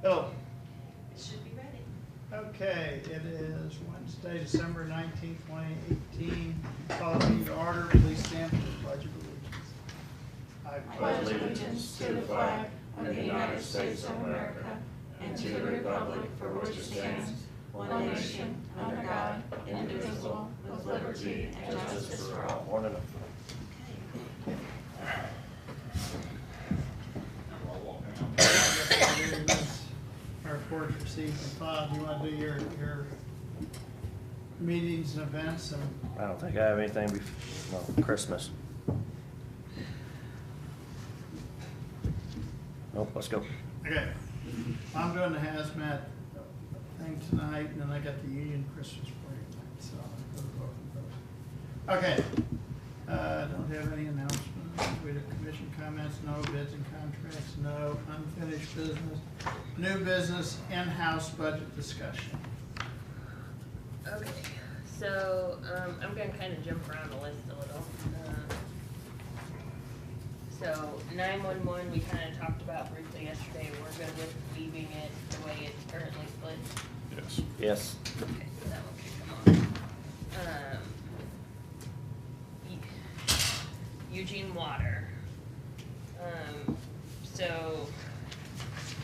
Oh, It should be ready. okay, it is Wednesday, December 19th, 2018. Call the meeting to order. Please stand for the Pledge of Allegiance. I pledge allegiance to the flag of the United States of America and to the republic for which it stands, one nation, under God, indivisible, with liberty and justice for all. Morning. Our reports received and filed. You want to do your meetings and events and I don't think I have anything Christmas. Nope, let's go. okay. I'm doing the hazmat thing tonight, and then I got the union Christmas party tonight, so I'll go to both of those. Okay. Don't have any announcements. We have commission comments, no. Bids and contracts, no. Unfinished business, new business, in-house budget discussion. Okay, so, I'm gonna kind of jump around the list a little. So, 911, we kind of talked about briefly yesterday. We're good with leaving it the way it's currently split. Yes. Yes. Okay, so that one can come on. Eugene Water. So,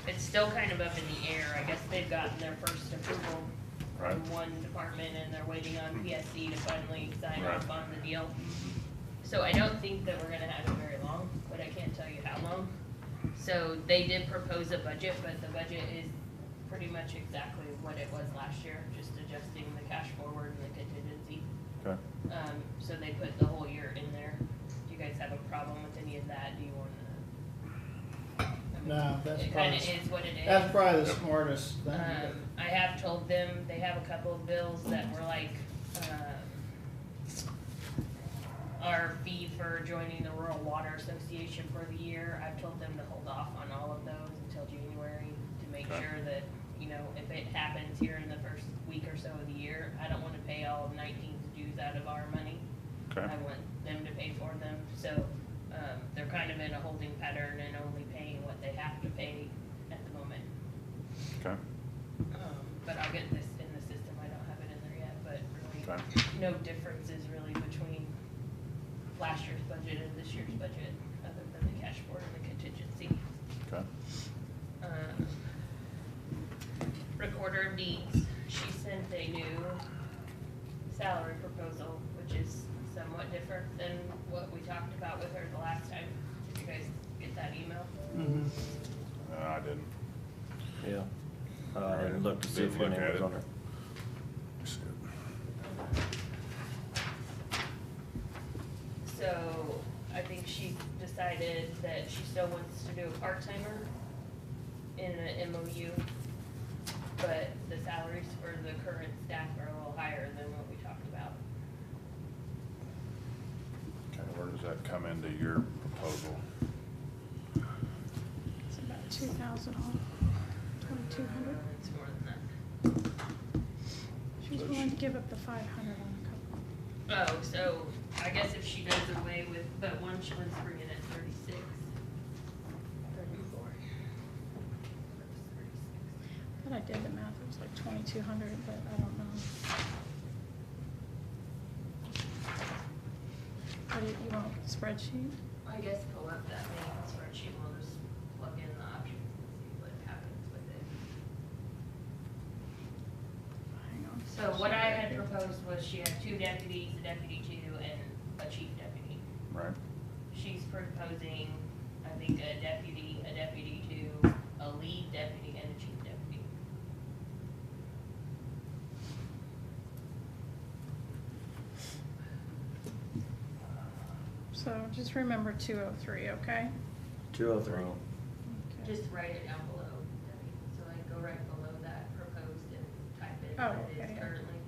it's still kind of up in the air. I guess they've gotten their first approval Right. from one department and they're waiting on PSC to finally sign Right. off on the deal. So I don't think that we're gonna have it very long, but I can't tell you how long. So they did propose a budget, but the budget is pretty much exactly what it was last year, just adjusting the cash forward and the contingency. Okay. So they put the whole year in there. Do you guys have a problem with any of that? Do you wanna? No, that's It probably, kinda is what it is. that's probably the smartest thing. I have told them, they have a couple of bills that were like, our fee for joining the Rural Water Association for the year. I've told them to hold off on all of those until January to make Okay. sure that, you know, if it happens here in the first week or so of the year, I don't wanna pay all of 19's dues out of our money. Okay. I want them to pay for them, so, they're kind of in a holding pattern and only paying what they have to pay at the moment. Okay. But I'll get this in the system, I don't have it in there yet, but really, Okay. no differences really between last year's budget and this year's budget, other than the cash forward and the contingency. Okay. Recorder of deeds, she sent a new salary proposal, which is somewhat different than what we talked about with her the last time. Did you guys get that email? Mhm. No, I didn't. Yeah. I didn't look to see if Didn't look your name at was it. on there. So, I think she decided that she still wants to do a part-timer in an MOU, but the salaries for the current staff are a little higher than what we talked about. Okay, where does that come into your proposal? It's about 2,000 off, 2,200. It's more than that. She's willing to give up the 500 on a couple. Oh, so I guess if she does away with, but one she wants to bring in at 36. 34. But I did the math, it was like 2,200, but I don't know. What do you want, a spreadsheet? I guess pull up that main spreadsheet, we'll just plug in the options and see what happens with it. Hang on. So what I had proposed was she had 2 deputies, a deputy 2, and a chief deputy. Right. She's proposing, I think, a deputy 2, a lead deputy, and a chief deputy. So just remember 203, okay? 203. Okay. Just write it down below, Debbie, so I go right below that proposed and type in Oh, what it okay, is yeah. currently.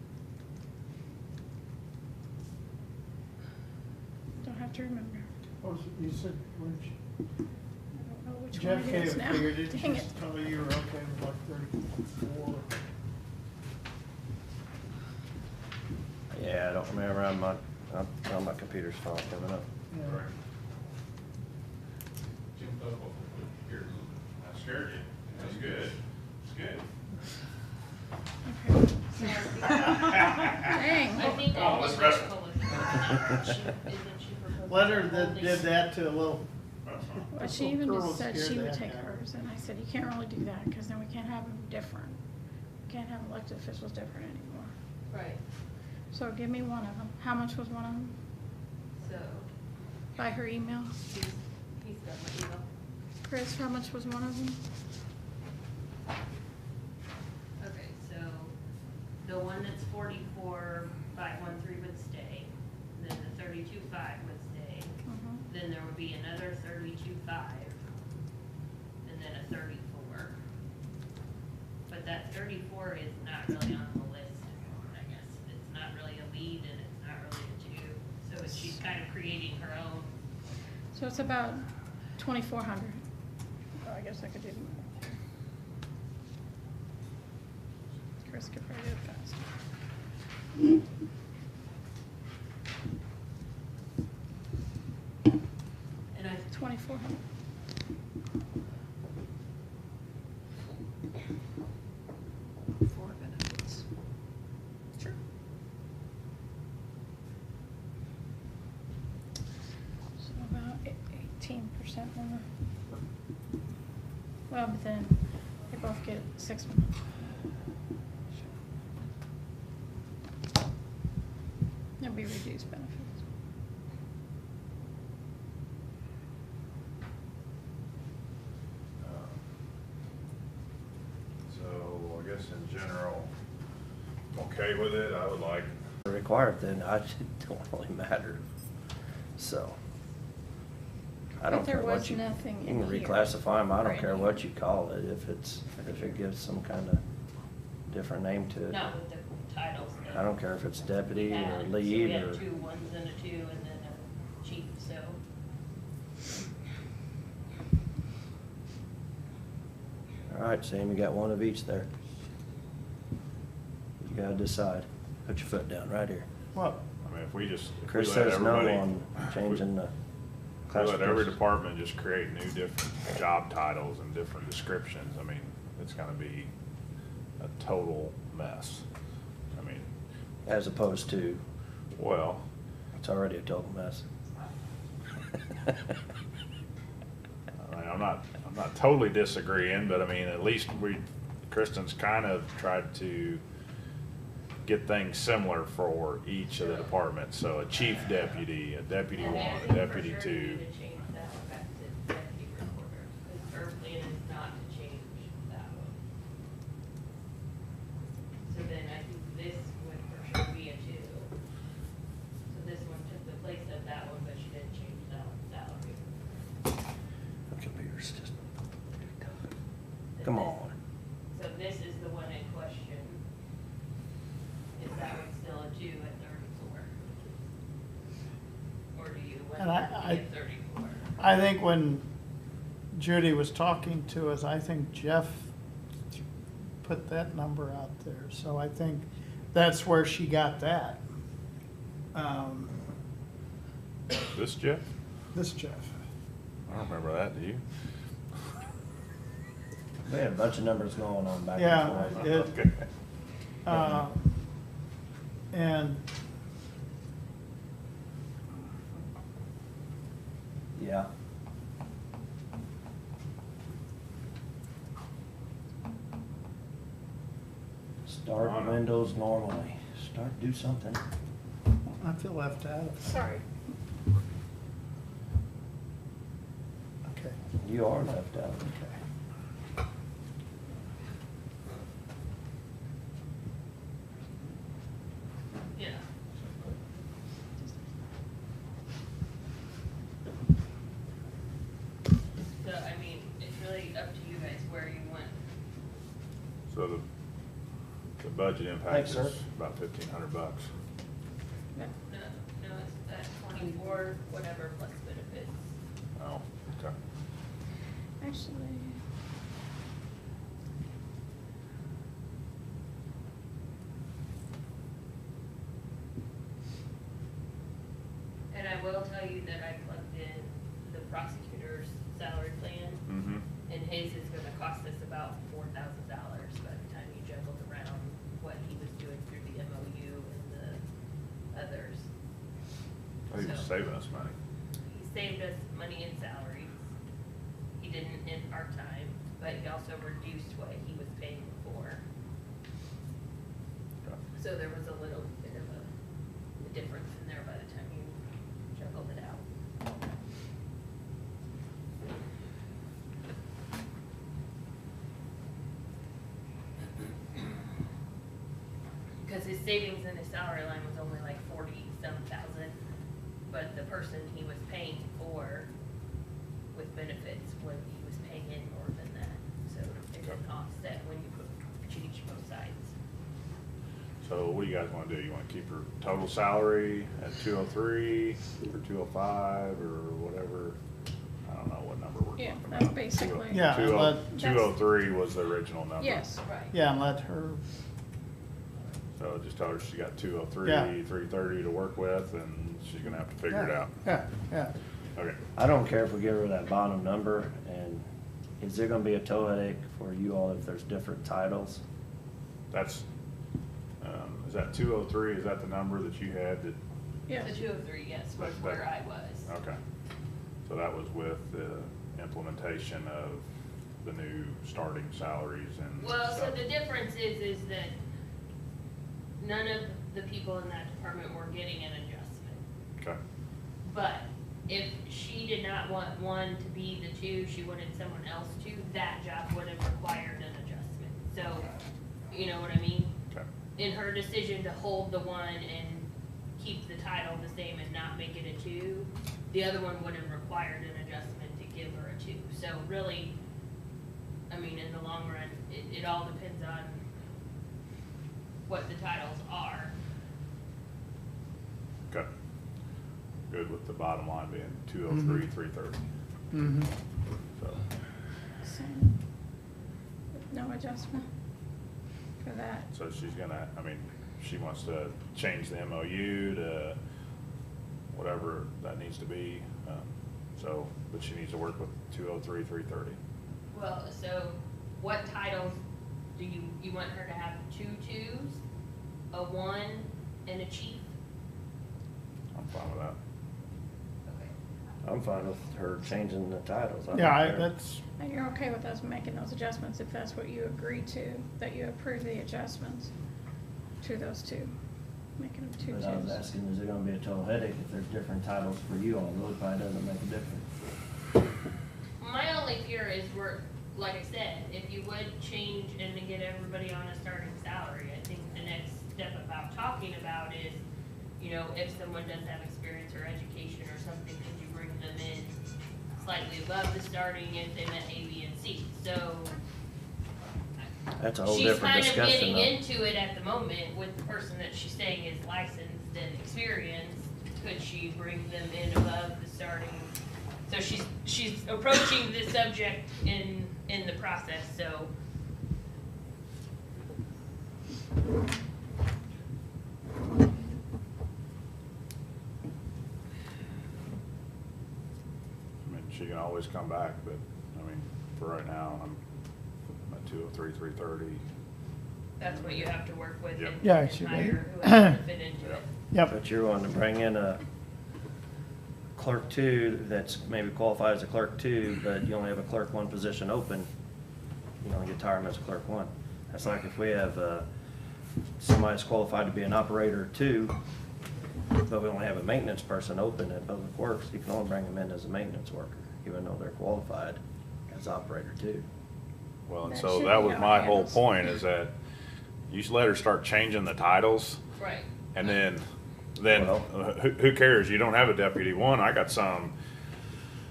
Don't have to remember. What was it you said, which, I don't know which Jeff one it gave is a now. figure, did Dang you it. just tell me you were okay with like 34? Yeah, I don't remember. On my computer's file coming up. Yeah. Jumped up here. I scared you. That's good. proposing Letter that holding- did that to a little. But she even Girl just said scared she the would heck take out of her. hers, and I said, you can't really do that, because then we can't have them different. We can't have elected officials different anymore. Right, So give me one of them. How much was one of them? so By her email? he's got my email. Chris, how much was one of them? Okay, so the one that's 44,513 would stay, then the 32,500 would stay, Mhm. then there would be another 32,500, and then a 34. But that 34 is not really on the list anymore, I guess. It's not really a lead and it's not really a two, so she's kind of creating her own. So it's about 2,400. Oh, I guess I could do the math. Chris could probably do it fast. And I 2,400. For benefits. Sure. So about 18% more. Well, but then they both get 6 months. There'll be reduced benefits. So I guess in general, I'm okay with it. I would like, Required, then it don't really matter. So. I But don't there care what was you. nothing You can in here. reclassify them, I don't Right. care what you call it, if it gives some kind of different name to it. Not with the titles. that I don't care if it's deputy we or had. So we lead had or. 2 1s and a 2 and then a chief, so. All right, Sam, you got one of each there. You gotta decide. Put your foot down right here. What? I mean, if we Chris let says no everybody. on changing the We let every classifications. department just create new different job titles and different descriptions. I mean, it's gonna be a total mess. I mean, As opposed to, well, it's already a total mess. I mean, I'm not totally disagreeing, but I mean, at least Kristen's kind of tried to get things similar for each of the departments. So a chief deputy, a deputy And one, I a think deputy for sure we two. need to change that one back to deputy recorder, because our plan is not to change that one. So then I think this would for sure be a 2. So this one took the place of that one, but she didn't change that one's salary. The computer's just. And Come this- on. So this is the one in question. Is that one still a 2 at 34? Or do you want And that to be I- at 34? I think when Judy was talking to us, I think Jeff put that number out there, so I think that's where she got that. This Jeff? This Jeff. I don't remember that, do you? We had a bunch of numbers going on back Yeah, and forth. it- Okay. And Yeah. Start windows normally. Do something. I feel left out. Sorry. Okay. You are left out. Okay. Yeah. So, I mean, it's really up to you guys where you want. So the budget impact Thanks, is sir. about $1,500. No, it's that 24, whatever plus benefits. Oh, okay. Actually, And I will tell you that I plugged in the prosecutor's salary plan, Mm-hmm. and his is gonna cost us about $4,000 by the time you juggled around what he was doing through the MOU and the others. saving us money? He saved us money in salaries. He didn't in part-time, but he also reduced what he was paying before. Okay. So there was a little bit of a difference in there by the time you juggled it out. Because his savings in his salary line was only like 40-some thousand, but the person he was paying for with benefits, when he was paying in more than that. So it's an offset when you change both sides. So what do you guys wanna do? You wanna keep her total salary at 203 or 205 or whatever? I don't know what number we're talking Yeah, about. that's basically. Yeah, and let, 203 was the original number. Yes. Right. yeah, and let her, So just tell her she got 203, Yeah. 330 to work with, and she's gonna have to figure it yeah, out. yeah. Okay. I don't care if we give her that bottom number, and is there gonna be a toe headache for you all if there's different titles? That's, is that 203, is that the number that you had that, Yes. The 203, yes, was But- where I was. okay. So that was with the implementation of the new starting salaries and Well, so stuff. the difference is that none of the people in that department were getting an adjustment. Okay, But if she did not want one to be the two, she wanted someone else to, that job would have required an adjustment. So, you know what I mean? okay, In her decision to hold the one and keep the title the same and not make it a two, the other one would have required an adjustment to give her a two. So really, I mean, in the long run, it all depends on what the titles are. okay. Good with the bottom line being 203, 330. Mm-hmm. So, Same. With no adjustment for that. so she's gonna, I mean, she wants to change the MOU to whatever that needs to be. So, but she needs to work with 203, 330. Well, so what titles do you want her to have? 2 twos, a 1, and a chief? I'm fine with that. Okay. I'm fine with her changing the titles. I don't Yeah, care. that's, And you're okay with us making those adjustments if that's what you agree to, that you approve the adjustments to those two, making them two But I was twos. asking, is there gonna be a total headache if there's different titles for you all? It really probably doesn't make a difference. My only fear is like I said, if you would change and to get everybody on a starting salary, I think the next step about talking about is, you know, if someone does have experience or education or something, could you bring them in slightly above the starting if they met A, B, and C? So That's a whole she's different kind of discussion getting though. into it at the moment with the person that she's saying is licensed and experienced. Could she bring them in above the starting? So she's approaching this subject in the process, so. I mean, she can always come back, but, I mean, for right now, I'm at 203, 330. That's what you have to work with Yep. and Yeah, and she hire did. whoever to fit into Yep. it. yep, But you're wanting to bring in a clerk two that's maybe qualified as a clerk two, but you only have a clerk one position open. You only get tired as a clerk one. That's like if we have, somebody that's qualified to be an operator two, but we only have a maintenance person open at Public Works, you can only bring them in as a maintenance worker, even though they're qualified as operator two. Well, and That so should that be was how it my whole handles. point, is that you should let her start changing the titles, Right. and then Well- who cares? You don't have a deputy one. I got some.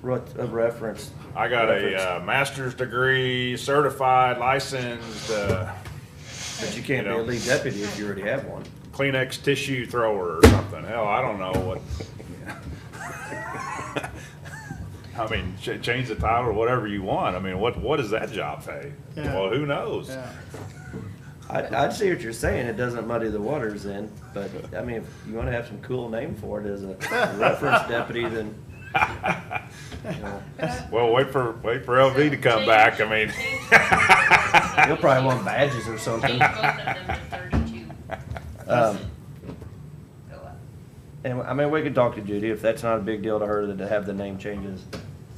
A reference. I got reference. a master's degree, certified, licensed, But you can't be a know. lead deputy if you already have one. Kleenex tissue thrower or something. Hell, I don't know what. I mean, change the title or whatever you want. I mean, what does that job pay? Yeah. Well, who knows? yeah. I see what you're saying, it doesn't muddy the waters then, but, I mean, if you wanna have some cool name for it as a reference deputy, then, you know, Well, wait for LV to come Change- back. I mean. change- you'll probably want badges or Change something. both of them to 32. Um, Go up. And, I mean, we could talk to Judy, if that's not a big deal to her to have the name changes.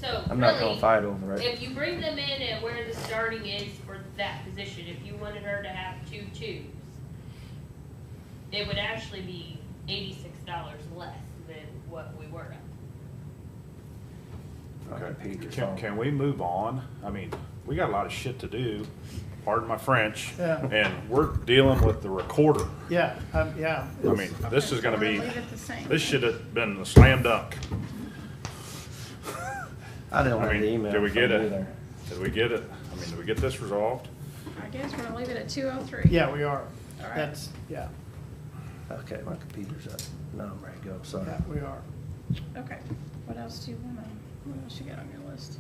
So I'm not gonna really, fight over it. if you bring them in at where the starting is for that position, if you wanted her to have 2 twos, it would actually be $86 less than what we were at. Okay, Pete, your Can, phone. can we move on? I mean, we got a lot of shit to do, pardon my French. Yeah. And we're dealing with the recorder. Yeah, yeah. I mean, this is gonna Okay, be, so we'll leave it the same. this should have been a slam dunk. I didn't I have the mean, email did we from get you it? either. Did we get it? I mean, did we get this resolved? I guess we're gonna leave it at 2:03. Yeah, we are. All right. That's, yeah, Okay, my computer's up. No, I'm ready to go, sorry. yeah, we are. Okay, what else do you wanna, what else you got on your list?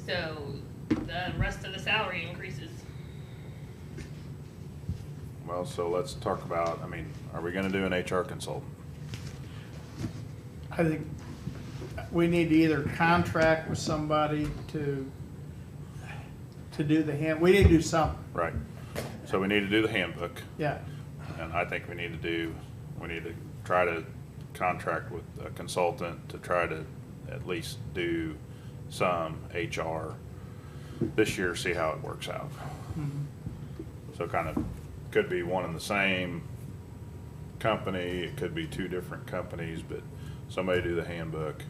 So the rest of the salary increases. Well, so let's talk about, I mean, are we gonna do an HR consultant? I think we need to either contract with somebody to do we need to do something, Right. So we need to do the handbook, yeah. and I think we need to try to contract with a consultant to try to at least do some HR this year, see how it works out. So kind of, could be one and the same company, it could be 2 different companies, but somebody do the handbook,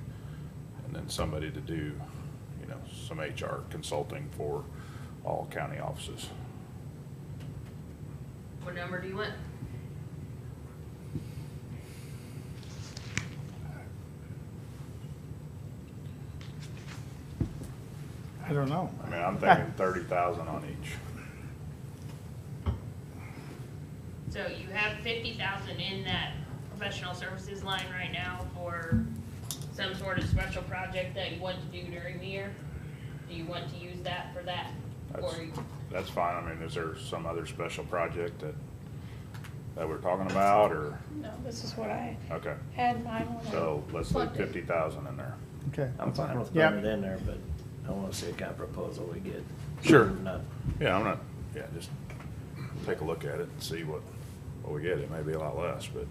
and then somebody to do, you know, some HR consulting for all county offices. What number do you want? I don't know. I mean, I'm thinking 30,000 on each. So you have 50,000 in that professional services line right now for some sort of special project that you want to do during the year? Do you want to use that for that? Or, That's fine, I mean, is there some other special project that we're talking about, or, No, this is what I okay, had mine when I so let's leave plugged it. 50,000 in there. Okay. I'm fine with Yeah. putting it in there, but I wanna see what kind of proposal we get. Sure. Not- Yeah, I'm not, yeah, just take a look at it and see what we get, it may be a lot less, but,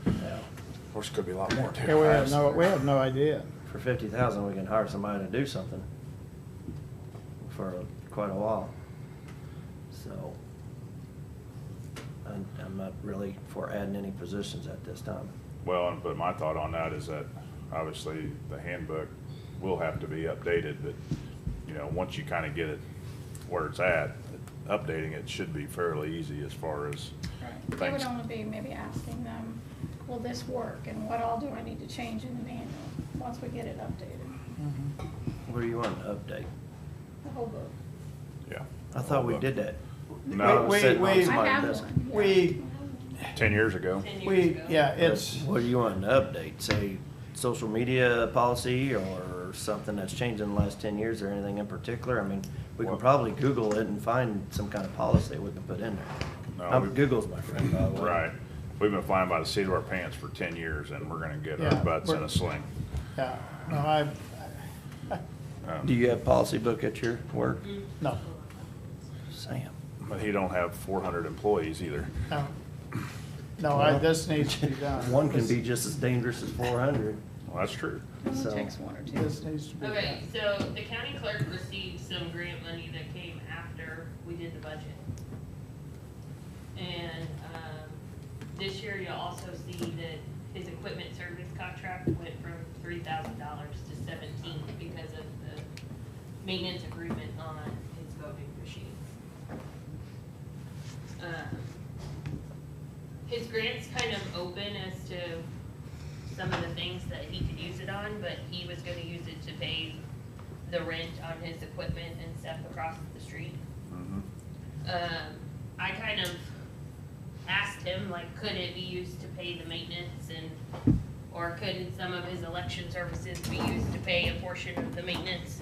yeah. of course, it could be a lot more too. Yeah, we have no idea. For 50,000, we can hire somebody to do something for quite a while. So, I'm not really for adding any positions at this time. Well, but my thought on that is that, obviously, the handbook will have to be updated, but, you know, once you kind of get it where it's at, updating it should be fairly easy as far as Right. It would things. only be maybe asking them, will this work, and what all do I need to change in the manual, once we get it updated, What do you want to update? the whole book. Yeah. I thought we did that. No, We- Sitting on we- I somebody's have desk. one, yeah. We, 10 years ago. 10 years ago. yeah, it's, What do you want to update? Say, social media policy or something that's changed in the last 10 years or anything in particular? I mean, we can Well- probably Google it and find some kind of policy we can put in there. No, we- Google's my friend, by the way. Right. We've been flying by the seat of our pants for 10 years, and we're gonna get Yeah, our butts in we're- a sling. yeah, no, Um, Do you have policy book at your work? no, Sam. But he don't have 400 employees either. no. No, this needs to be done. One can be just as dangerous as 400. Well, that's true. It only So- takes one or two. This needs to be done. Okay, so the county clerk received some grant money that came after we did the budget. And, this year you'll also see that his equipment service contract went from $3,000 to 17 because of the maintenance agreement on his voting machines. His grant's kind of open as to some of the things that he could use it on, but he was gonna use it to pay the rent on his equipment and stuff across the street. Mhm. I kind of asked him, like, could it be used to pay the maintenance and, or could some of his election services be used to pay a portion of the maintenance?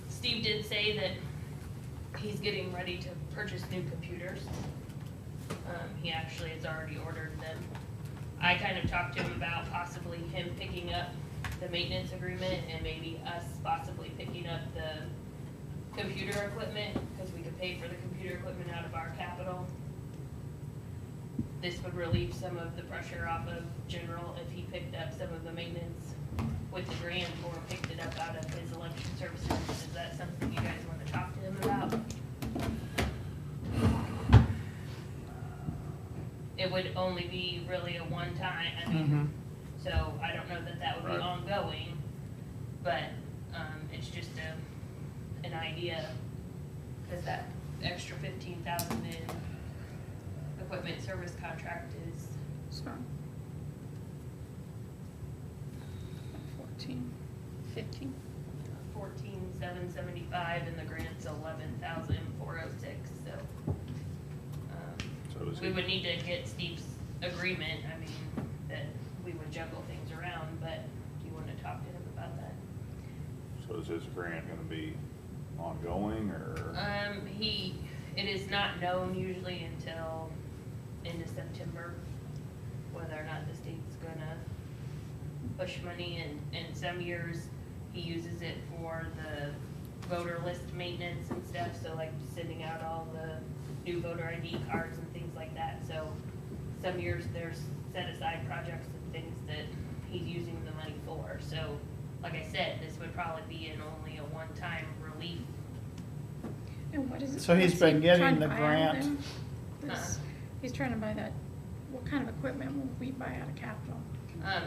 Steve did say that he's getting ready to purchase new computers. He actually has already ordered them. I kind of talked to him about possibly him picking up the maintenance agreement and maybe us possibly picking up the computer equipment, because we could pay for the computer equipment out of our capital. this would relieve some of the pressure off of general if he picked up some of the maintenance with the grant or picked it up out of his election services. Is that something you guys wanna talk to him about? It would only be really a one-time, I mean, so I don't know that that would be Right. ongoing, but, it's just an idea, cause that extra 15,000 in equipment service contract is, So. 14, 15. 14,775 and the grant's 11,406, so. So does We he, would need to get Steve's agreement, I mean, that we would juggle things around, but do you wanna talk to him about that? so is his grant gonna be ongoing, or? It is not known usually until into September, whether or not the state's gonna push money, and some years he uses it for the voter list maintenance and stuff, so like sending out all the new voter ID cards and things like that, so some years there's set aside projects and things that he's using the money for, so like I said, this would probably be only a one-time relief. And what is it? So he's what's he been getting trying to the buy out grant. of there? This- He's trying to buy that, what kind of equipment will we buy out of capital?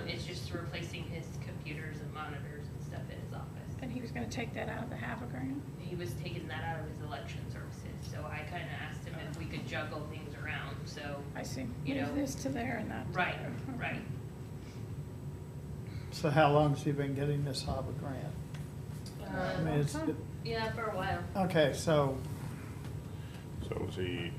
It's just replacing his computers and monitors and stuff in his office. And he was gonna take that out of the half a grant? He was taking that out of his election services, so I kinda asked him if we could juggle things around, so. I see. You Move know. this to there and that to Right, there. Okay. right. So how long has he been getting this HAVA grant? I mean, it's, Yeah, for a while. okay, so, So was he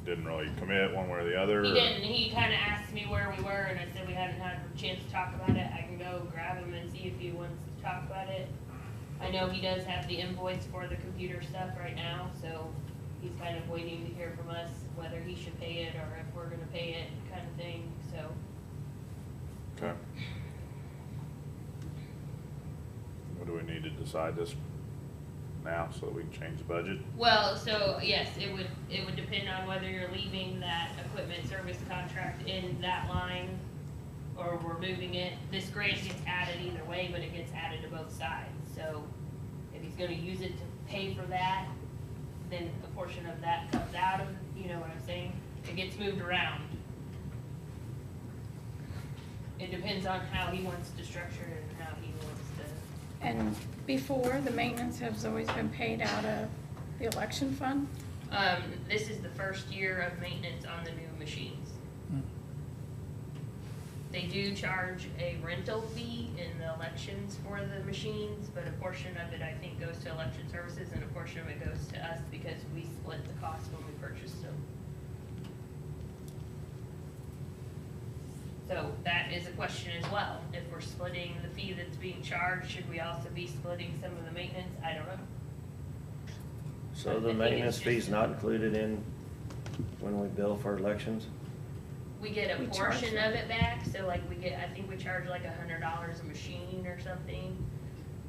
didn't really commit one way or the other? He or- didn't, he kinda asked me where we were, and I said we hadn't had a chance to talk about it, I can go grab him and see if he wants to talk about it. I know he does have the invoice for the computer stuff right now, so he's kind of waiting to hear from us whether he should pay it or if we're gonna pay it, kind of thing, so. Okay. What do we need to decide this now, so we can change the budget? Well, so, yes, it would depend on whether you're leaving that equipment service contract in that line, or we're moving it. This grant gets added either way, but it gets added to both sides, so if he's gonna use it to pay for that, then a portion of that comes out of, you know what I'm saying? It gets moved around. It depends on how he wants to structure it and how he wants to. And before, the maintenance has always been paid out of the election fund? This is the first year of maintenance on the new machines. They do charge a rental fee in the elections for the machines, but a portion of it, I think, goes to election services and a portion of it goes to us because we split the cost when we purchased them. So that is a question as well. If we're splitting the fee that's being charged, should we also be splitting some of the maintenance? I don't know. So I the think maintenance it's fee's just- not included in when we bill for elections? We get a We charge portion them. of it back, so like we get, I think we charge like $100 a machine or something.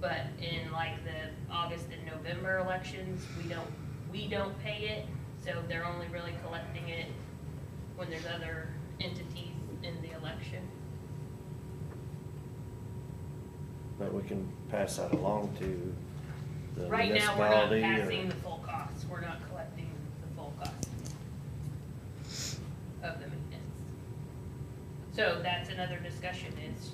But in like the August and November elections, we don't pay it, so they're only really collecting it when there's other entities in the election. But we can pass that along to the Right now, we're not municipality passing or? the full cost, we're not collecting the full cost of the maintenance. So that's another discussion is,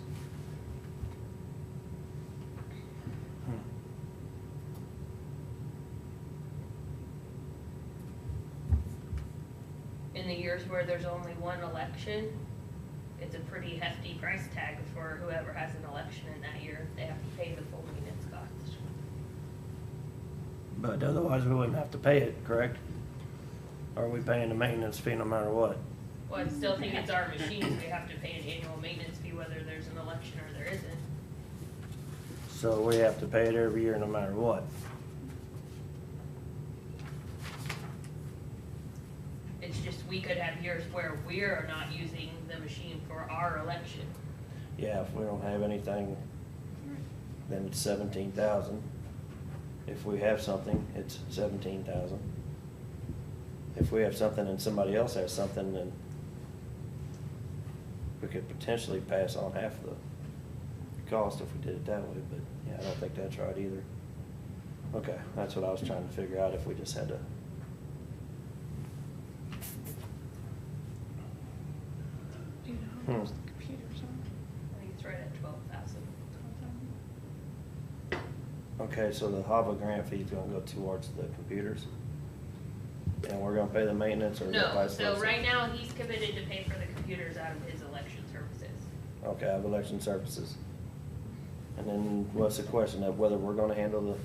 in the years where there's only one election, it's a pretty hefty price tag for whoever has an election in that year, they have to pay the full maintenance cost. But otherwise, we wouldn't have to pay it, correct? Or are we paying the maintenance fee no matter what? Well, I still think it's our machines, we have to pay an annual maintenance fee whether there's an election or there isn't. So we have to pay it every year no matter what? It's just, we could have years where we're not using the machine for our election. Yeah, if we don't have anything, then it's 17,000. If we have something, it's 17,000. if we have something and somebody else has something, then we could potentially pass on half the cost if we did it that way, but, yeah, I don't think that's right either. Okay, that's what I was trying to figure out, if we just had to. Do you know how Hmm. much the computers are? I think it's right at 12,000. Okay, so the HAVA grant fee's gonna go towards the computers? And we're gonna pay the maintenance, or is it No, vice so versa? right now, he's committed to pay for the computers out of his election services. Okay, I have election services. And then what's the question of whether we're gonna handle the,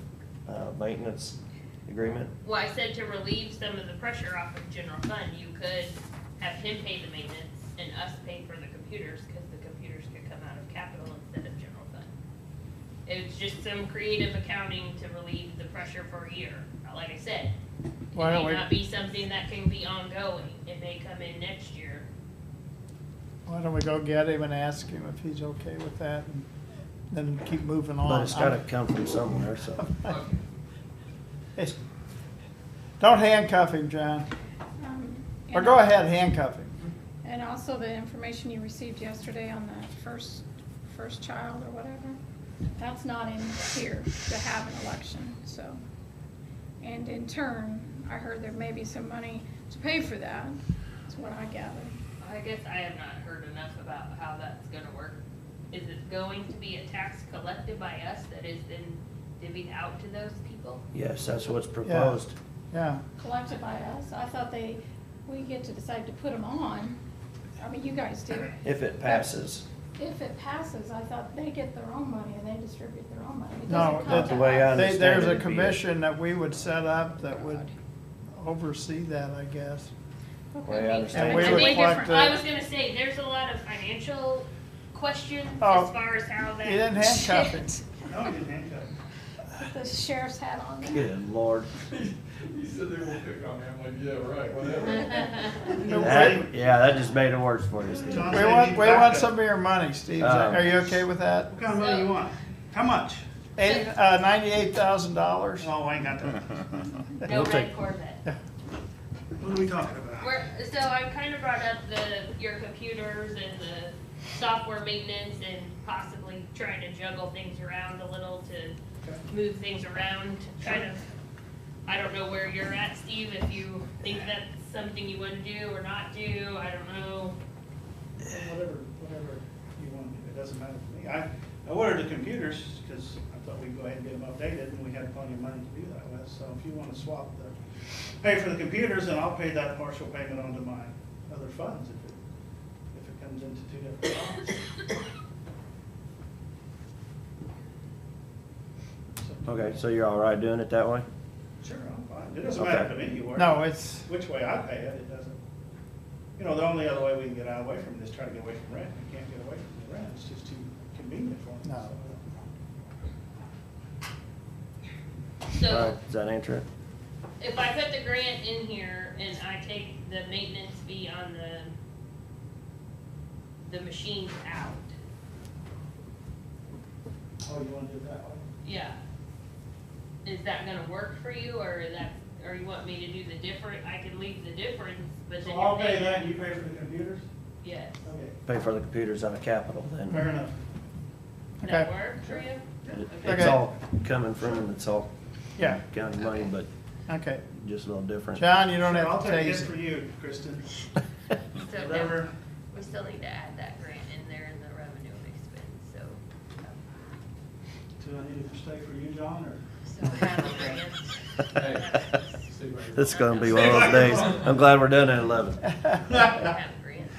maintenance agreement? Well, I said to relieve some of the pressure off of general fund, you could have him pay the maintenance and us pay for the computers, cause the computers could come out of capital instead of general fund. It's just some creative accounting to relieve the pressure for a year. Like I said, it Why don't may we- not be something that can be ongoing. It may come in next year. Why don't we go get him and ask him if he's okay with that, and then keep moving on. But it's gotta come from somewhere, so. It's- Don't handcuff him, John. Or And go ahead, handcuff him. And also the information you received yesterday on the first child or whatever, that's not in here to have an election, so. And in turn, I heard there may be some money to pay for that, that's what I gathered. I guess I have not heard enough about how that's gonna work. Is it going to be a tax collected by us that is then divvied out to those people? Yes, that's what's proposed. Yeah, Collected by us, I thought we get to decide to put them on, I mean, you guys do. If it passes. If it passes, I thought they get their own money and they distribute their own money. It No, doesn't come that's to the way I us. understand there's it a would be commission that we would set up that would oversee that, I guess. Okay. Way I understand And we It's would way collect different. the- I was gonna say, there's a lot of financial questions Oh, as far as how that. You didn't handcuff him. No, you didn't handcuff. Put the sheriff's hat on there. Good lord. You said they won't pick on me, I'm like, yeah, right, whatever. Yeah, that just made it worse for you, Steve. John We said want, he'd we back want up. some of your money, Steve. Are you okay with that? What kind of money you want? How much? $98,000. Oh, I ain't got that. No We'll red take- Corvette. What are we talking about? So I kind of brought up your computers and the software maintenance and possibly trying to juggle things around a little to move things around, kind of. I don't know where you're at, Steve, if you think that's something you would do or not do, I don't know. Whatever you want to do, it doesn't matter to me. I ordered the computers because I thought we'd go ahead and get them updated and we had plenty of money to do that with. So if you want to pay for the computers, then I'll pay that partial payment onto my other funds if it comes into two different funds. Okay, so you're all right doing it that way? Sure, I'm fine. It doesn't matter to me No, it's, which way I pay it. It doesn't, the only other way we can get away from it is try to get away from rent. We can't get away from the rent. It's just too convenient for me. No. All So right, does that answer it? if I put the grant in here and I take the maintenance fee on the machines out, Oh, you wanna do it that way? yeah. Is that gonna work for you, or you want me to do the different, I can leave the difference, but So then I'll you're pay paying. that and you pay for the computers? Yes. Okay, Pay for the computers out of capital then. fair enough. Does Okay. that work for you? It's Okay. all coming from, it's all yeah, county money, but okay. just a little different. John, you don't Sure, have I'll to take it tase for it. you, Kristen. So now, Whatever. we still need to add that grant in there in the revenue and expense, so. Do I need to stay for you, John, or? So have a grant. Hey, Steve, right here. This is gonna be one of those days. I'm glad we're done at 11. Have a grant.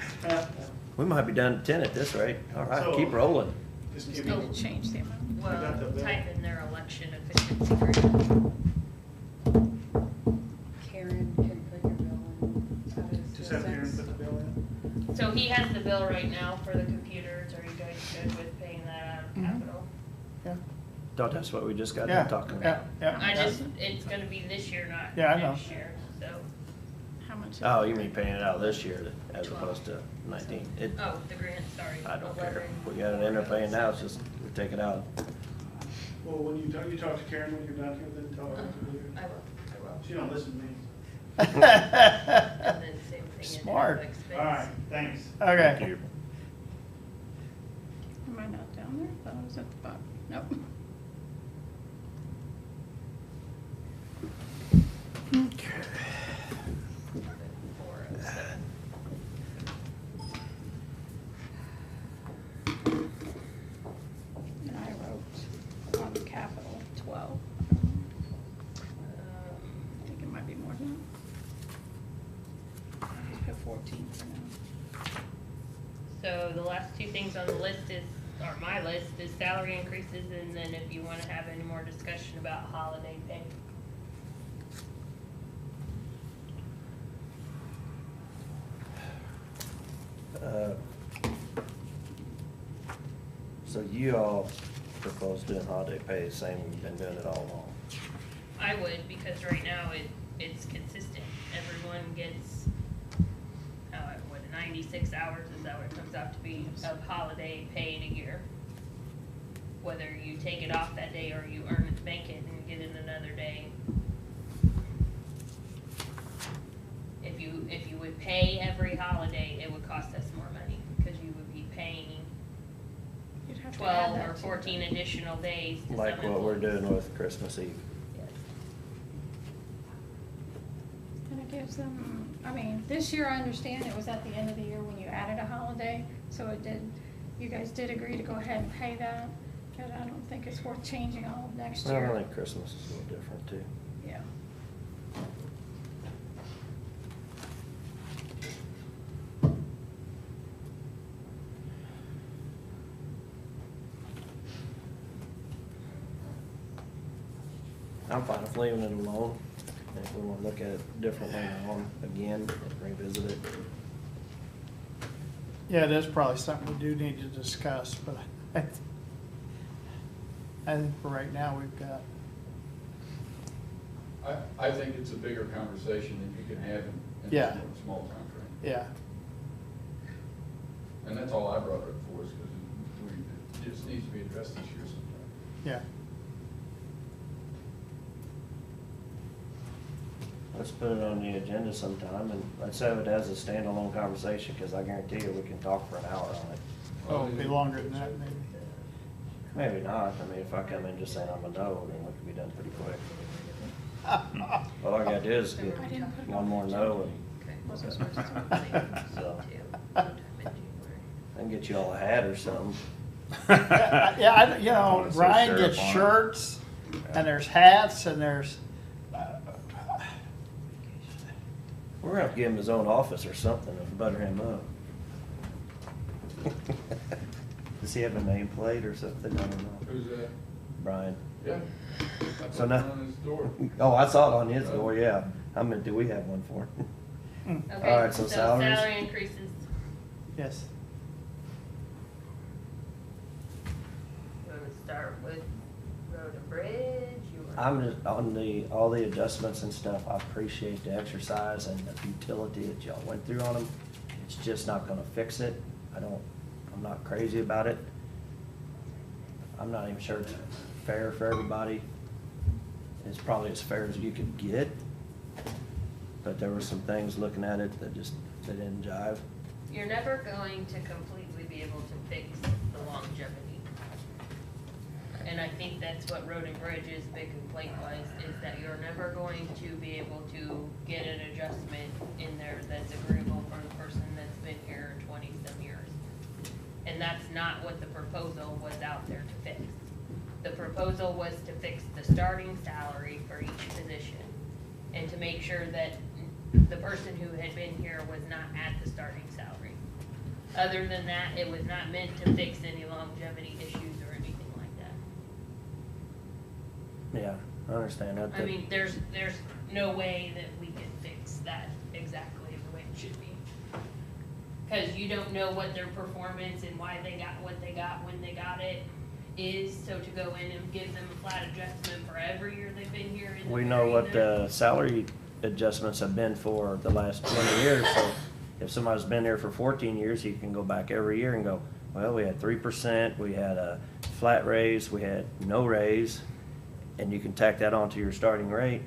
We might be done at 10 at this rate. All right, So- keep rolling. Just give Still me, change the amount. got the Well, bill. type in their election efficiency grant. Karen can put your bill in. just have Karen put the bill in. So he has the bill right now for the computers, are you guys good with paying that out of Mhm. capital? Yeah, Thought that's what we just got yeah, done talking yeah, about. yeah. I just, it's gonna be this year, not Yeah, I know. next year, so. How much is Oh, it? you mean paying it out this year as opposed to 19? It, Oh, the grant, sorry. I don't care. 11. We got it in there paying now, it's just, we take it out. Well, when you talk to Karen when you're done here, then tell her what to do. I will. She don't listen to me. And then same thing in Smart. expense. All right, thanks. Thank Okay. you. Am I not down there? Thought I was at the bottom. Nope. Okay. 407. And I wrote on the capital 12. I think it might be more than that. Just put 14 for now. So the last two things on the list is, or my list, is salary increases, and then if you wanna have any more discussion about holiday pay. Uh, So you all propose doing holiday pay, same you've been doing it all along? I would, because right now it's consistent. Everyone gets, what, 96 hours, is that what it comes out to be, of holiday pay in a year. Whether you take it off that day or you earn it, bank it, and get it another day. If you would pay every holiday, it would cost us more money, because you would be paying You'd have to add 12 that or to 14 the- additional days to some Like what we're employees. doing with Christmas Eve? Yes. And it gives them, I mean, this year I understand it was at the end of the year when you added a holiday, so it did, you guys did agree to go ahead and pay that, but I don't think it's worth changing all of next I year. think Christmas is a little different too. Yeah. I'm fine with leaving it alone. And if we wanna look at it differently on again, revisit it. Yeah, it is probably something we do need to discuss, but I think for right now, we've got, I think it's a bigger conversation than you can have in Yeah. a small time frame. yeah. And that's all I brought it up for, is because it just needs to be addressed this year sometime. Yeah. Let's put it on the agenda sometime and let's have it as a standalone conversation, cause I guarantee you, we can talk for an hour on it. Oh, it'll be longer than that, maybe. Maybe not. I mean, if I come in just saying I'm a no, then we can be done pretty quick. All I gotta do is get I didn't put it one on more the no Okay. Wasn't supposed to. So. Sometime in January. and get you all a hat or something. Yeah, you know, Wanna say Ryan sheriff gets on it. shirts, Yeah. and there's hats, and there's, We're gonna have to give him his own office or something and butter him up. Does he have a nameplate or something? I don't know. Who's that? Brian. Yeah. So now- On his door. Oh, I saw it on his door, yeah. How many do we have one for? Okay, All right, so salaries? salary increases, yes. you wanna start with road and bridge, you wanna? I'm just, on all the adjustments and stuff, I appreciate the exercise and the futility that y'all went through on them. It's just not gonna fix it. I'm not crazy about it. I'm not even sure it's fair for everybody. It's probably as fair as you could get. But there were some things looking at it that just, they didn't jive. You're never going to completely be able to fix the longevity. And I think that's what Road and Bridge's big complaint was, is that you're never going to be able to get an adjustment in there that's agreeable for the person that's been here 20-some years. And that's not what the proposal was out there to fix. The proposal was to fix the starting salary for each position and to make sure that the person who had been here was not at the starting salary. Other than that, it was not meant to fix any longevity issues or anything like that. Yeah, I understand that. I mean, there's no way that we can fix that exactly the way it should be. Cause you don't know what their performance and why they got what they got when they got it is, so to go in and give them a flat adjustment for every year they've been here. isn't We very know what either. the salary adjustments have been for the last 20 years, so if somebody's been there for 14 years, you can go back every year and go, well, we had 3%, we had a flat raise, we had no raise, and you can tack that onto your starting rate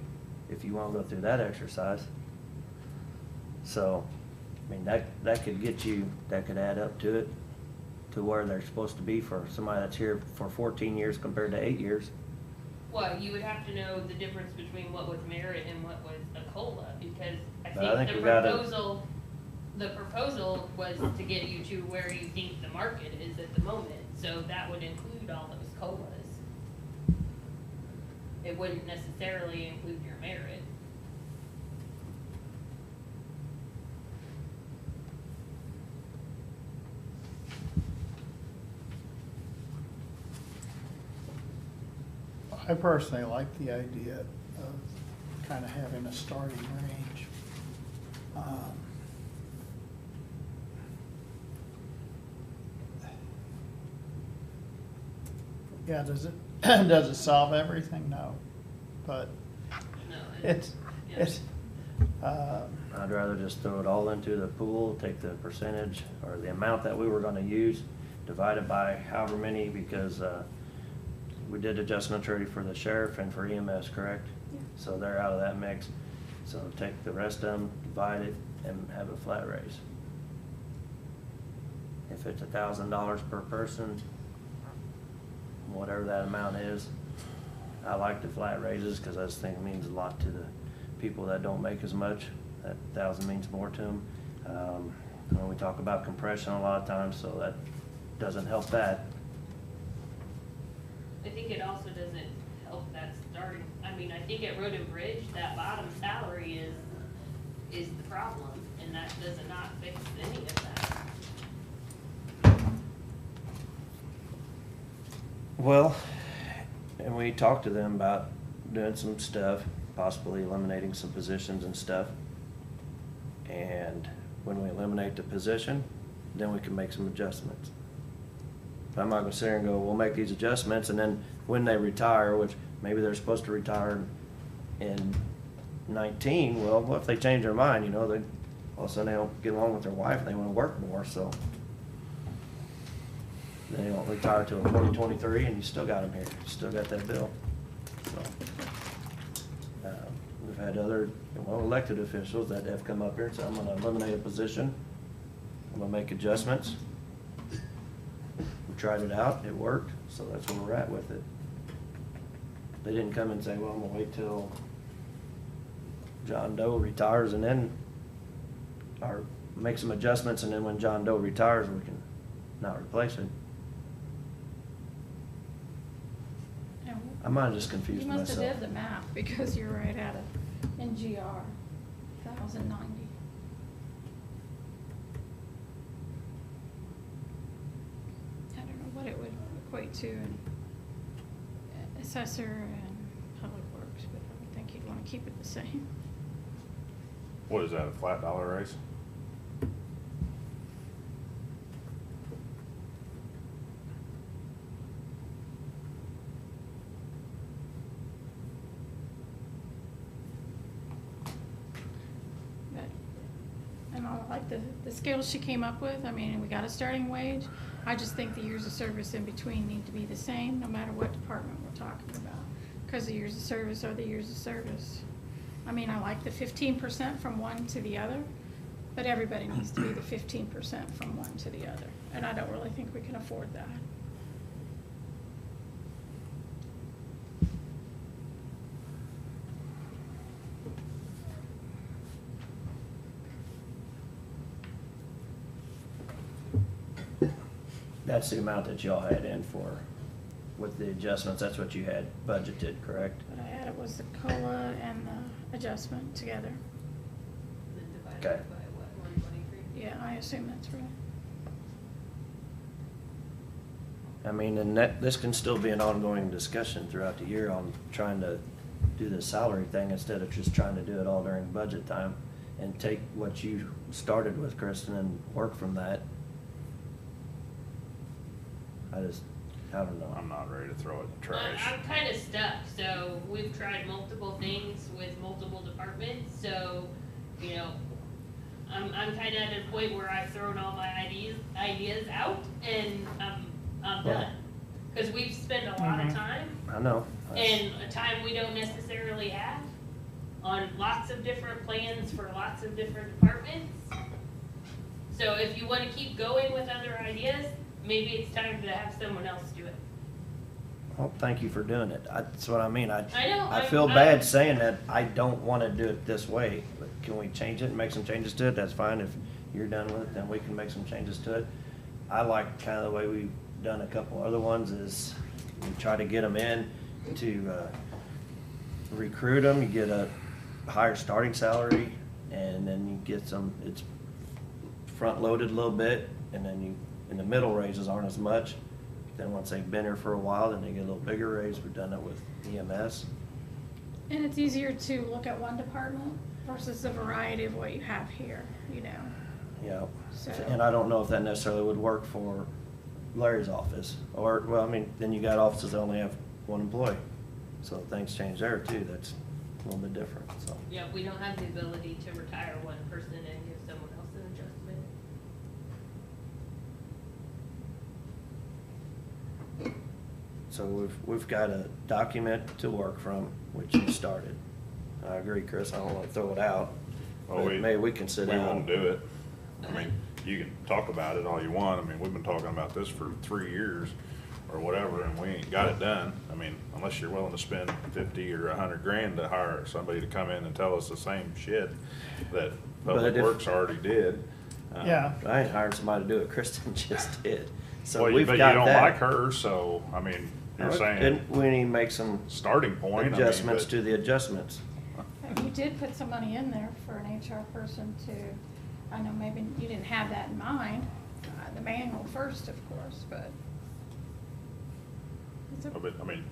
if you wanna go through that exercise. So, I mean, that could get you, that could add up to it, to where they're supposed to be for somebody that's here for 14 years compared to 8 years. Well, you would have to know the difference between what was merit and what was a COLA, because I But I think think the we gotta- proposal was to get you to where you think the market is at the moment, so that would include all those COLAs. It wouldn't necessarily include your merit. I personally like the idea of kind of having a starting range. Yeah, does it, does it solve everything? No, but No, it's, I'd rather just throw it all into the pool, take the percentage or the amount that we were gonna use, divide it by however many, because, we did adjustments already for the sheriff and for EMS, correct? Yeah. So they're out of that mix. So take the rest of them, divide it, and have a flat raise. If it's $1,000 per person, whatever that amount is, I like the flat raises, because I just think it means a lot to the people that don't make as much. That 1,000 means more to them. When we talk about compression a lot of times, so that doesn't help that. I think it also doesn't help that starting, I mean, I think at Road and Bridge, that bottom salary is the problem, and that does not fix any of that. Well, and we talked to them about doing some stuff, possibly eliminating some positions and stuff. And when we eliminate the position, then we can make some adjustments. I'm not gonna sit here and go, we'll make these adjustments, and then when they retire, which maybe they're supposed to retire in 19, well, what if they change their mind, you know, they, all of a sudden they don't get along with their wife and they wanna work more, so. Then they won't retire till 2023, and you still got them here, you still got that bill, so. We've had other, well, elected officials that have come up here and said, I'm gonna eliminate a position, I'm gonna make adjustments. We tried it out, it worked, so that's where we're at with it. They didn't come and say, well, I'm gonna wait till John Doe retires and then, or make some adjustments, and then when John Doe retires, we can not replace it. I might have just confused You must have myself. did the math, because you're right at it, NGR, 1,090. I don't know what it would equate to in assessor and public works, but I would think you'd want to keep it the same. What is that, a flat dollar raise? But, and I like the scales she came up with. I mean, we got a starting wage. I just think the years of service in between need to be the same, no matter what department we're talking about. Because the years of service are the years of service. I mean, I like the 15% from one to the other, but everybody needs to be the 15% from one to the other. And I don't really think we can afford that. That's the amount that y'all had in for, with the adjustments, that's what you had budgeted, correct? What I added was the COLA and the adjustment together. And then divided Okay. by what, 123? Yeah, I assume that's right. I mean, and this can still be an ongoing discussion throughout the year on trying to do the salary thing instead of just trying to do it all during budget time, and take what you started with, Kristen, and work from that. I don't know. I'm not ready to throw it in the trash. I'm kind of stuck, so we've tried multiple things with multiple departments, so, you know, I'm kind of at a point where I've thrown all my ideas out, and I'm Yeah. done. Because we've spent a lot of Mhm. time, I know. and a time we don't necessarily have, on lots of different plans for lots of different departments. So if you wanna keep going with other ideas, maybe it's time to have someone else do it. Well, thank you for doing it. That's what I mean. I know, I I'm- feel I'm- bad saying that I don't wanna do it this way, but can we change it and make some changes to it? That's fine. If you're done with it, then we can make some changes to it. I like kinda the way we've done a couple other ones is we try to get them in to, recruit them. You get a higher starting salary and then you get some, it's front loaded a little bit and then you, and the middle raises aren't as much. Then once they've been here for a while, then they get a little bigger raise. We've done that with EMS. And it's easier to look at one department versus the variety of what you have here, you know? Yeah, So- and I don't know if that necessarily would work for Larry's office, or, well, I mean, then you got offices that only have one employee. So things change there too, that's a little bit different, so. Yeah, we don't have the ability to retire one person and give someone else an adjustment. So we've got a document to work from, which you started. I agree, Chris, I don't wanna throw it out, Well, but maybe we can sit We down. won't do it. I mean, you can talk about it all you want. I mean, we've been talking about this for 3 years or whatever, and we ain't got it done. I mean, unless you're willing to spend 50 or 100 grand to hire somebody to come in and tell us the same shit that Public But if- Works already did. Yeah. I ain't hired somebody to do it, Kristen just did. So Well, we've but you got don't that. like her, so, I mean, you're saying And we need to make some starting point. I mean, adjustments but- to the adjustments. You did put some money in there for an HR person to, I know maybe you didn't have that in mind, the manual first, of course, but. It's a- But, I mean,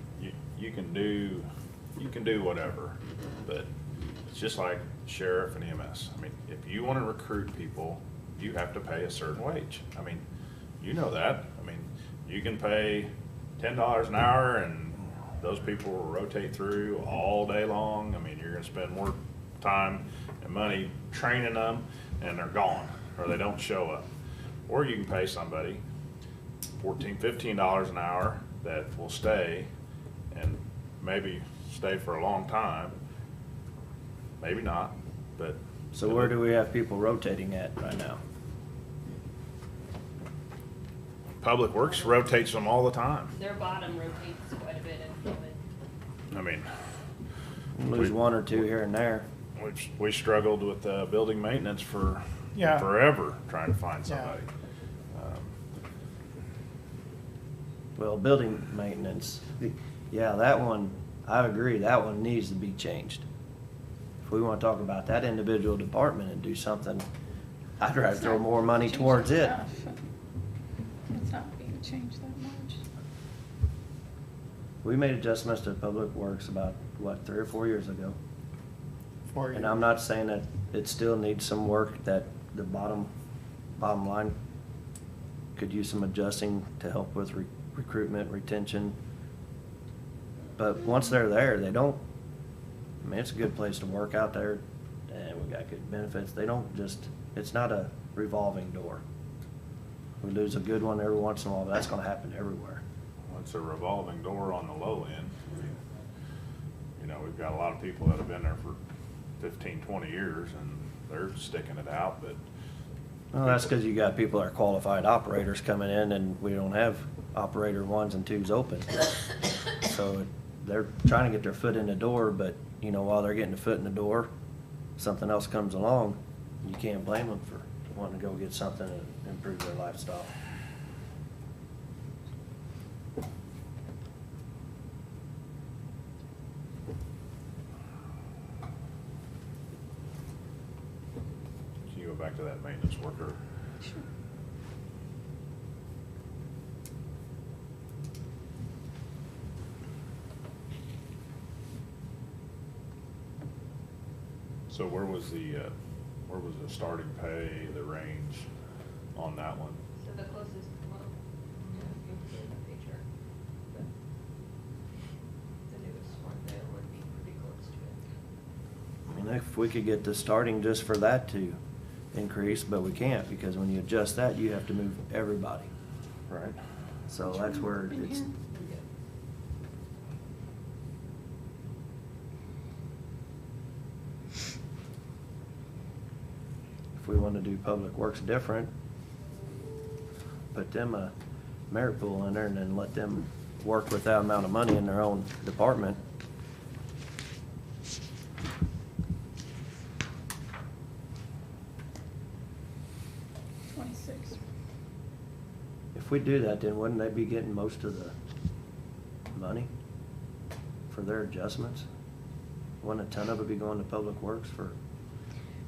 you can do whatever, but it's just like sheriff and EMS. I mean, if you wanna recruit people, you have to pay a certain wage. I mean, you know that. I mean, you can pay $10 an hour and those people will rotate through all day long. I mean, you're gonna spend more time and money training them and they're gone, or they don't show up. Or you can pay somebody $14, $15 an hour that will stay and maybe stay for a long time. Maybe not, but. So where do we have people rotating at right now? Public Works rotates them all the time. Their bottom rotates quite a bit at the moment. I mean, Lose We- one or two here and there. we struggled with building maintenance for Yeah. forever trying to find Yeah. somebody. Well, building maintenance, yeah, that one, I agree, that one needs to be changed. If we wanna talk about that individual department and do something, I'd rather It's throw not more money changing towards it. enough. It's not being changed that much. We made adjustments to Public Works about, what, 3 or 4 years ago? For And you. I'm not saying that it still needs some work, that the bottom line could use some adjusting to help with recruitment, retention. But once they're there, they don't, I mean, it's a good place to work out there, and we got good benefits. They don't just, it's not a revolving door. We lose a good one every once in a while, but that's gonna happen everywhere. Well, it's a revolving door on the low end. I mean, you know, we've got a lot of people that have been there for 15, 20 years and they're sticking it out, but Well, that's because you got people that are qualified operators coming in, and we don't have operator 1s and 2s open. So they're trying to get their foot in the door, but, you know, while they're getting the foot in the door, something else comes along. You can't blame them for wanting to go get something to improve their lifestyle. can you go back to that maintenance worker? Sure. So where was the starting pay, the range on that one? So the closest, well, you can see the picture. But the newest one there would be pretty close to it. I mean, if we could get the starting just for that to increase, but we can't, because when you adjust that, you have to move everybody. Right. So that's where In it's, here. wanna do public works different, put them a merit pool in there and then let them work with that amount of money in their own department. $26. If we do that, then wouldn't they be getting most of the money for their adjustments? Wouldn't a ton of it be going to public works for,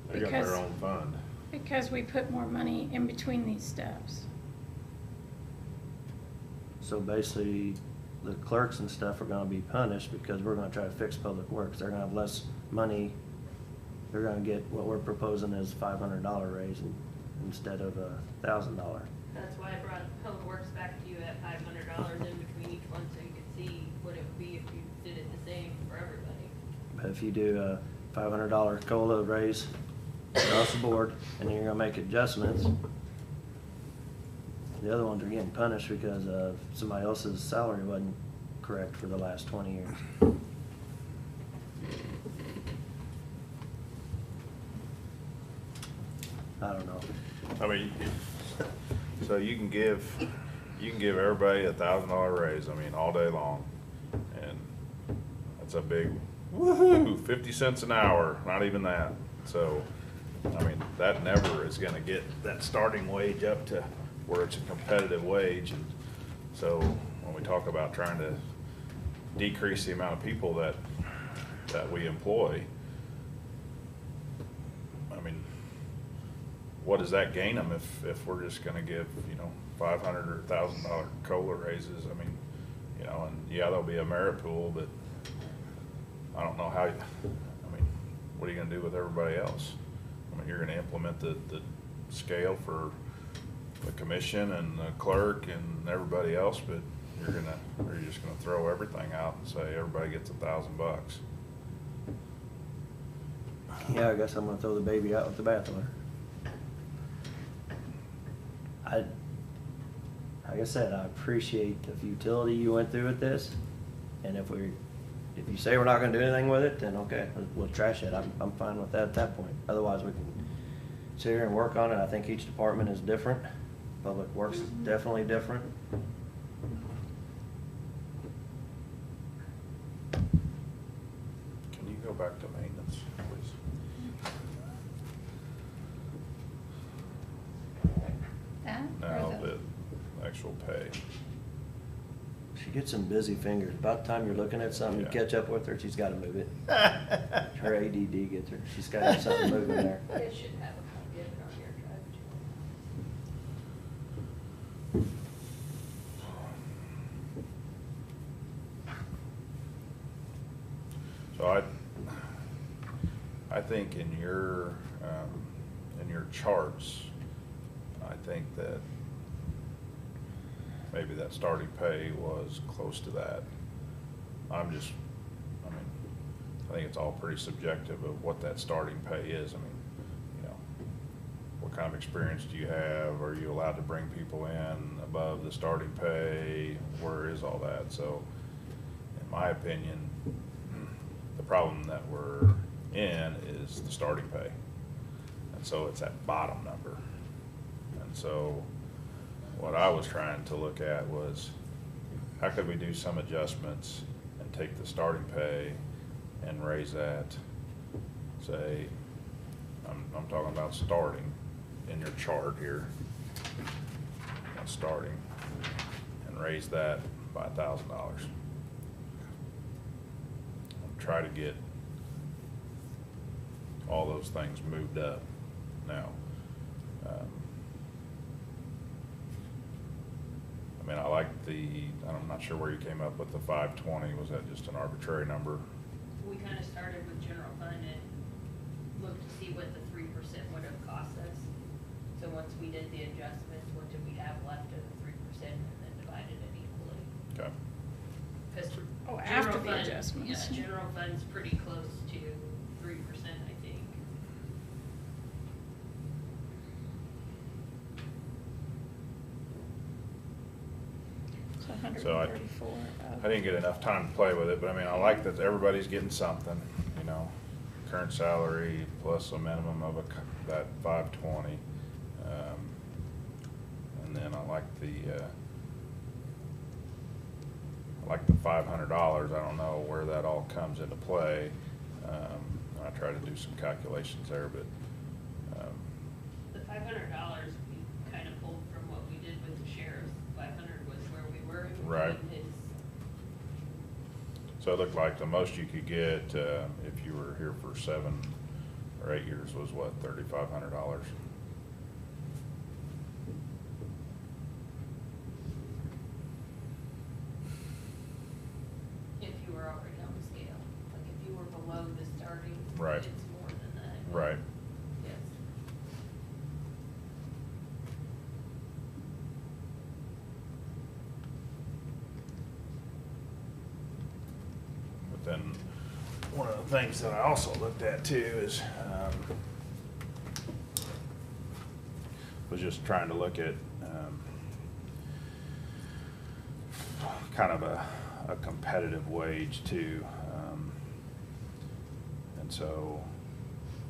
They got Because- their own fund. Because we put more money in between these steps. so basically, the clerks and stuff are gonna be punished because we're gonna try to fix public works. They're gonna have less money. They're gonna get what we're proposing is $500 raise instead of $1,000. That's why I brought Public Works back to you at $500 in between each one, so you could see what it would be if you did it the same for everybody. But if you do a $500 COLA raise across the board, and then you're gonna make adjustments, the other ones are getting punished because somebody else's salary wasn't correct for the last 20 years. I don't know. I mean, so you can give everybody $1,000 raise, I mean, all day long. And that's a big woo-hoo, 50 cents an hour, not even that. So, I mean, that never is gonna get that starting wage up to where it's a competitive wage. And so when we talk about trying to decrease the amount of people that we employ, I mean, what does that gain them if we're just gonna give, $500 or $1,000 COLA raises? I mean, and yeah, there'll be a merit pool, but I don't know how, what are you gonna do with everybody else? I mean, you're gonna implement the scale for the commission and the clerk and everybody else, but you're just gonna throw everything out and say everybody gets $1,000. Yeah, I guess I'm gonna throw the baby out with the bathwater. Like I said, I appreciate the futility you went through with this, and if you say we're not gonna do anything with it, then okay, we'll trash it. I'm fine with that at that point. Otherwise, we can sit here and work on it. I think each department is different. Public Works is definitely different. Can you go back to maintenance, please? That? or No, the- the actual pay. She gets some busy fingers. About the time you're looking at something, you Yeah. catch up with her, she's gotta move it. Her ADD gets her. She's gotta have something moving there. It should have a copy of it on your drive too. So I think in your charts, I think that maybe that starting pay was close to that. I think it's all pretty subjective of what that starting pay is. I mean, what kind of experience do you have? Are you allowed to bring people in above the starting pay? Where is all that? So, in my opinion, the problem that we're in is the starting pay. And so it's that bottom number. And so what I was trying to look at was, how could we do some adjustments and take the starting pay and raise that, say, I'm talking about starting in your chart here, starting, and raise that by $1,000. Try to get all those things moved up now. I like I'm not sure where you came up with the 520. Was that just an arbitrary number? We kind of started with general fund and looked to see what the 3% would have cost us. So once we did the adjustments, what did we have left of the 3% and then divided it equally? Okay. 'Cause Oh, general after the fund- adjustments. Yeah, general fund's pretty close to 3%, I think. So 134 So I didn't get enough time to play with it, but I like that everybody's getting something, current salary plus a minimum of that 520. And then I like the $500. I don't know where that all comes into play. I tried to do some calculations there, but The $500 we kind of pulled from what we did with the sheriff's. 500 was where we were. Right. including his- so it looked like the most you could get if you were here for 7 or 8 years was what, $3,500. If you were already on the scale, like if you were below the starting, Right. it's more than that. Right. Yes. But then, one of the things that I also looked at too is, was just trying to look at, kind of a competitive wage too. And so,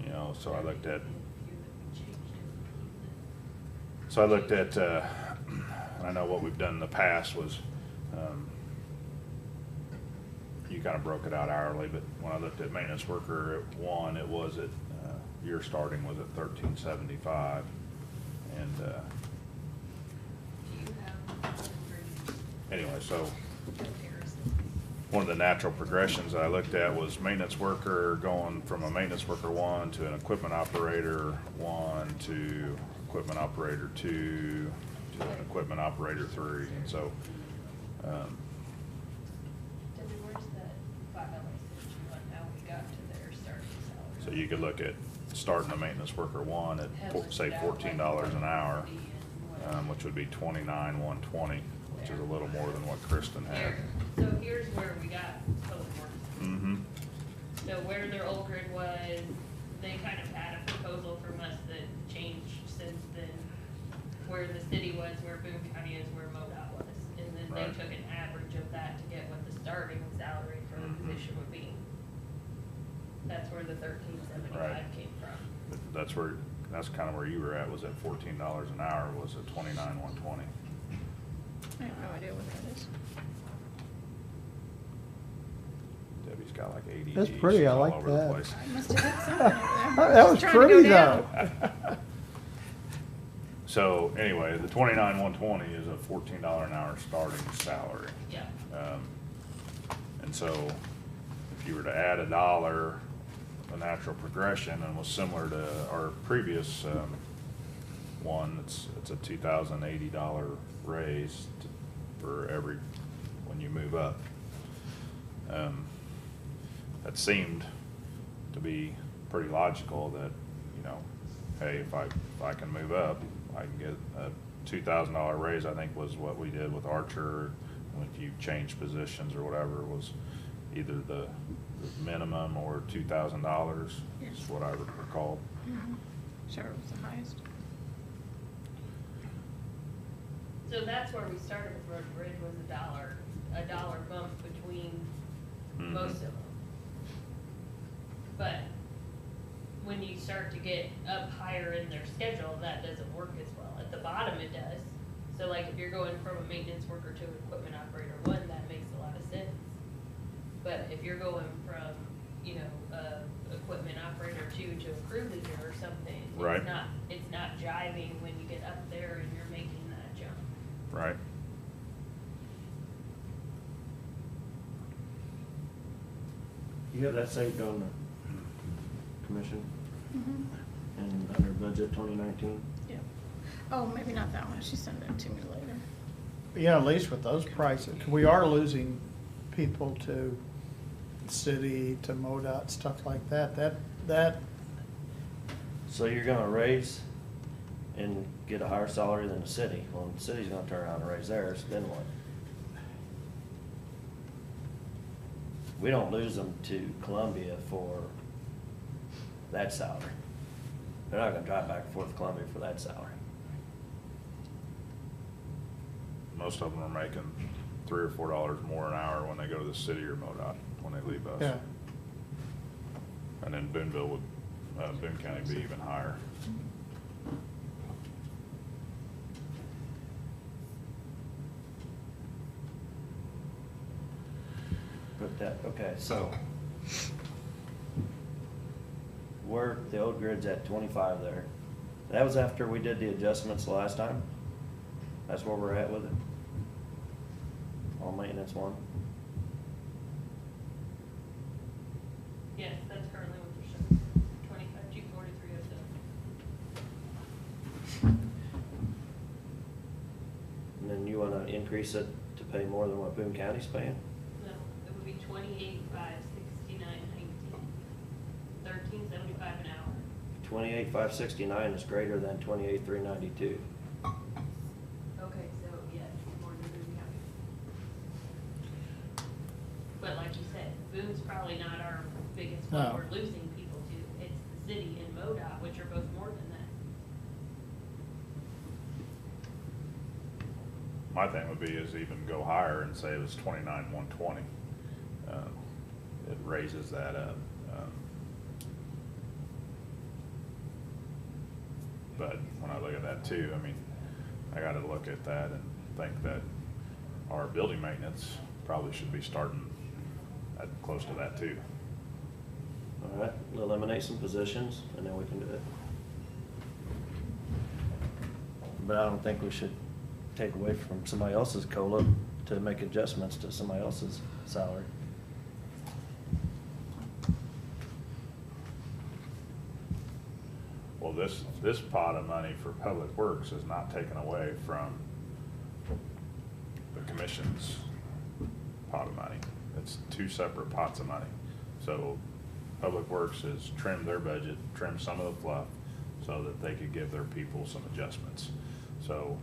you know, so I looked at, and I know what we've done in the past was, you kind of broke it out hourly, but when I looked at maintenance worker at 1, it was at, year starting was at $13.75. And, Do you have anyway, so comparison? one of the natural progressions I looked at was maintenance worker going from a maintenance worker 1 to an equipment operator 1 to equipment operator 2 to an equipment operator 3. And so, Debbie, where's that $5 on how we got to their starting salary? so you could look at starting a maintenance worker 1 at, say, $14 an hour, which would be $29,120, which is a little more than what Kristen had. Here, so here's where we got total work. Mm-hmm. So where their old grid was, they kind of had a proposal from us that changed since then. Where the city was, where Boone County is, where MoDOT was. And then they Right. took an average of that to get what the starting salary for the Mhm. position would be. That's where the $13.75 Right. came from. That's kind of where you were at, was at $14 an hour, was at $29,120. I have no idea what that is. Debbie's got like ADD. That's pretty, she's I all like over the that. place. I must have hit something over there. That Just was trying to go pretty down. though. So anyway, the $29,120 is a $14 an hour starting salary. Yeah. And so if you were to add $1, the natural progression, and was similar to our previous one, it's a $2,080 raise for every, when you move up. That seemed to be pretty logical that, you know, hey, if I can move up, I can get a $2,000 raise, I think was what we did with Archer. If you change positions or whatever, was either the minimum or $2,000, Yes. is what I recall. Mhm. Sure, it was the highest. So that's where we started with Road and Bridge, was a dollar bump between Mhm. most of them. But when you start to get up higher in their schedule, that doesn't work as well. At the bottom it does. So like if you're going from a maintenance worker to an equipment operator 1, that makes a lot of sense. But if you're going from, you know, equipment operator 2 to a crew leader or something, Right. it's not jiving when you get up there and you're making that jump. Right. You have that saved on the commission Mhm. and under budget 2019? Yep. Oh, maybe not that one. She sent it to me later. Yeah, at least with those prices, we are losing people to city, to MoDOT, stuff like that. That, So you're gonna raise and get a higher salary than the city. Well, the city's gonna turn around and raise theirs, then what? We don't lose them to Columbia for that salary. They're not gonna drive back and forth to Columbia for that salary. Most of them are making $3 or $4 more an hour when they go to the city or MoDOT, when they leave us. yeah. And then Boonville would, Boone County would be even higher. Put that, okay, so. Where the old grid's at 25 there. That was after we did the adjustments the last time? That's where we're at with it? On maintenance one? Yes, that's currently what they're showing, 25, 243, And then you wanna increase it to pay more than what Boone County's paying? No, it would be 28,569.19, 13.75 an hour. 28,569 is greater than 28,392. Okay, so yes, more than Boone County. But like you said, Boone's probably not our biggest one No. we're losing people to. It's the city and MoDOT, which are both more than that. My thing would be is even go higher and say it was 29,120. It raises that up. But when I look at that too, I mean, I gotta look at that and think that our building maintenance probably should be starting at close to that too. All right, eliminate some positions, and then we can do it. But I don't think we should take away from somebody else's COLA to make adjustments to somebody else's salary. Well, this pot of money for Public Works is not taken away from the commission's pot of money. It's two separate pots of money. So Public Works has trimmed their budget, trimmed some of the fluff, so that they could give their people some adjustments. So,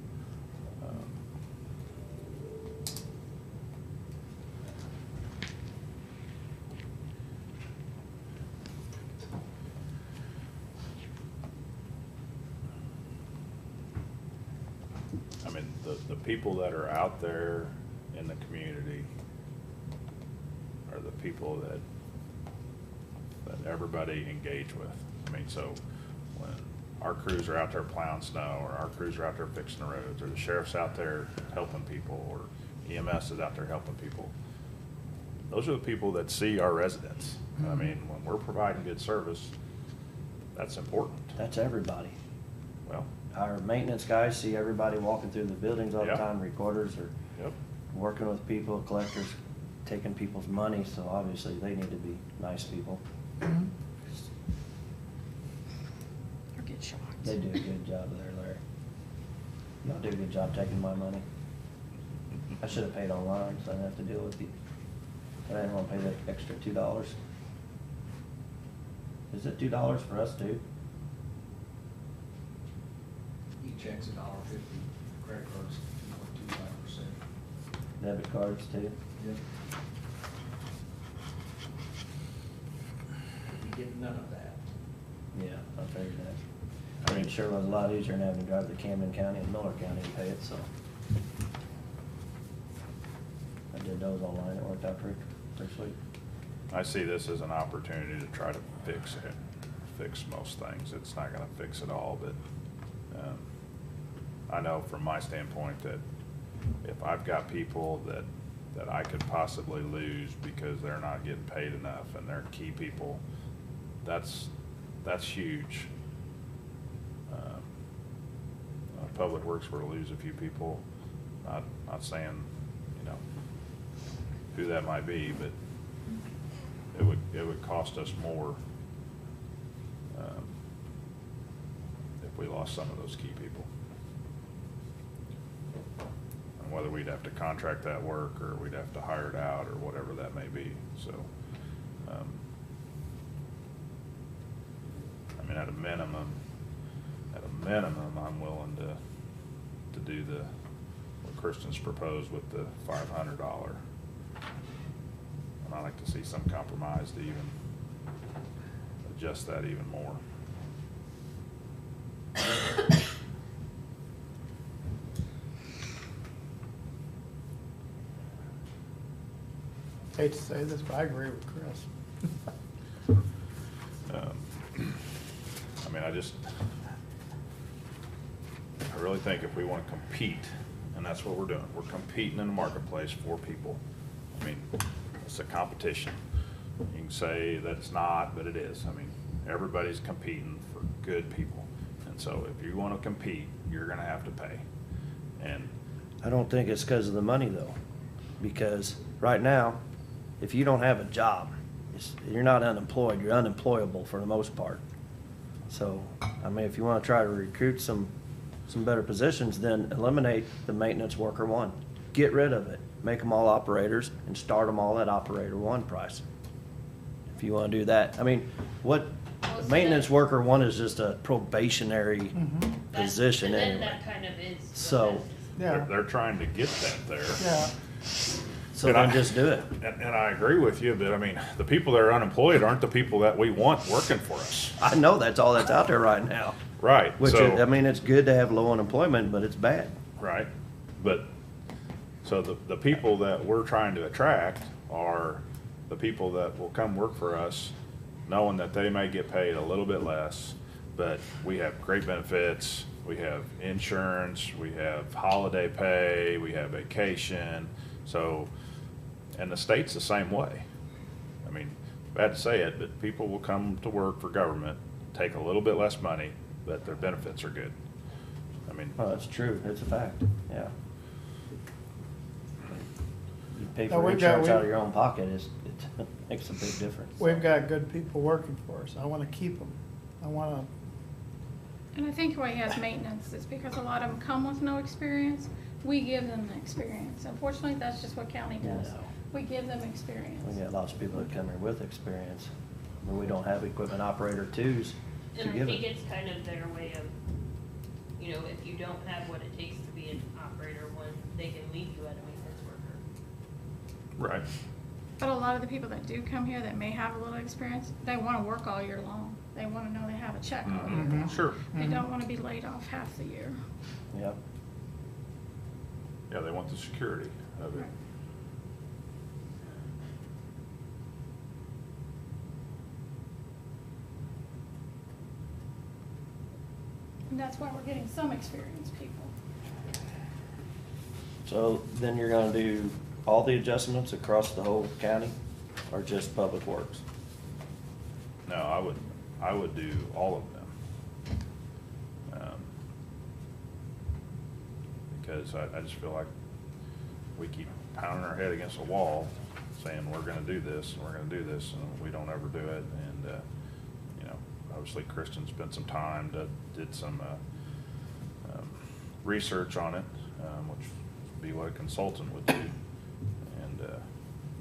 I mean, the people that are out there in the community are the people that everybody engage with. I mean, so when our crews are out there plowing snow, or our crews are out there fixing the roads, or the sheriff's out there helping people, or EMS is out there helping people, those are the people that see our residents. I mean, when we're providing good service, that's important. That's everybody. Well, Our maintenance guys see everybody walking through the buildings all the Yeah. time, recorders are yep. working with people, collectors taking people's money, so obviously they need to be nice people. Mhm. Or get shocked. They do a good job there, Larry. Y'all do a good job taking my money. I should have paid online, so I didn't have to deal with you. But I didn't want to pay that extra $2. Is it $2 for us too? Each check's $1.50, credit cards 2.25%. Debit cards too? Yep. You get none of that. Yeah, I figured that. I mean, it sure was a lot easier than having to drive to Camden County and Miller County to pay it, so. I did those online, it worked out pretty sweet. I see this as an opportunity to try to fix it, fix most things. It's not gonna fix it all, but, I know from my standpoint that if I've got people that I could possibly lose because they're not getting paid enough and they're key people, that's huge. Public Works were to lose a few people, not saying, you know, who that might be, but it would cost us more if we lost some of those key people. And whether we'd have to contract that work or we'd have to hire it out or whatever that may be, so. I mean, at a minimum, I'm willing to do what Kristen's proposed with the $500. And I'd like to see some compromise to even adjust that even more. Hate to say this, but I agree with Chris. I mean, I really think if we wanna compete, and that's what we're doing, we're competing in the marketplace for people. I mean, it's a competition. You can say that it's not, but it is. I mean, everybody's competing for good people. And so if you wanna compete, you're gonna have to pay. And I don't think it's because of the money though, because right now, if you don't have a job, you're not unemployed, you're unemployable for the most part. So, I mean, if you wanna try to recruit some better positions, then eliminate the maintenance worker one. Get rid of it, make them all operators and start them all at operator one price. If you wanna do that, I mean, Well, so maintenance that- worker one is just a probationary That's- position and then anyway. that kind of is. what So- that is. Yeah, they're trying to get that there. yeah. So And then I- just do it. And I agree with you, but I mean, the people that are unemployed aren't the people that we want working for us. I know that's all that's out there right now. Right, Which, so. I mean, it's good to have low unemployment, but it's bad. Right, but, so the people that we're trying to attract are the people that will come work for us, knowing that they may get paid a little bit less, but we have great benefits, we have insurance, we have holiday pay, we have vacation, so, and the state's the same way. I mean, bad to say it, but people will come to work for government, take a little bit less money, but their benefits are good. I mean. Well, that's true, it's a fact, yeah. You pay Now, for we've got- insurance out of your own pocket, it makes a big difference. We've got good people working for us. I wanna keep them. I wanna, And I think why he has maintenance is because a lot of them come with no experience. We give them the experience. Unfortunately, that's just what county does. No. We give them experience. We got lots of people that come here with experience, but we don't have equipment operator twos to And I give think it. it's kind of their way of, you know, if you don't have what it takes to be an operator one, they can leave you at a maintenance worker. Right. But a lot of the people that do come here that may have a little experience, they wanna work all year long. They wanna know they have a check all year long. Sure. They don't wanna be laid off half the year. Yep. Yeah, they want the security of it. And that's why we're getting some experienced people. So then you're gonna do all the adjustments across the whole county, or just public works? No, I would do all of them. Because I just feel like we keep pounding our head against a wall, saying we're gonna do this, and we're gonna do this, and we don't ever do it, and, you know, obviously Kristen spent some time, did some, research on it, which would be what a consultant would do, and,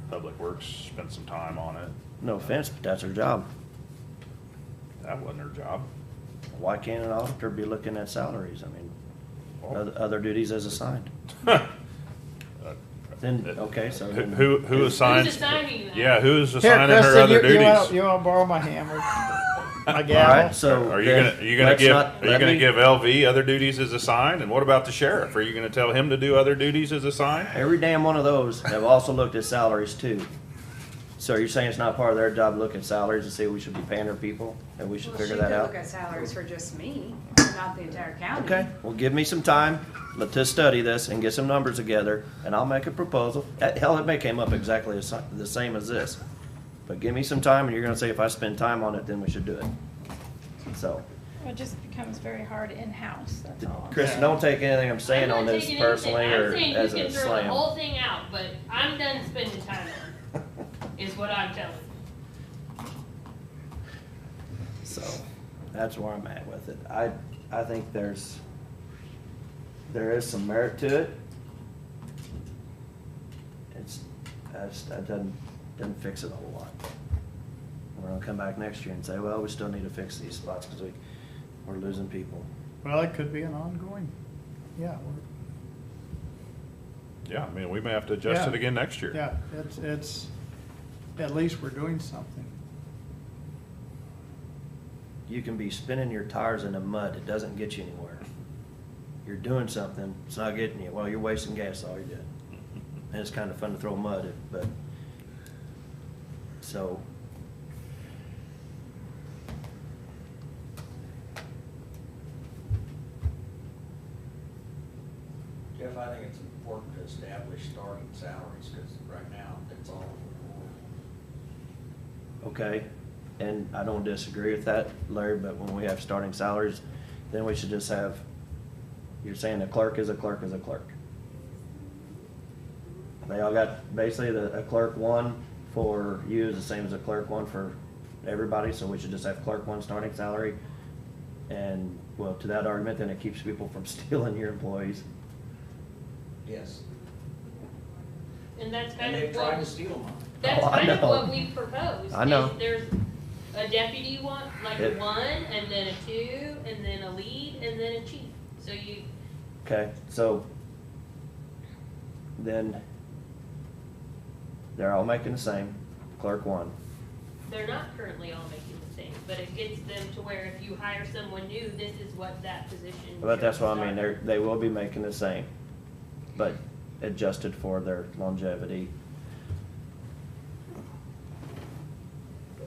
Public Works spent some time on it. No offense, but that's her job. That wasn't her job. Why can't an auditor be looking at salaries? I mean, other duties as assigned. Then, okay, so then- Who assigns? assigning that? Yeah, who's here, assigning her Kristen, other you wanna, duties? you wanna borrow my hammer? My All gavel? right, so. Are you then gonna, let's not- are you let gonna me- give LV other duties as assigned? And what about the sheriff? Are you gonna tell him to do other duties as assigned? Every damn one of those have also looked at salaries too. So you're saying it's not part of their job to look at salaries and see what we should be paying our people, and we should Well, figure she that could out? look at salaries for just me, not the entire county. Okay, well, give me some time to study this and get some numbers together, and I'll make a proposal. Hell, it may came up exactly the same as this. But give me some time, and you're gonna say if I spend time on it, then we should do it. So, It just becomes very hard in-house, that's all. Chris, don't take anything I'm saying I'm on not this taking personally anything. or I'm saying as you a can throw the slam. whole thing out, but I'm done spending time on it, is what I'm telling you. So, that's where I'm at with it. I think there is some merit to it. That doesn't fix it a whole lot. We're gonna come back next year and say, well, we still need to fix these spots because we're losing people. Well, it could be an ongoing, yeah, Yeah, I mean, we may have to adjust Yeah. it again next year. yeah, it's, at least we're doing something. You can be spinning your tires in the mud, it doesn't get you anywhere. You're doing something, it's not getting you, well, you're wasting gas, all you're doing. And it's kind of fun to throw mud at, but, so. Jeff, I think it's important to establish starting salaries, because right now, it's all Okay, and I don't disagree with that, Larry, but when we have starting salaries, then we should just have, you're saying a clerk is a clerk is a clerk. They all got, basically, a clerk one for you is the same as a clerk one for everybody, so we should just have clerk one starting salary. And, well, to that argument, then it keeps people from stealing your employees. yes. And that's And kind they've of tried to what, steal mine. that's Oh, I kind of know. what we proposed. I know. is There's a deputy one, like a It- 1, and then a 2, and then a lead, and then a chief. So you, Okay, so then they're all making the same, clerk one. they're not currently all making the same, but it gets them to where if you hire someone new, this is what that position. But that's should what I mean, start. they will be making the same, but adjusted for their longevity.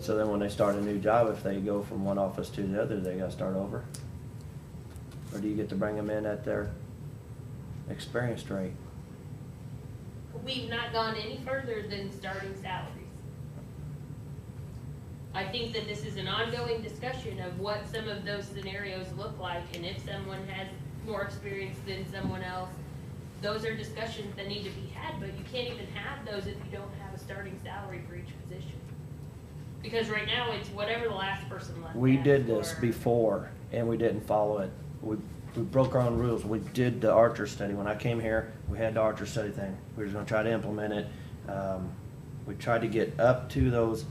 So then when they start a new job, if they go from one office to the other, they gotta start over? Or do you get to bring them in at their experienced rate? We've not gone any further than starting salaries. I think that this is an ongoing discussion of what some of those scenarios look like, and if someone has more experience than someone else, those are discussions that need to be had, but you can't even have those if you don't have a starting salary for each position. Because right now, it's whatever the last person left. We at did this for- before, and we didn't follow it. We broke our own rules. We did the Archer study. When I came here, we had the Archer study thing. We were gonna try to implement it. We tried to get up to those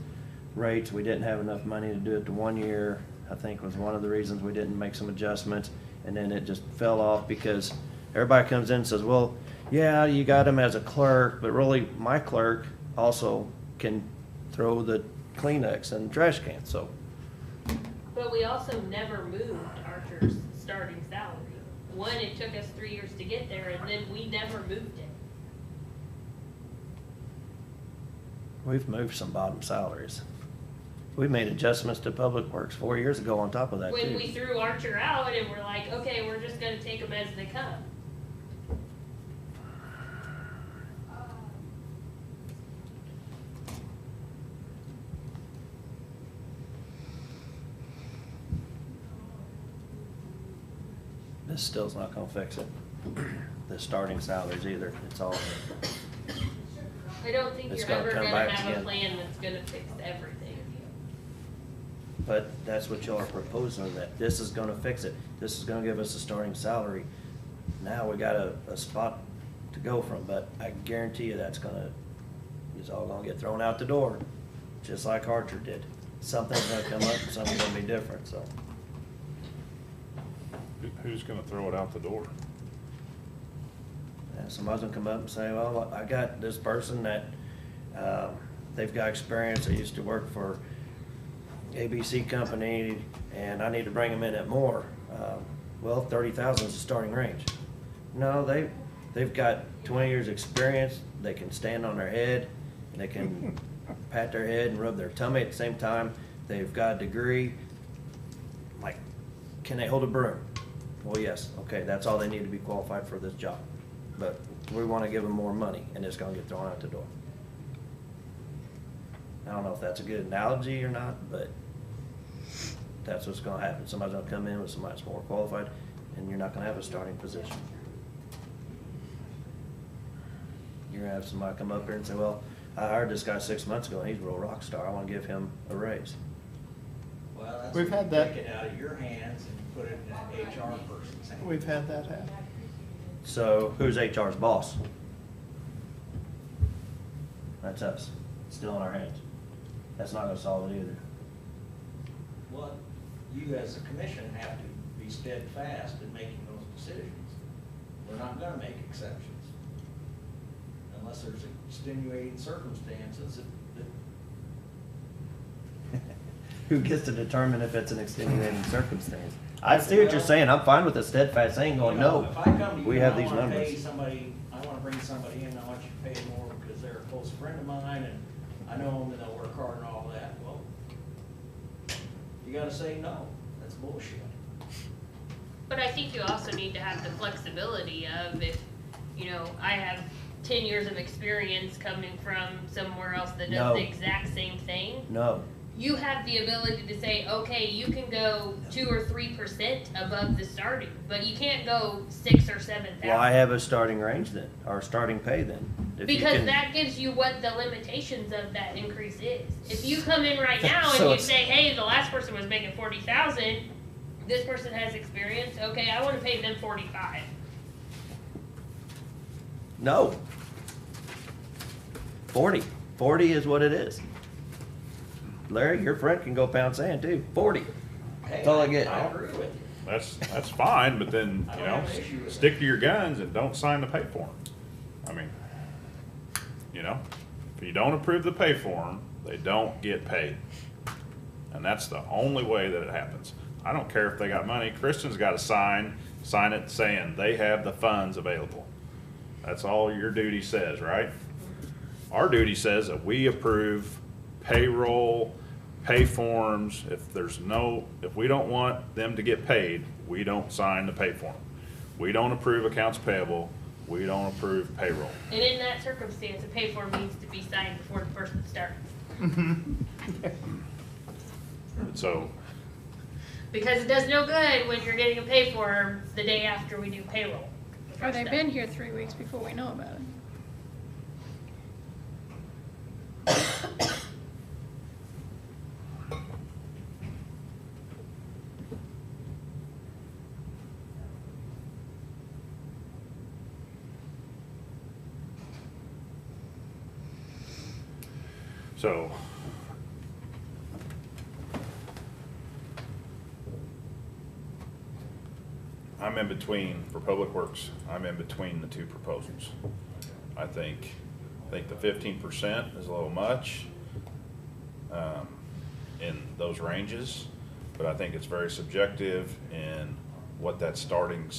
rates. We didn't have enough money to do it to 1 year. I think was one of the reasons we didn't make some adjustments. And then it just fell off because everybody comes in and says, well, yeah, you got him as a clerk, but really, my clerk also can throw the Kleenex and trash can, so. But we also never moved Archer's starting salary. One, it took us 3 years to get there, and then we never moved it. We've moved some bottom salaries. We made adjustments to Public Works 4 years ago on top of that When we too. threw Archer out and we're like, okay, we're just gonna take them as they come. This still's not gonna fix it. The starting salaries either. It's all, I don't think It's you're gonna ever come gonna back have a again. plan that's gonna fix everything. but that's what y'all are proposing, that this is gonna fix it. This is gonna give us a starting salary. Now we got a spot to go from, but I guarantee you that's gonna, it's all gonna get thrown out the door, just like Archer did. Something's gonna come up, something's gonna be different, so. Who's gonna throw it out the door? And somebody's gonna come up and say, well, I got this person that, they've got experience, they used to work for ABC company, and I need to bring them in at more. Well, 30,000 is the starting range. No, they've got 20 years' experience, they can stand on their head, they can pat their head and rub their tummy at the same time, they've got a degree. Like, can they hold a broom? Well, yes, okay, that's all they need to be qualified for this job. But we wanna give them more money, and it's gonna get thrown out the door. I don't know if that's a good analogy or not, but that's what's gonna happen. Somebody's gonna come in with somebody that's more qualified, and you're not gonna have a starting position. You're gonna have somebody come up here and say, well, I hired this guy 6 months ago, and he's a real rock star, I wanna give him a raise. Well, that's We've when had you that. take it out of your hands and you put it in an HR person's hands. We've had that happen. So who's HR's boss? That's us, still in our hands. That's not gonna solve it either. Well, you as a commission have to be steadfast in making those decisions. We're not gonna make exceptions. Unless there's extenuating circumstances that Who gets to determine if it's an extenuating circumstance? I see what you're saying, I'm fine with a steadfast saying, going, You know, no, if I come to you we and have I these wanna pay numbers. somebody, I wanna bring somebody in, I want you to pay more because they're a close friend of mine and I know them and they'll work hard and all that, well, you gotta say no, that's bullshit. But I think you also need to have the flexibility of if you know, I have 10 years of experience coming from somewhere else that does No. the exact same thing. No, You have the ability to say, okay, you can go 2 or 3% above the starting, but you can't go 6 or 7,000. well, I have a starting range then, or starting pay then. If you Because can- that gives you what the limitations of that increase is. If you come in right now So and you it's- say, hey, the last person was making 40,000, this person has experience, okay, I wanna pay them 45. No. 40. 40 is what it is. Larry, your friend can go pound sand too. 40. Hey, That's all I get. I agree with you. That's fine, but then, I you don't know, have an issue with stick that. to your guns and don't sign the pay form. I mean, you know, if you don't approve the pay form, they don't get paid. And that's the only way that it happens. I don't care if they got money, Kristen's gotta sign it saying they have the funds available. That's all your duty says, right? Our duty says that we approve payroll, pay forms. If we don't want them to get paid, we don't sign the pay form. We don't approve accounts payable, we don't approve payroll. And in that circumstance, a pay form needs to be signed before the person starts. So, Because it does no good when you're getting a pay form the day after we do payroll. the Or first they've day. been here 3 weeks before we know about it. so. I'm in between, for Public Works, I'm in between the two proposals. I think the 15% is a little much, in those ranges, but I think it's very subjective in what that starting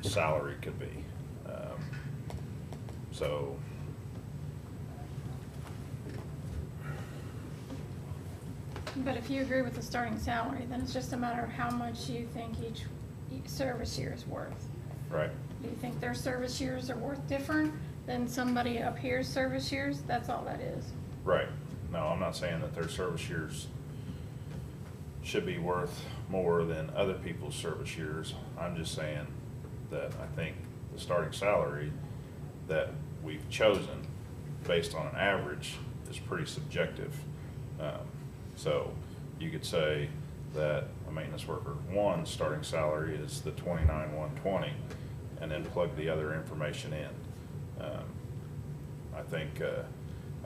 salary could be. So, But if you agree with the starting salary, then it's just a matter of how much you think each service year is worth. right, Do you think their service years are worth different than somebody up here's service years? That's all that is. right. No, I'm not saying that their service years should be worth more than other people's service years. I'm just saying that I think the starting salary that we've chosen based on an average is pretty subjective. So you could say that a maintenance worker one starting salary is the 29,120, and then plug the other information in. I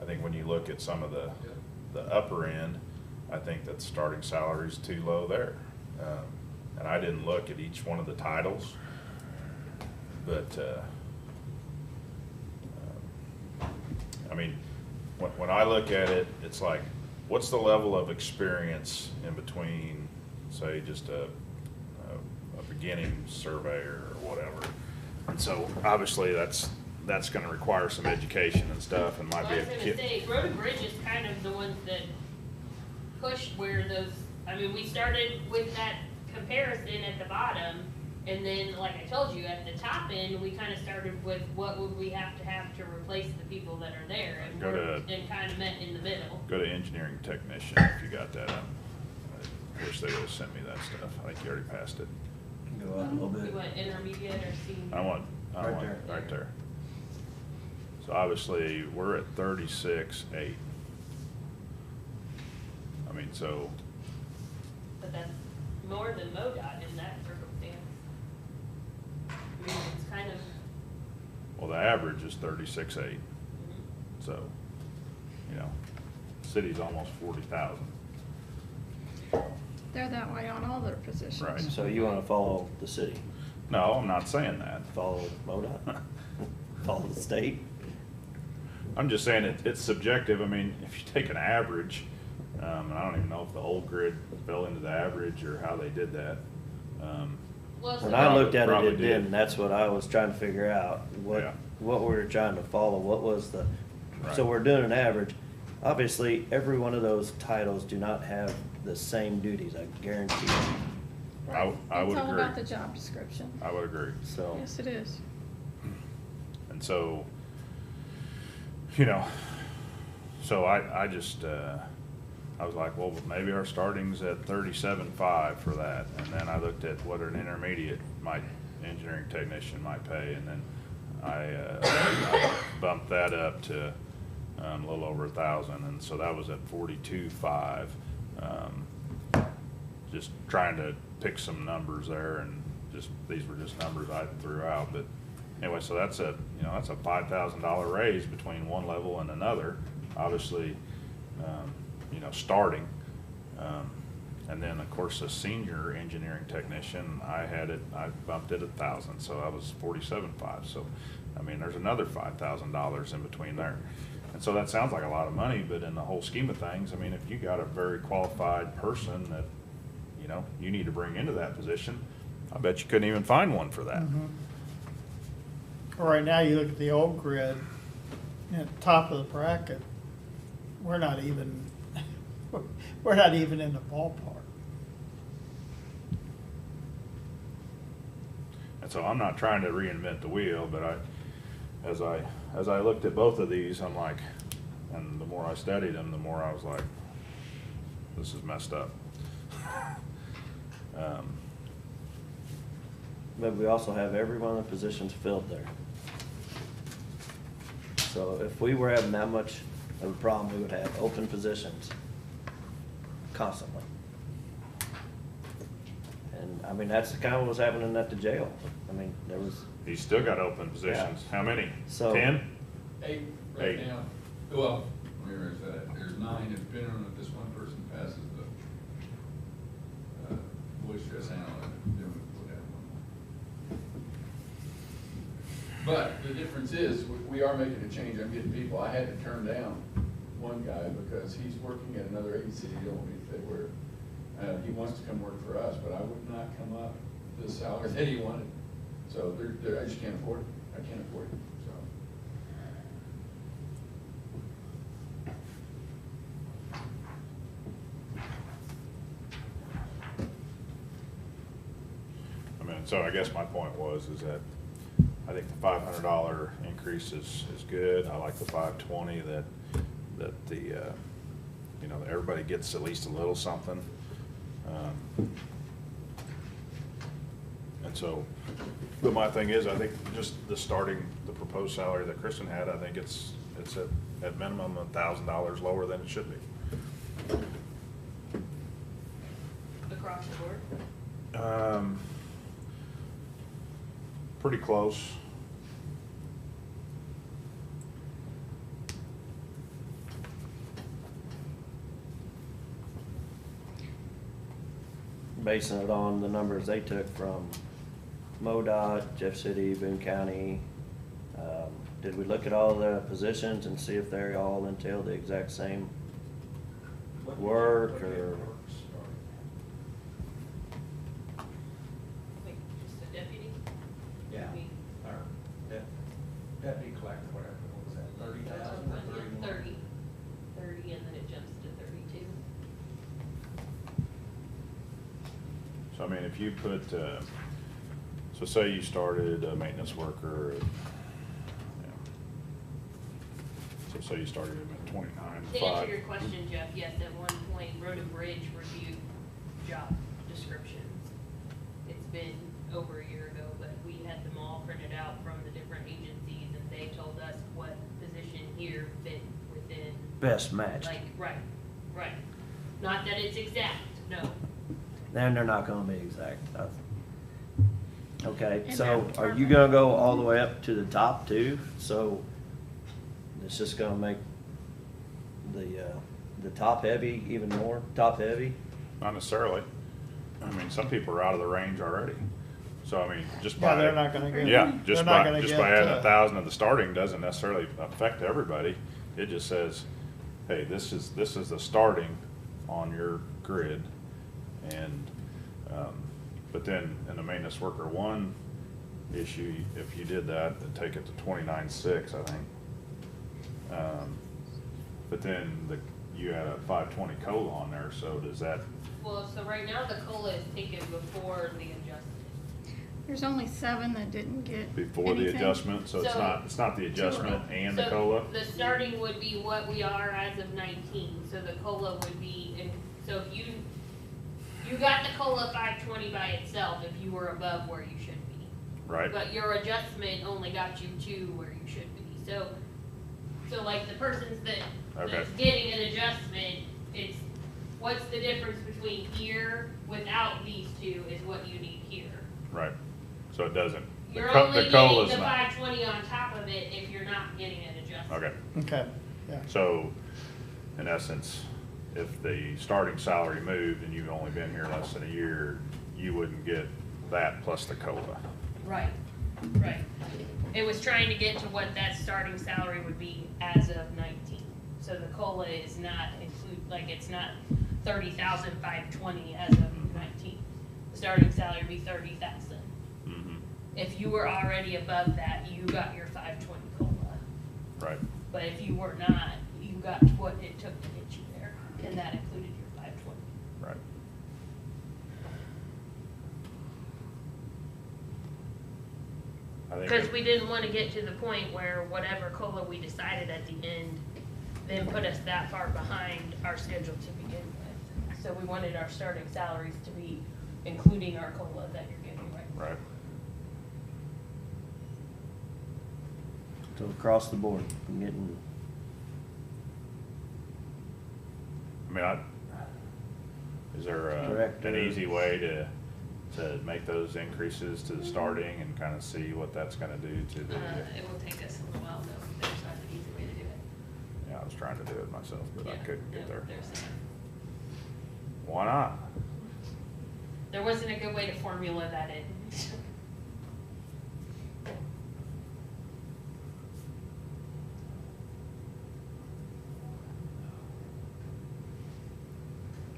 think when you look at some of the upper end, I think that the starting salary is too low there. And I didn't look at each one of the titles, but, I mean, when I look at it, it's like, what's the level of experience in between, say, just a beginning surveyor or whatever? And so, obviously, that's gonna require some education and stuff, and might Well, be I a was gonna kid. say, Road and Bridge is kind of the ones that pushed where those, I mean, we started with that comparison at the bottom, and then, like I told you, at the top end, we kind of started with what would we have to replace the people that are there, and Go to- and kind of met in the middle. Go to engineering technician if you got that. I wish they would've sent me that stuff. I think you already passed it. Go up a little We bit. went intermediate or senior. I want Right there. right there. So obviously, we're at 36,800. I mean, so, But that's more than MoDOT in that circumstance. I mean, it's kind of, well, the average is 36,800. So, you know, city's almost 40,000. They're that way on all their positions. Right. So you wanna follow the city, No, I'm not saying that. follow MoDOT, follow the state? I'm just saying it's subjective. I mean, if you take an average, and I don't even know if the old grid fell into the average or how they did that. well, so When I looked at it, Probably it did. didn't, that's what I was trying to figure out, Yeah. what we were trying to follow, what was the, so Right. we're doing an average. Obviously, every one of those titles do not have the same duties, I guarantee you, I would It's all about agree. the job description. I would agree. so. Yes, it is. And so, you know, so I just, I was like, well, maybe our starting's at 37.5 for that. And then I looked at what an intermediate engineering technician might pay, and then I bumped that up to a little over 1,000, and so that was at 42.5. Just trying to pick some numbers there, and just, these were just numbers I threw out, but anyway, so that's a, you know, that's a $5,000 raise between one level and another, obviously, you know, starting. And then, of course, a senior engineering technician, I bumped it 1,000, so I was 47.5. So, I mean, there's another $5,000 in between there. And so that sounds like a lot of money, but in the whole scheme of things, I mean, if you got a very qualified person that, you know, you need to bring into that position, I bet you couldn't even find one for that. Right now, you look at the old grid, at the top of the bracket, we're not even in the ballpark. And so I'm not trying to reinvent the wheel, but as I looked at both of these, I'm like, and the more I studied them, the more I was like, this is messed up. But we also have every one of the positions filled there. So if we were having that much of a problem, we would have open positions constantly. And, I mean, that's kind of what was happening at the jail. I mean, there was, He's still got open positions. How many? So- 10? 8 right Eight. now. Well, let me raise that. There's 9, and depending on if this one person passes the voice stress analyzer, then we'll have one more. But the difference is, we are making a change. I'm getting people. I had to turn down one guy because he's working at another agency. He don't want me to say where. He wants to come work for us, but I would not come up the salary that he wanted. So I just can't afford it. I can't afford it, so. I mean, so I guess my point is that I think the $500 increase is good. I like the 520 that the, you know, everybody gets at least a little something. And so, but my thing is, I think just the proposed salary that Kristen had, I think it's at minimum $1,000 lower than it should be. Across the board? Pretty close. basing it on the numbers they took from MoDOT, Jeff City, Boone County. Did we look at all the positions and see if they all entail the exact same work or? Like, just a deputy? Yeah, I mean, or deputy collector, whatever, what was that, 30,000 or 31? 30, and then it jumps to 32. So I mean, if you put, so say you started a maintenance worker, so say you started him at 29.5. To answer your question, Jeff, yes, at one point, Road and Bridge reviewed job descriptions. It's been over a year ago, but we had them all printed out from the different agencies, and they told us what position here fit within. Best match. Like, right. Not that it's exact, no. Then they're not gonna be exact. Okay, In so that are you department. gonna go all the way up to the top too? So it's just gonna make the top heavy even more top heavy? Not necessarily. I mean, some people are out of the range already. So I mean, just by. Yeah, they're not gonna get. Yeah, just they're not by gonna get, adding 1,000 at the starting doesn't necessarily affect everybody. It just says, hey, this is the starting on your grid. And, but then in the maintenance worker 1 issue, if you did that, it'd take it to 29.6, I think. But then you had a 520 COLA on there, so does that, Well, so right now, the COLA is taken before the adjustment. There's only 7 that didn't get Before the anything. adjustment, so it's not the adjustment and the COLA? So the starting would be what we are as of 19, so the COLA would be, so if you got the COLA 520 by itself if you were above where you should be. Right, But your adjustment only got you to where you should be, so like the persons that's Okay. getting an adjustment, it's, what's the difference between here without these two is what you need here. right. So it doesn't, the You're only getting COLA's the not. 520 on top of it if you're not getting an adjustment. Okay, Okay, yeah. so in essence, if the starting salary moved and you've only been here less than a year, you wouldn't get that plus the COLA. Right, right. It was trying to get to what that starting salary would be as of 19. So the COLA is not like it's not 30,520 as of 19. The starting salary would be 30,000. Mhm. If you were already above that, you got your 520 COLA. Right, But if you were not, you got what it took to get you there, and that included your 520. right. I think Because it- we didn't want to get to the point where whatever COLA we decided at the end then put us that far behind our schedule to begin with. So we wanted our starting salaries to be including our COLA that you're getting right now. Right, So across the board, I'm getting, I mean, is there Director. an easy way to make those increases to the starting and kind of see what that's gonna do to the, It will take us a little while though. There's not an easy way to do it. yeah, I was trying to do it myself, but I Yeah, couldn't get no, there. There Why not? wasn't a good way to formula that in.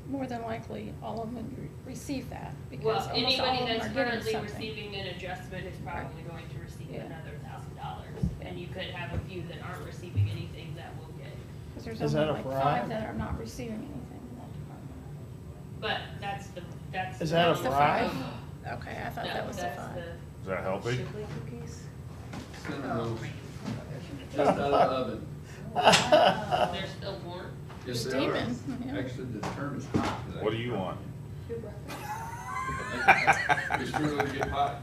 More than likely, all of them would receive that, because Well, almost all anybody of them that's are getting currently something. receiving an adjustment is probably going to receive Yeah. another $1,000. And you could have a few that aren't receiving anything that will get. Because there's Is only that a like bribe? 5 that are not receiving anything in that department. But that's. Is that a That's the bribe? 5? Okay, I thought No, that was the that's 5. Does that help you? Shipley cookies? Cinnamon rolls, just out of the oven. They're still warm. Yes, It's they are. steaming, yeah. Actually, the term is hot today. What do you want? You're struggling to get hot.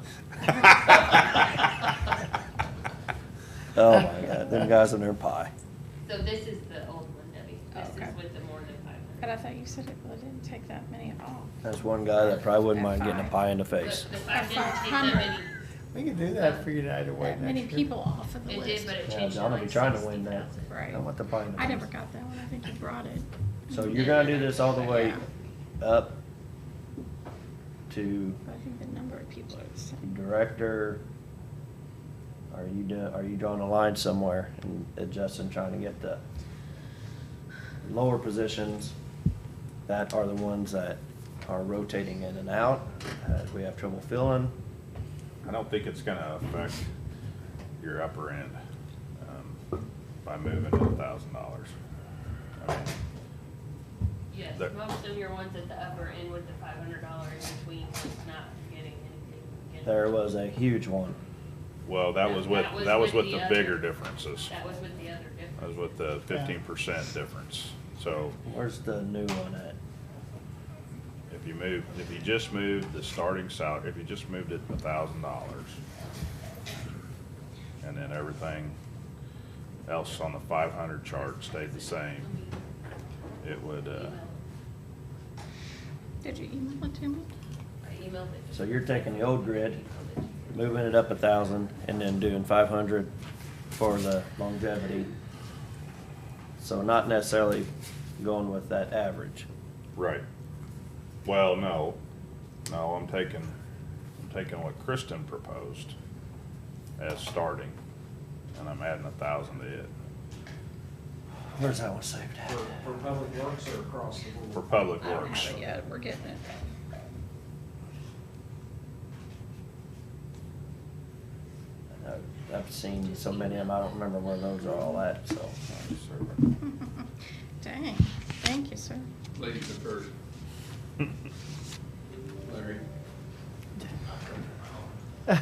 oh my God, them guys and their pie. So this is the old one, Debbie. Oh, This okay. is with the more than 500. But I thought you said it didn't take that many at all. There's one guy that probably wouldn't mind getting a pie in the face. The 5 didn't take that 500. many. We can do that for you either way That many next year. people off of the It did, list. but it Yeah, changed to John will be like trying to win that. 60,000. Right. I want the pie in the I face. never got that one, I think you brought it. So you're gonna do this all the way Yeah. up to But I think the number of people are the same. director? Are you drawing a line somewhere and adjusting, trying to get the lower positions that are the ones that are rotating in and out, we have trouble filling? I don't think it's gonna affect your upper end, by moving to $1,000. I mean, Yes, There- most of your ones at the upper end with the $500 in between was not getting anything. again. There was a huge one. well, that No, was with the other- bigger differences. That was with the other difference. That was with the 15% difference. So Where's the new one at? if you just moved the starting salary, if you just moved it $1,000, and then everything else on the 500 chart stayed the same, it would, Did you email it to me? I emailed it. So you're taking the old grid, moving it up 1,000, and then doing 500 for the longevity. So not necessarily going with that average. right. Well, no, I'm taking what Kristen proposed as starting, and I'm adding 1,000 to it Where's that one saved at? For public works or across the board? for Public I don't Works. have it yet, we're getting it. I've seen so many of them, I don't remember where those are all at, so. Dang, thank you, sir. Ladies first. Larry. You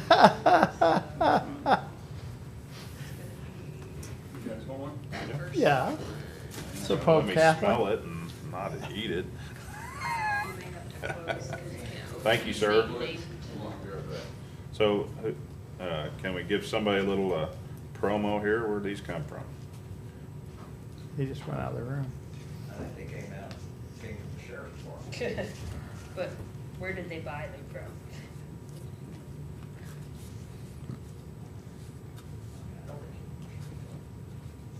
guys want one? Yeah. So Let Pope me Catholic. smell it and not eat it. Thank you, sir. So, can we give somebody a little promo here? Where'd these come from? He just went out of the room. I think they came from the sheriff's department. But where did they buy them from?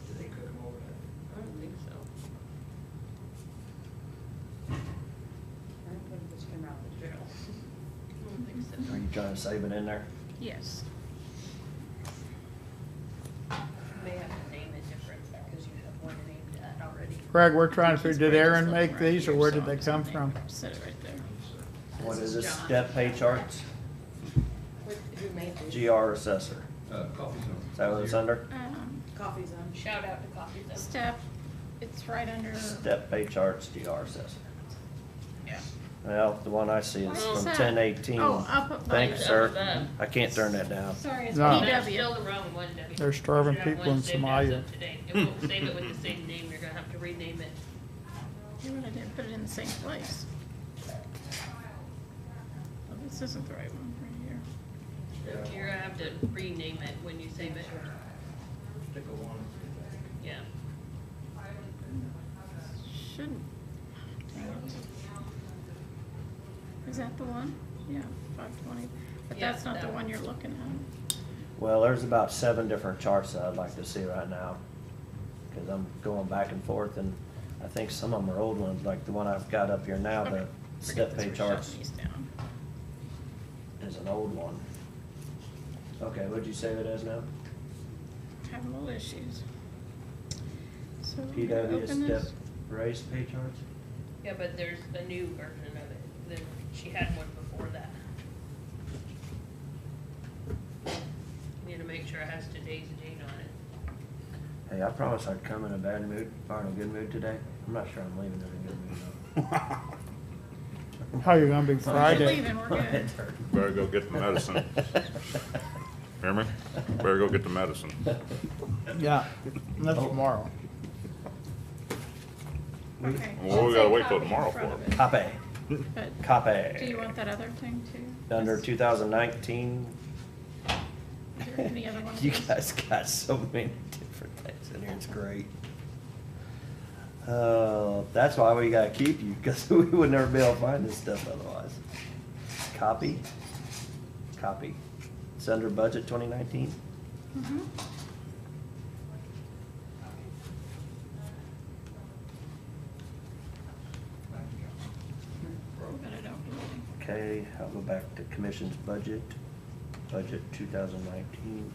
Did they cook them over there? I don't think so. I don't think this came out of the jail. I don't think so. Are you trying to save it in there? Yes. You may have to name it different because you have one named that already. Greg, we're trying to figure, did Aaron Just make looking right these or here, where so did I'm they just come gonna from? Set it right there. What This is is this, John. step pay charts? Who made these? GR assessor. Coffee zone. Is that what it's under? Coffee zone. Shout out to Coffee Zone. Step, it's right under, Step pay charts, GR assessor. Yeah. Well, the one I see is What is from that? 10/18. Oh, up above. Thanks, Up sir. above. I can't turn that down. sorry, it's No. That's still PW. the wrong one, Debbie. They're starving You should have people one in saved as Somalia. of today. It won't save it with the same name, you're gonna have to rename it. You really didn't put it in the same place. Oh, this isn't the right one, right here. You're gonna have to rename it when you save it. Stick a one. Yeah. Shouldn't. Dang it. Is that the one? Yeah, 520. But Yeah, that's not the that one one. you're looking at. Well, there's about 7 different charts that I'd like to see right now. Cause I'm going back and forth and I think some of them are old ones, like the one I've got up here now, Okay. the Forget step this, pay we're charts shutting these down. is an old one. Okay, what'd you say it is now? Having little issues. So we're gonna PW open step this. raise pay charts? Yeah, but there's a new version of it. Then she had one before that. You need to make sure it has today's date on it. Hey, I promised I'd come in a bad mood, or in a good mood today. I'm not sure I'm leaving in a good mood though. How you gonna be We're Friday? leaving, we're good. Better go get the medicine. Hear me? Better go get the medicine. Yeah, that's tomorrow. Okay. Well, we Should gotta say wait till copy in tomorrow front for of it. it. Copy, But copy. do you want that other thing too? Under Yes. 2019. Is there any other one of You these? guys got so many different things in here, it's great. That's why we gotta keep you, because we would never be able to find this stuff otherwise. Copy, copy. It's under budget 2019. Mhm. But I don't really. Okay, I'll go back to commission's budget, budget 2019.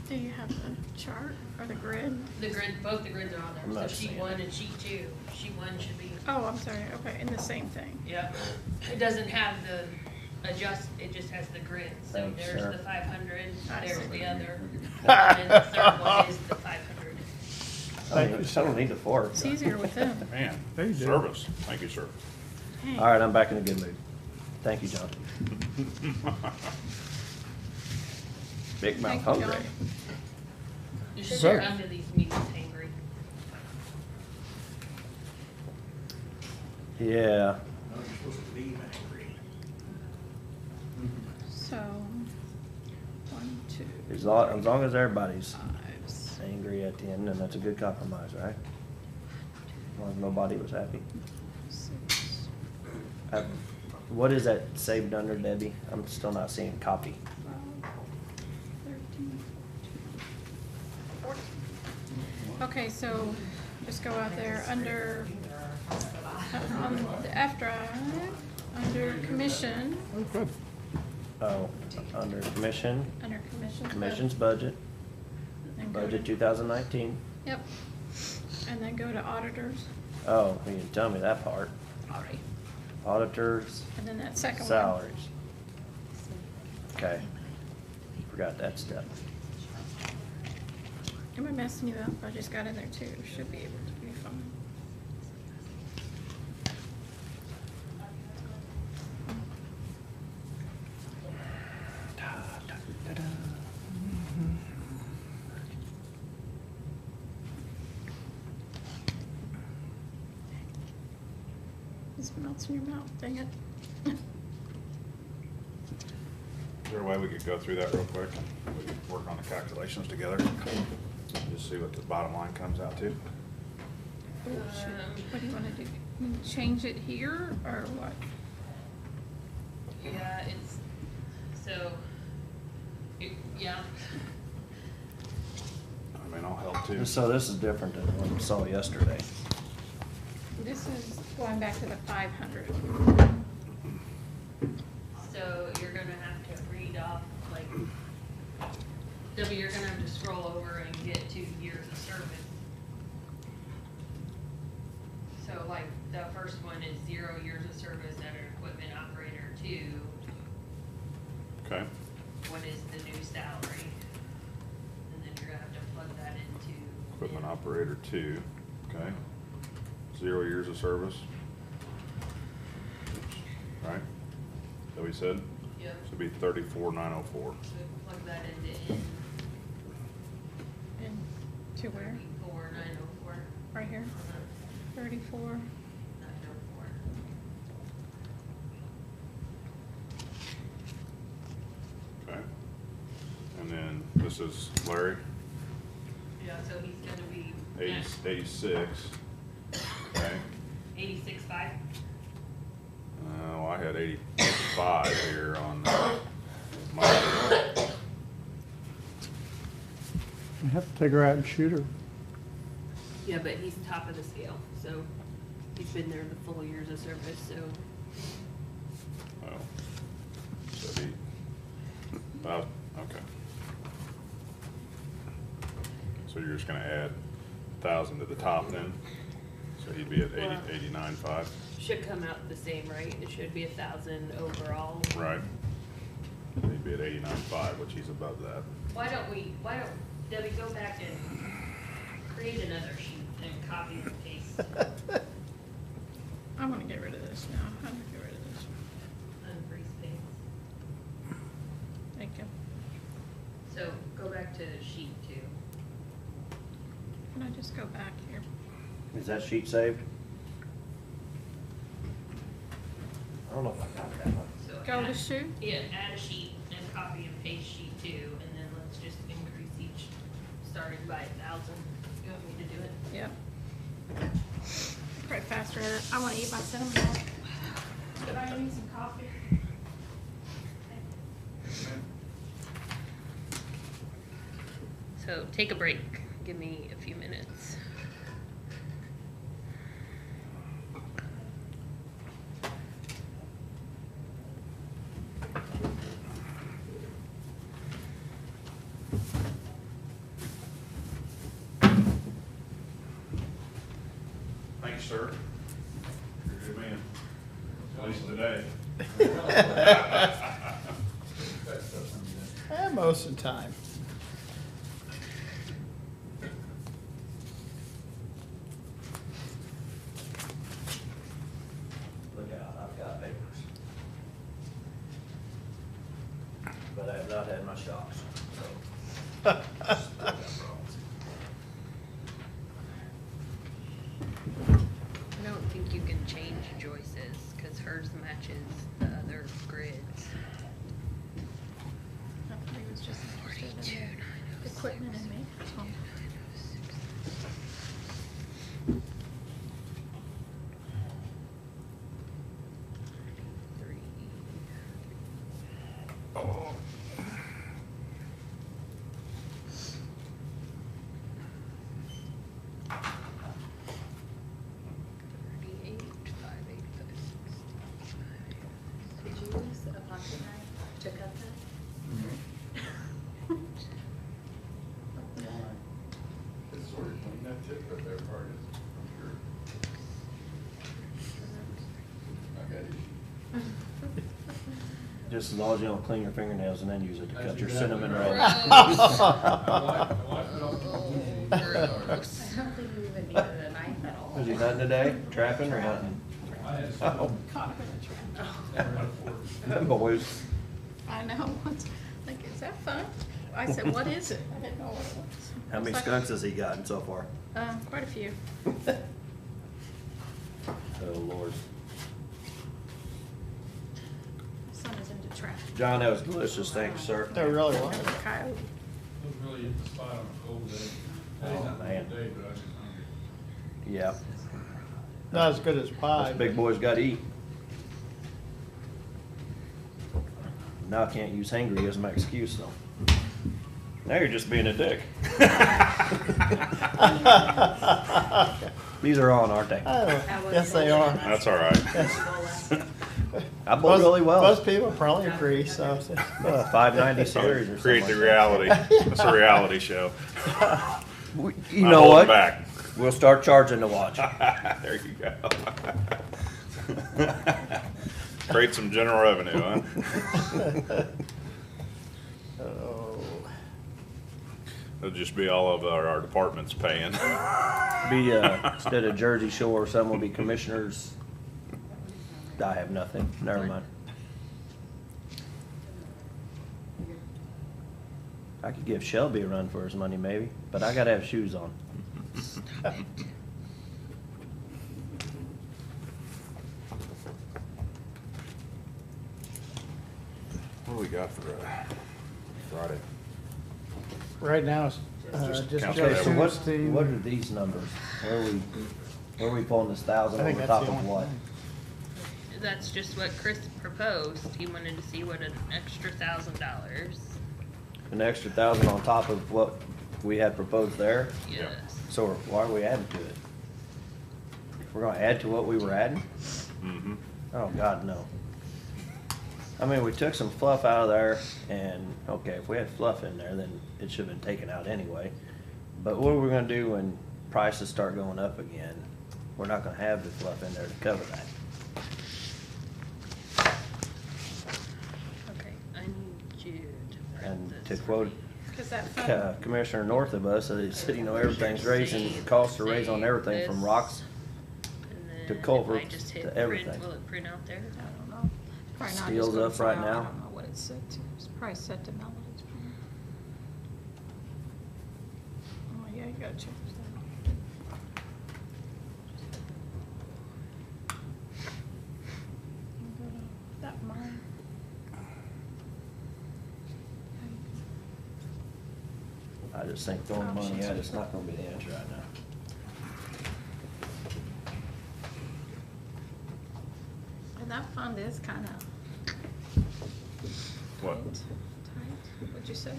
Do you have the chart or the grid? The grid, both the grids are on I'm there. not So sheet seeing one it. and sheet two. Sheet one should be, Oh, I'm sorry, okay, in the same thing. yeah. It doesn't have the adjust, it just has the grid. So Thanks, there's sir. the 500, I there's see. the other. And then the third one is the 500. I don't need the fork. It's easier with them. Man, There you go. service. Thank you, sir. Hey. All right, I'm back in a good mood. Thank you, John. Big mouth Thank you, hungry. John. You should Sure. come to these meetings hangry. Yeah, No, you're supposed to be angry. So, 1, 2, as long as everybody's 5, 6, angry at the end, then that's a good compromise, right? As long as nobody was happy. 6. What is that saved under, Debbie? I'm still not seeing copy. 12, 13, 14. Okay, so just go out there under, on the F drive, under commission, Oh, good. Oh, under commission, under commission. commission's budget, then go budget to- 2019. Yep. And then go to auditors, Oh, you didn't tell me that part. sorry, Auditors, and then that second one. salaries. Okay, forgot that step. Am I messing you up? I just got in there too, should be able to be fine. Just melts in your mouth, dang it. Is there a way we could go through that real quick? We could work on the calculations together, just see what the bottom line comes out to. What do you wanna do? Change it here, or what? Yeah, it's, so, yeah. I mean, I'll help too. So this is different than what we saw yesterday. This is going back to the 500. So you're gonna have to read off, like, Debbie, you're gonna have to scroll over and get to years of service. So like, the first one is 0 years of service at an equipment operator 2. Okay, What is the new salary? And then you're gonna have to plug that into. equipment operator 2, okay. 0 years of service. Right? That we said? Yep. Should be 34,904. So plug that into N. And to where? 34,904. Right here? 34. 904. Okay. And then this is Larry, Yeah, so he's gonna be. 86. Okay. 86.5. Well, I had 85 here on my. You have to take her out and shoot her. Yeah, but he's top of the scale, so he's been there the full years of service, so. Oh. So he, okay. So you're just gonna add 1,000 to the top then? So he'd be at 89.5, Should come out the same, right? It should be 1,000 overall. right? He'd be at 89.5, which he's above that. Why don't Debbie, go back and create another sheet and copy and paste, I wanna get rid of this now. I'm gonna get rid of this. unfreeze paste. Thank you. So go back to sheet 2. Can I just go back here? Is that sheet saved? I don't know if I got that one. So Go to add- shoot? Yeah, add a sheet and copy and paste sheet 2, and then let's just increase each, starting by 1,000. You want me to do it? Yep. Probably faster at it. I wanna eat my cinnamon roll. But I need some coffee. So take a break. Give me a few minutes. Thank you, sir. You're a good man. At least today. Most of the time. Look out, I've got papers. But I have not had my shots, so. Still got problems. I don't think you can change Joyce's because hers matches the other grids. I thought he was just interested in the equipment and maintenance. Huh? Did you use a pocket knife to cut that? It's sort of clean that tip right there, part is, I'm sure. I got it. Just as long as you don't clean your fingernails and then use it to That's cut your exactly cinnamon right. roll. I don't think you even needed a knife at all. Was you hunting today? Trapping or hunting? Oh, Caught him in a trap. them boys. I know. Like, is that fun? I said, what is it? I didn't know what it was. How many It's like- skunks has he gotten so far? Quite a few. Oh, Lord. John, that was delicious, thanks, sir. There really was. Coyote. Those really hit the spot on a cold day. Oh, Not a cold man. day, but I was just hungry. Yeah, Not as good as pie. us big boys gotta eat. Now I can't use hangry as my excuse though. Now you're just being a dick. These are on, aren't they? Oh, yes, they are. That's all right. I bowled really well. Most people probably agree, so. 590 series or Create the something. reality. It's a reality show. You I'm know holding what? back. We'll start charging to watch. There you go. Create some general revenue, huh? Oh. It'll just be all of our departments paying. Be, instead of Jersey Shore, some will be commissioners. I have nothing, never mind. I could give Shelby a run for his money maybe, but I gotta have shoes on. What do we got for Friday? Right now, it's, Just just count Okay, that so one. what are these numbers? Where are we pulling this 1,000 I think over that's top the of only what? thing. That's just what Chris proposed. He wanted to see what an extra $1,000. An extra 1,000 on top of what we had proposed there? Yes. So why are we adding to it? We're gonna add to what we were adding? Mm-hmm. Oh, God, no. I mean, we took some fluff out of there, and, okay, if we had fluff in there, then it should've been taken out anyway. But what are we gonna do when prices start going up again? We're not gonna have the fluff in there to cover that. Okay, I need you to print And to this. quote Cause that fund, Commissioner north of us, he said, you know, everything's raising, the costs are raising on everything from rocks. And to then if culverts I just hit to print, everything. will it print out there? I don't know. Probably not Steel's just gonna up right file. now. I don't know what it's set to. It's probably set to Melody's. Oh, yeah, you gotta check that. You go to that mine. I just think throwing money at it's not gonna be the answer right now. And that fund is kinda What? tight, what'd you say?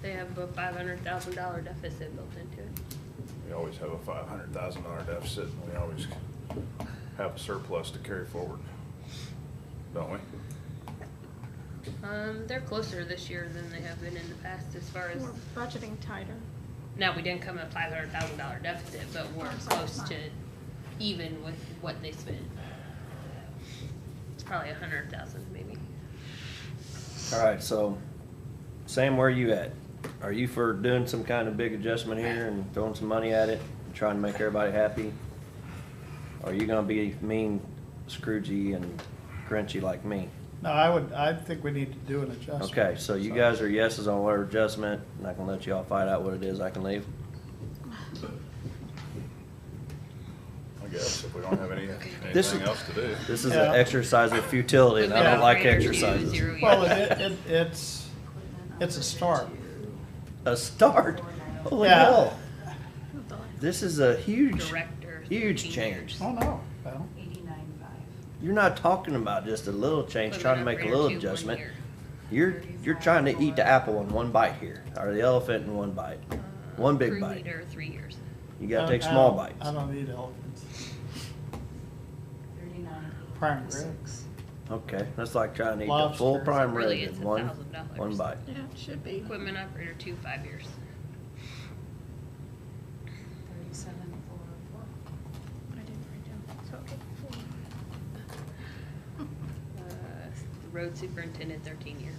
They have a $500,000 deficit built into it. We always have a $500,000 deficit, and we always have a surplus to carry forward, don't we? They're closer this year than they have been in the past as far as, We're budgeting tighter. now, we didn't come at $500,000 deficit, but we're close to even with what they spent. It's probably 100,000 maybe. All right, so Sam, where are you at? Are you for doing some kind of big adjustment here and throwing some money at it, and trying to make everybody happy? Or are you gonna be mean, Scroogey and Grinchy like me? No, I think we need to do an adjustment. Okay, so you guys are yeses on whatever adjustment, not gonna let you all fight out what it is, I can leave? I guess, if we don't have This anything is- else to do. This is Yeah. an exercise of futility, and I don't Equipment like operator two, exercises. 0 Well, years. it's a start. A start? Holy Yeah. hell. This is a huge, Director. huge 13 change. years. Oh, no, well, 89.5. You're not talking about just a little change, trying to make a Equipment little operator two, 1 adjustment. year. You're trying to eat the apple in one bite here, or the elephant in one bite. One big Crew bite. leader, 3 years. You gotta take I small don't- bites. I don't need elephants. 39. Prime rib. Okay, that's like trying to eat the Lobster. full prime Really, rib it's in one $1,000. bite. Yeah, it should be. Equipment operator two, 5 years. 37,404. I didn't write down. So, okay, Road superintendent, 13 years.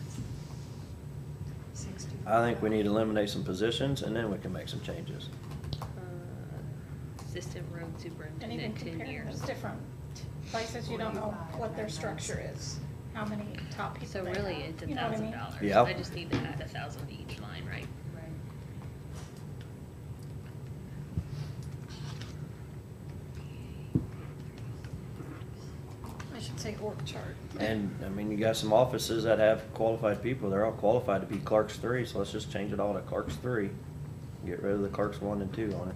60. I think we need to eliminate some positions, and then we can make some changes. Assistant road And even superintendent, 10 comparing years. those different places, you don't know what their structure is, how many top people So they really, have, it's you know what I mean? $1,000. Yeah. I just need to add 1,000 to each line, right? Right. I should Say org chart. And, I mean, you got some offices that have qualified people, they're all qualified to be clerks 3, so let's just change it all to clerks 3. Get rid of the clerks 1 and 2 on it.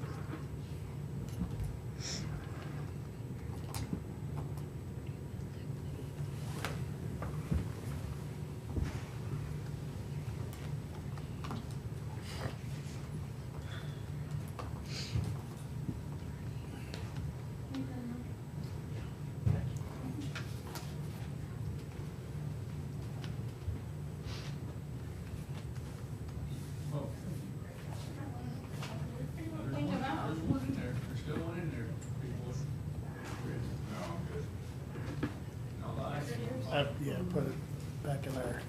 Oh. There's one in there, there's still one in there. People. No, I'm good. No, lies. Yeah, put it back in there.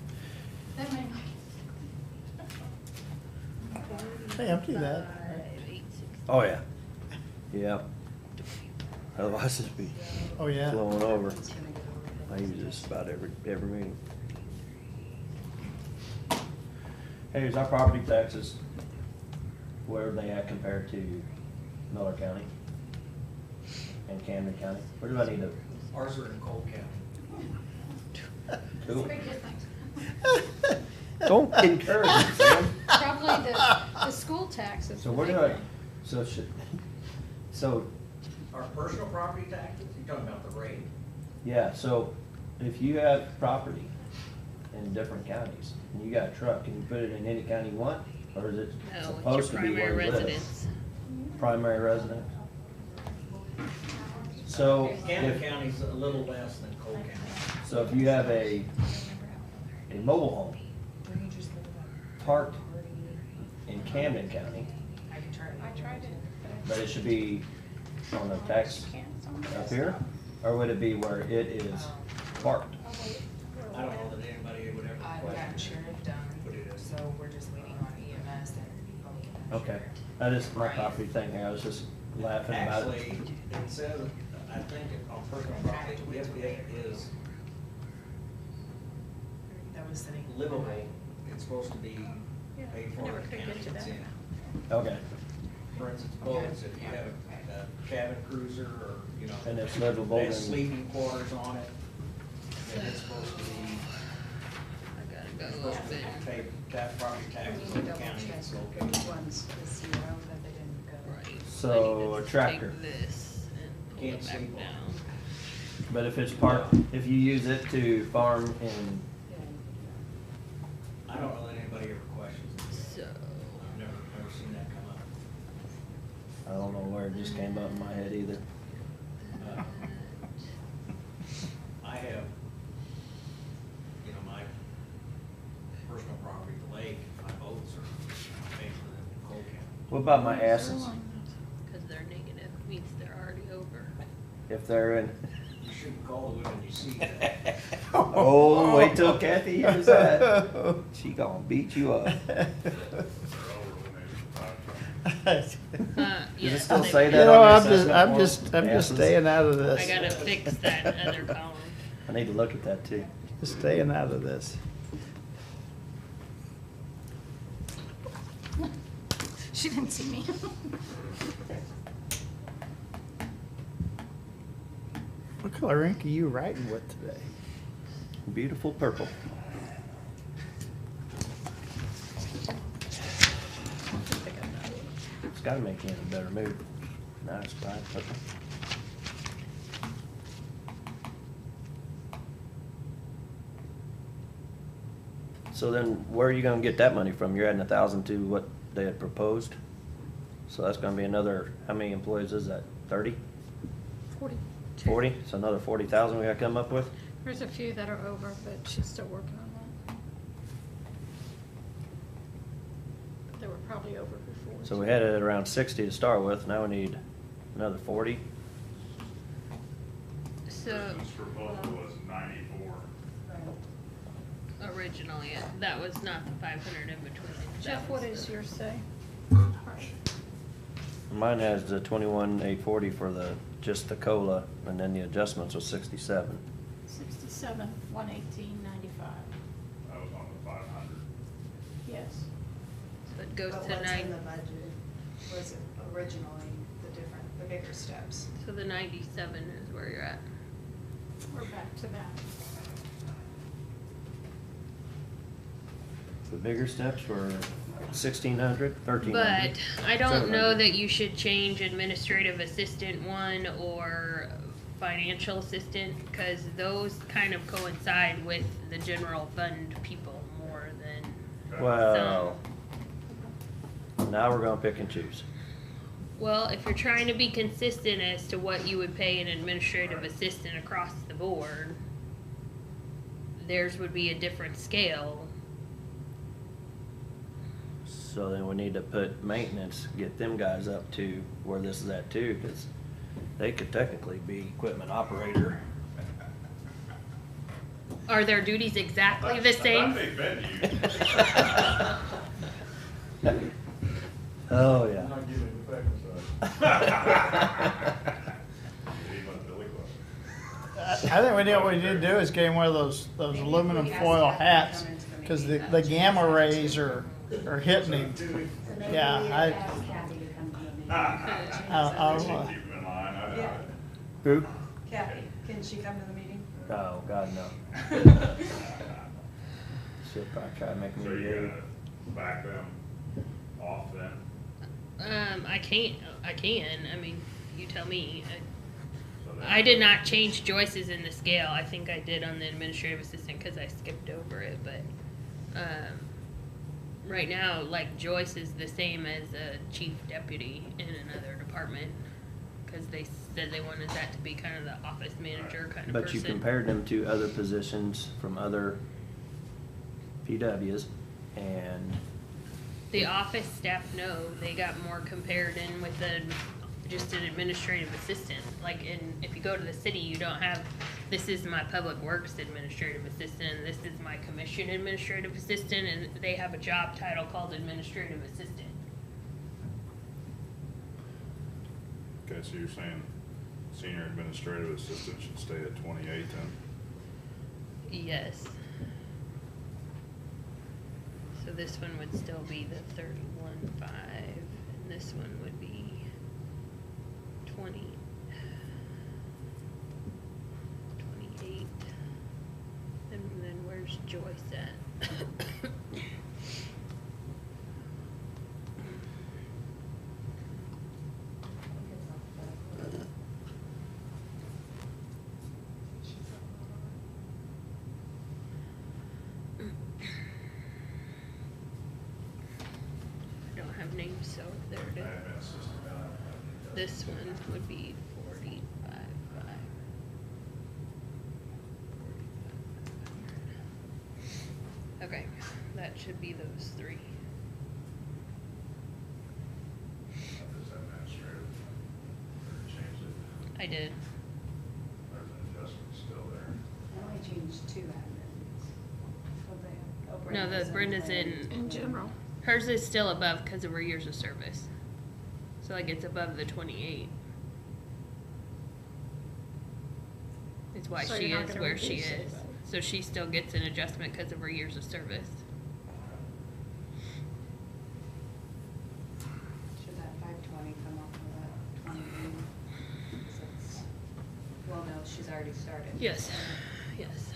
That may Hey, empty that. Oh, yeah. Yeah. Otherwise it'd be Oh, yeah. flowing over. I use this about every meeting. Hey, is our property taxes, where are they at compared to Miller County and Camden County? Where do I need to? Ours are in Cole County. Cool. Big difference. Don't encourage it, Sam. Probably the school taxes. So where do I, so, Our personal property taxes, you're talking about the rate? yeah, so if you have property in different counties, and you got a truck, can you put it in any county you want? Or is it No, it's your supposed to be primary where you live? residence. Primary residence? So, Camden if, County's a little less than Cole County. so if you have a mobile home parked in Camden County, I tried it. but it should be on the tax You can't, it's on the up here? Or would it be where it is parked? I don't know that anybody would ever I've gotten question. sheriff done, so we're just waiting on EMS and. Okay, that is my property thing, I was just laughing about it. Actually, it says, I think on personal property, if it is That was sitting. livable, it's supposed to be Yeah, paid I for never in the could county get to it's that. in. Okay, For instance, boats, if you have a cabin cruiser or, you know. and it's livable, There's then, sleeping quarters on it, then it's supposed to be, I gotta it's go supposed to open. be paid, property taxes in the county it's located. Which ones, the zero that they didn't go. Right. So, I need a to tractor. Take this and pull Can't it back sleep on it. down. but if it's parked, if you use it to farm in, I don't know that anybody ever questions it. So, I've never seen that come up. I don't know where it just came up in my head either. Uh, I have, you know, my personal property, the lake, my boats are paid for them in Cole County. What about my asses? cause they're negative, means they're already over. If they're in, You shouldn't call the women you see that. oh, wait till Kathy hears that. She gonna beat you up. Yes, Does it still they- say You that know, on I'm the just, assessment I'm form? just, I'm just Asses? staying out of this. I gotta fix that other column. I need to look at that too. Just staying out of this. She didn't see me. What color ink are you writing with today? Beautiful purple. It's gotta make you in a better mood. Nice bright purple. So then, where are you gonna get that money from? You're adding 1,000 to what they had proposed? So that's gonna be another, how many employees is that? 30? 40. 40? So another 40,000 we gotta come up with? There's a few that are over, but she's still working on that. But they were probably over before. So we had it at around 60 to start with, now we need another 40. So, Kristen's proposal was 94. originally, that was not the 500 in between. Jeff, That what was is the- your say? Mine has the 21,840 for just the COLA, and then the adjustments was 67. 67, 118.95. That was on the 500. Yes. So it goes But to what's in the 9, budget was originally the bigger steps. so the 97 is where you're at. We're back to that. The bigger steps were 1,600, 1,300. But I don't know 700. that you should change administrative assistant one or financial assistant, cause those kind of coincide with the general fund people more than Well, now we're gonna pick and choose. Well, if you're trying to be consistent as to what you would pay an administrative assistant across the board, theirs would be a different scale. So then we need to put maintenance, get them guys up to where this is at too, cause they could technically be equipment operator. Are their duties exactly the same? Oh, yeah. I'm not giving the facts. I think what we need to do is get him one of those aluminum foil hats, cause the gamma rays are hitting him. Yeah, I don't know. Who? Kathy, can she come to the meeting? Oh, God, no. She'll probably try to make me So you're do gonna back them off then? I can, I mean, you tell me. So then- I did not change Joyce's in the scale, I think I did on the administrative assistant, cause I skipped over it, but, right now, like Joyce is the same as a chief deputy in another department, cause they said they wanted that to be kind of the office manager kind of person. But you compared them to other positions from other PWs, and The office staff, no, they got more compared in with just an administrative assistant. Like if you go to the city, you don't have, this is my public works administrative assistant, this is my commission administrative assistant, and they have a job title called administrative assistant. Okay, so you're saying senior administrative assistant should stay at 28 then? Yes. So this one would still be the 31.5, and this one would be 28. And then where's Joyce at? I don't have names, so there it is. Admin assistant, This one would be 45.5. Okay, that should be those three. Is administrative, or change it, I did. there's an adjustment still there. I only changed 2 admins. No, the Brenda's In general. hers is still above because of her years of service. So like it's above the 28. It's why So she you're not is gonna where she reduce it. is. So she still gets an adjustment because of her years of service. Should that 520 come off of that 20? Since, well, no, she's already started. Yes, yes.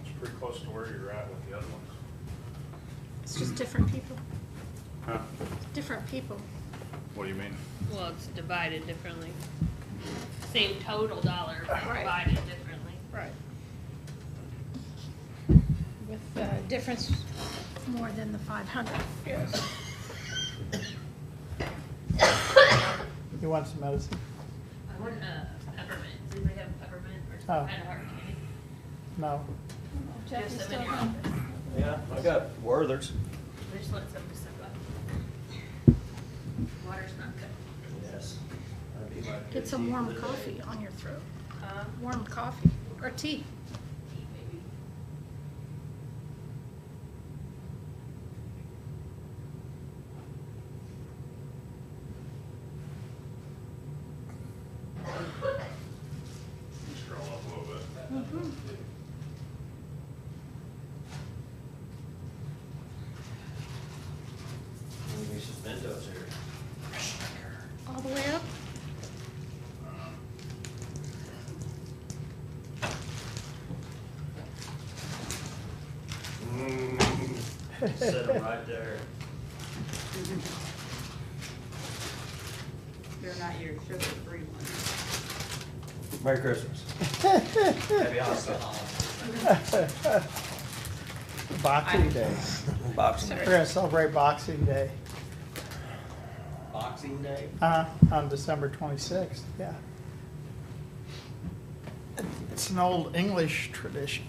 It's pretty close to where you're at with the other ones. It's just different people, Huh? different people. What do you mean? Well, it's divided differently. Same total dollar, but Right. divided differently. Right. With difference more than the 500. Yes. You want some medicine? I want peppermint. Does anybody have peppermint or Oh. some kind of hard candy? No. Jackie Just some still in your home? office. yeah, I got Werther's. Just let some step up. Water's not good. Yes. That'd be my Get good some tea warm for the day. coffee on your throat. Tea, Warm coffee or tea. maybe. Scroll up a little bit. Maybe some Mentos here. All the way up? Sit them right there. They're not your sugar-free ones. Merry Christmas. Happy holidays. Boxing Day. Boxing We're Day. gonna celebrate Boxing Day, Boxing Day? on December 26th, yeah. It's an old English tradition.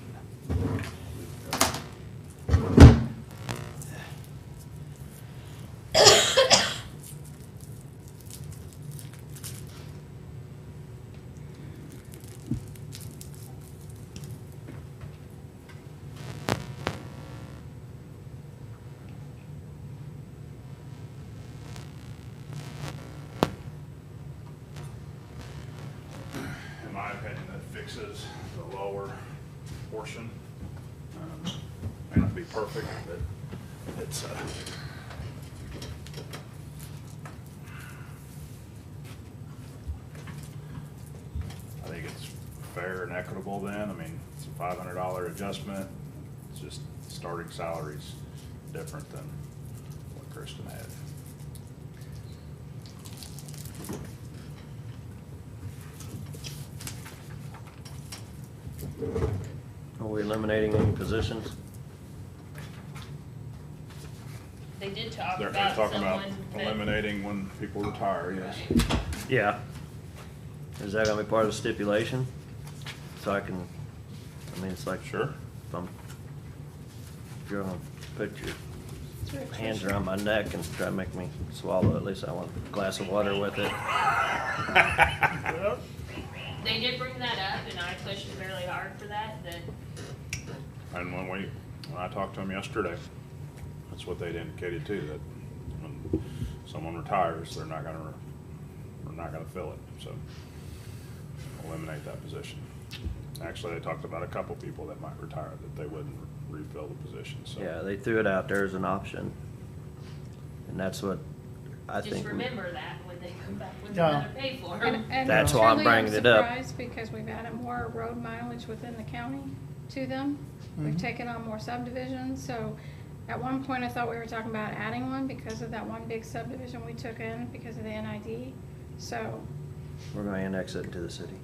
In my opinion, that fixes the lower portion. May not be perfect, but it's, I think it's fair and equitable then. I mean, it's a $500 adjustment. It's just starting salary's different than what Kristen had. Are we eliminating any positions? They did talk They're about talking about someone that, eliminating when people retire, yes. Yeah. Is that gonna be part of the stipulation? So I can, I mean, it's like. Sure. If you're gonna put your hands around my neck and try to make me swallow, at least I want a glass of water with it. they did bring that up, and I pushed fairly hard for that, And when I talked to them yesterday, that's what they'd indicated too, that when someone retires, they're not gonna fill it, so eliminate that position. Actually, they talked about a couple people that might retire, that they wouldn't refill the position, so. Yeah, they threw it out there as an option. And that's what I just think. remember that when they come back with Yeah. another pay for 'em. And That's why I'm truly, bringing it up. surprised because we've added more road mileage within the county to them. We've Mhm. taken on more subdivisions, so at one point I thought we were talking about adding one because of that one big subdivision we took in because of the NID. So, We're gonna annex it into the city.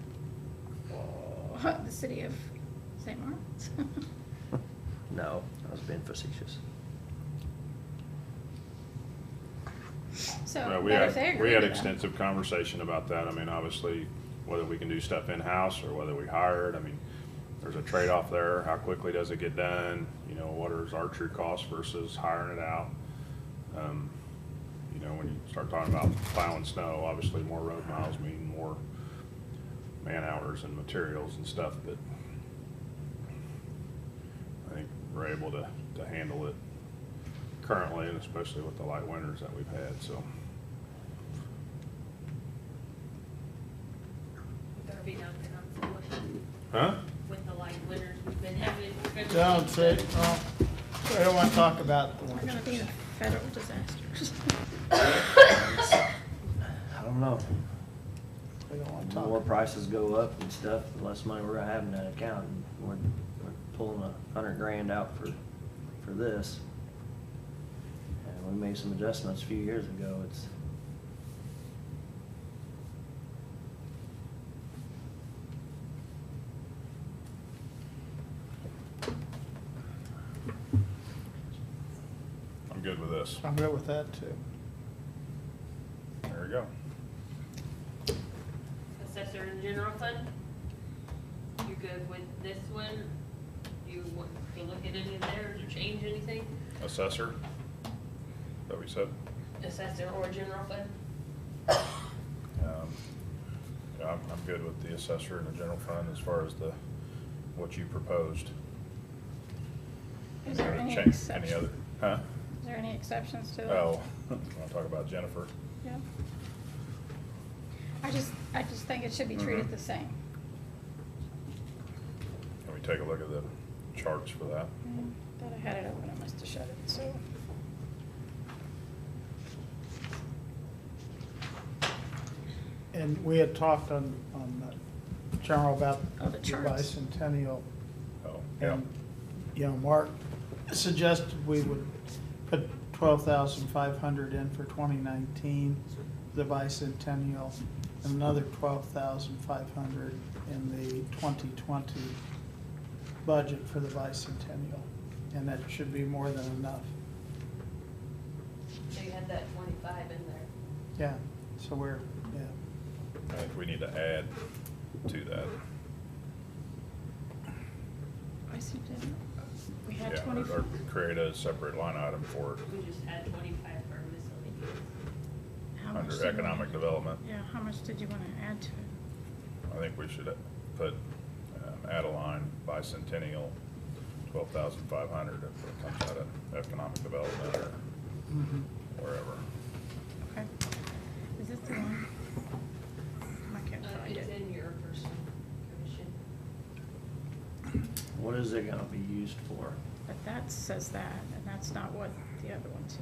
the city of St. Martin's. No, I was being facetious. So, Well, but if they agree we had to that- extensive conversation about that. I mean, obviously, whether we can do stuff in-house or whether we hire it, I mean, there's a trade-off there. How quickly does it get done? You know, what is our true cost versus hiring it out? You know, when you start talking about plowing snow, obviously more road miles mean more man-hours and materials and stuff, but I think we're able to handle it currently, and especially with the light winters that we've had, so. Better be knocking on some wood Huh? with the light winters we've been having. We're gonna Don't need say, to- well, I don't wanna talk about the We're gonna be in federal disasters. I don't know. We don't wanna The talk. more prices go up and stuff, the less money we're gonna have in that account. And we're pulling $100,000 out for this. And we made some adjustments a few years ago. It's. I'm good with this. I'm good with that too. There we go. Assessor and general fund? You good with this one? You want to look at any of theirs or change anything? Assessor, that we said. Assessor or general fund? Yeah, I'm good with the assessor and the general fund as far as what you proposed. Is there any Change exception? Any other, huh? Is there any exceptions to it? Oh, you wanna talk about Jennifer? Yeah. I just think it should be treated Mhm. the same. Can we take a look at the charts for that? Thought I had it open, I must have shut it, so. And we had talked on general about Oh, the the charts. bicentennial. Oh, yeah. And, you know, Mark suggested we would put 12,500 in for 2019, the bicentennial, and another 12,500 in the 2020 budget for the bicentennial, and that should be more than enough. So you had that 25 in there. Yeah, so we're, yeah. I think we need to add to that. I see that. We had Yeah, 24. or create a separate line item for it We just had 25 for miscellaneous. How much under did we- economic development. Yeah, how much did you want to add to it? I think we should put, add a line bicentennial, 12,500 if it comes out of economic development or Mhm. wherever. Okay. Is this the one? I can't find It's it. in your person commission. What is it gonna be used for? But that says that, and that's not what the other one said.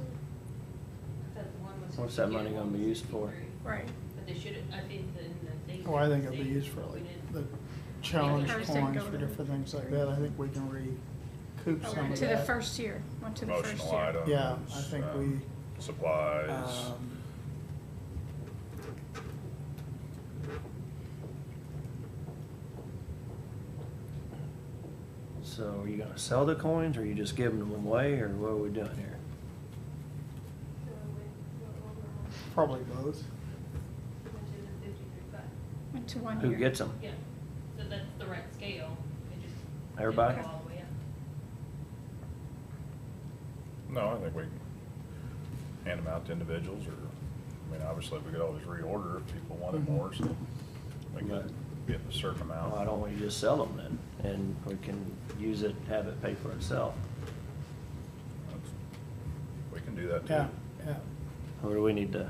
That one was What's that money gonna be used for? 163. Right. But they should, I think in the thing. Oh, I think it'll be they- used for we like didn't- the challenge Yeah, the first thing coins go for to the- different things like that. I think we can recoup Oh, some went of to the that. first year, went to the first Promotional year. items. Yeah, I think we, Supplies. So are you gonna sell the coins, or are you just giving them away, or what are we doing here? probably both. Went to 1 year. Who gets them? Yeah, so that's the rent scale. It just. Everybody? didn't go all the way up. No, I think we can hand them out to individuals, or, I mean, obviously, we could always reorder if people wanted Mhm. more, so we Right. could get a certain amount. Why don't we just sell them then, and we can use it, have it pay for itself? We can do that too. Yeah, yeah. Or do we need to,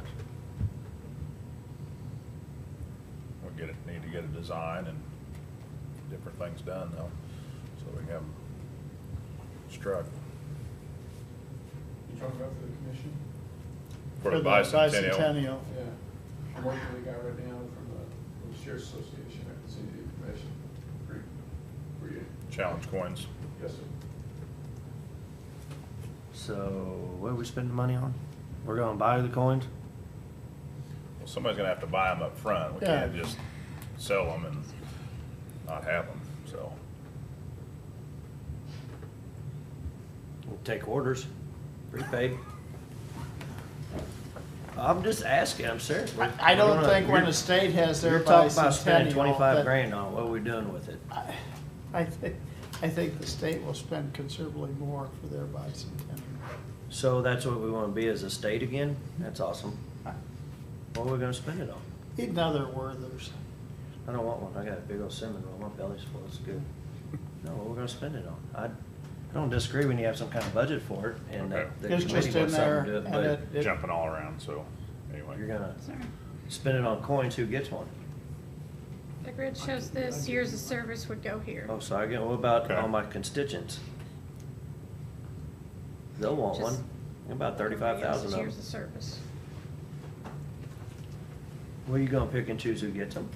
We need to get a design and different things done though, so we can have them struck. You talking about for the commission? For the bicentennial. bicentennial. Yeah. I'm working with a guy right now from the Sheriff's Association at the City Commission. Create. Challenge coins. Yes, sir. so what are we spending money on? We're gonna buy the coins? Well, somebody's gonna have to buy them up front. We Yeah. can't just sell them and not have them, so. We'll take orders, prepaid. I'm just asking, I'm serious. I don't We're gonna- think when you're- the state has their You're talking about spending bicentennial, 25 that- grand on it. What are we doing with it? I think the state will spend considerably more for their bicentennial. So that's what we wanna be as a state again? That's awesome. What are we gonna spend it on? Eat another Werther's. I don't want one. I got a big old cinnamon roll. My belly's full. It's good. No, what we're gonna spend it on? I don't disagree when you have some kind of budget for it and Okay. that the It's just committee in wants something there to do it, and but it. Jumping all around, so, you're anyway. gonna Sorry. spend it on coins, who gets one? The grid shows this, years of service would go here. Oh, so I get, what about Okay. all my constituents? They'll want Just- one. About 35,000 of them. Years of service. Where are you gonna pick and choose who gets them?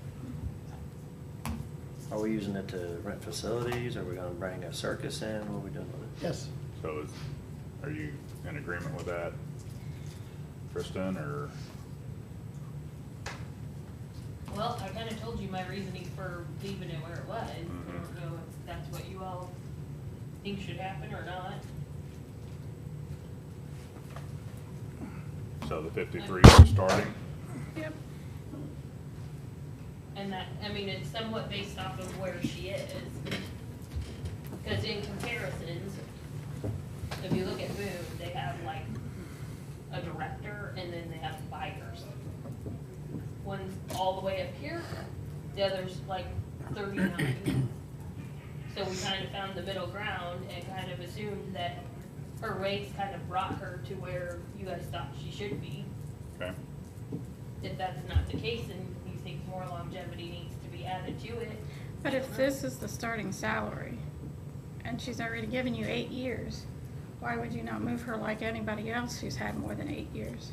Are we using it to rent facilities? Are we gonna bring a circus in? What are we doing with it? Yes. So are you in agreement with that, Kristen, or? Well, I kinda told you my reasoning for leaving it where it was. I Mhm. don't know if that's what you all think should happen or not. So the 53 is starting? Yep. And that, I mean, it's somewhat based off of where she is. Cause in comparisons, if you look at Boone, they have like a director and then they have bikers. One's all the way up here, the other's like 39. So we kind of found the middle ground and kind of assumed that her rates kind of brought her to where you guys thought she should be. Okay. If that's not the case, then you think more longevity needs to be added to it. But if this is the starting salary, and she's already given you 8 years, why would you not move her like anybody else who's had more than 8 years?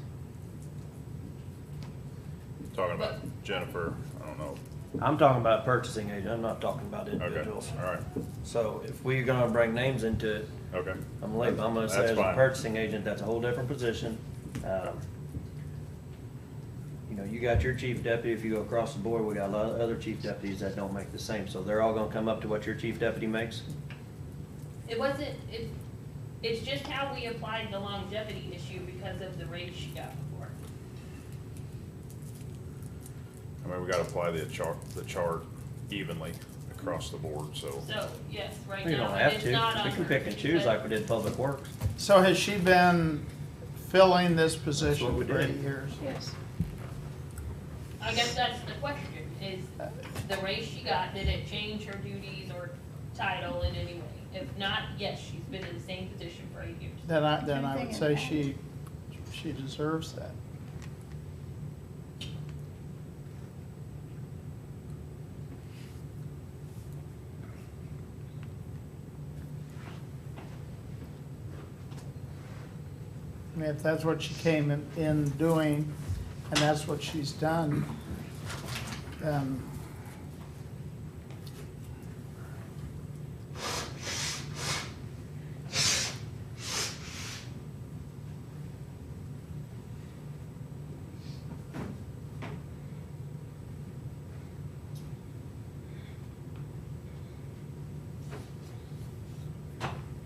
Talking about Jennifer, I don't know. I'm talking about purchasing agent. I'm not talking about Okay, individuals. all right. So if we're gonna bring names into it, Okay. I'm gonna say That's as a fine. purchasing agent, that's a whole different position. You know, you got your chief deputy, if you go across the board, we got a lot of other chief deputies that don't make the same, so they're all gonna come up to what your chief deputy makes? It wasn't, it's just how we applied the longevity issue because of the raise she got before. I mean, we gotta apply the chart evenly across the board, so. So, yes, right You now, don't and have it's to, not on we can her, pick and choose like we because- did public works. So has she been filling this position we for 8 did. years? Yes. I guess that's the question, is the raise she got, did it change her duties or title in any way? If not, yes, she's been in the same position for 8 years. Then I Same would thing say in she deserves that. I mean, if that's what she came in doing, and that's what she's done, then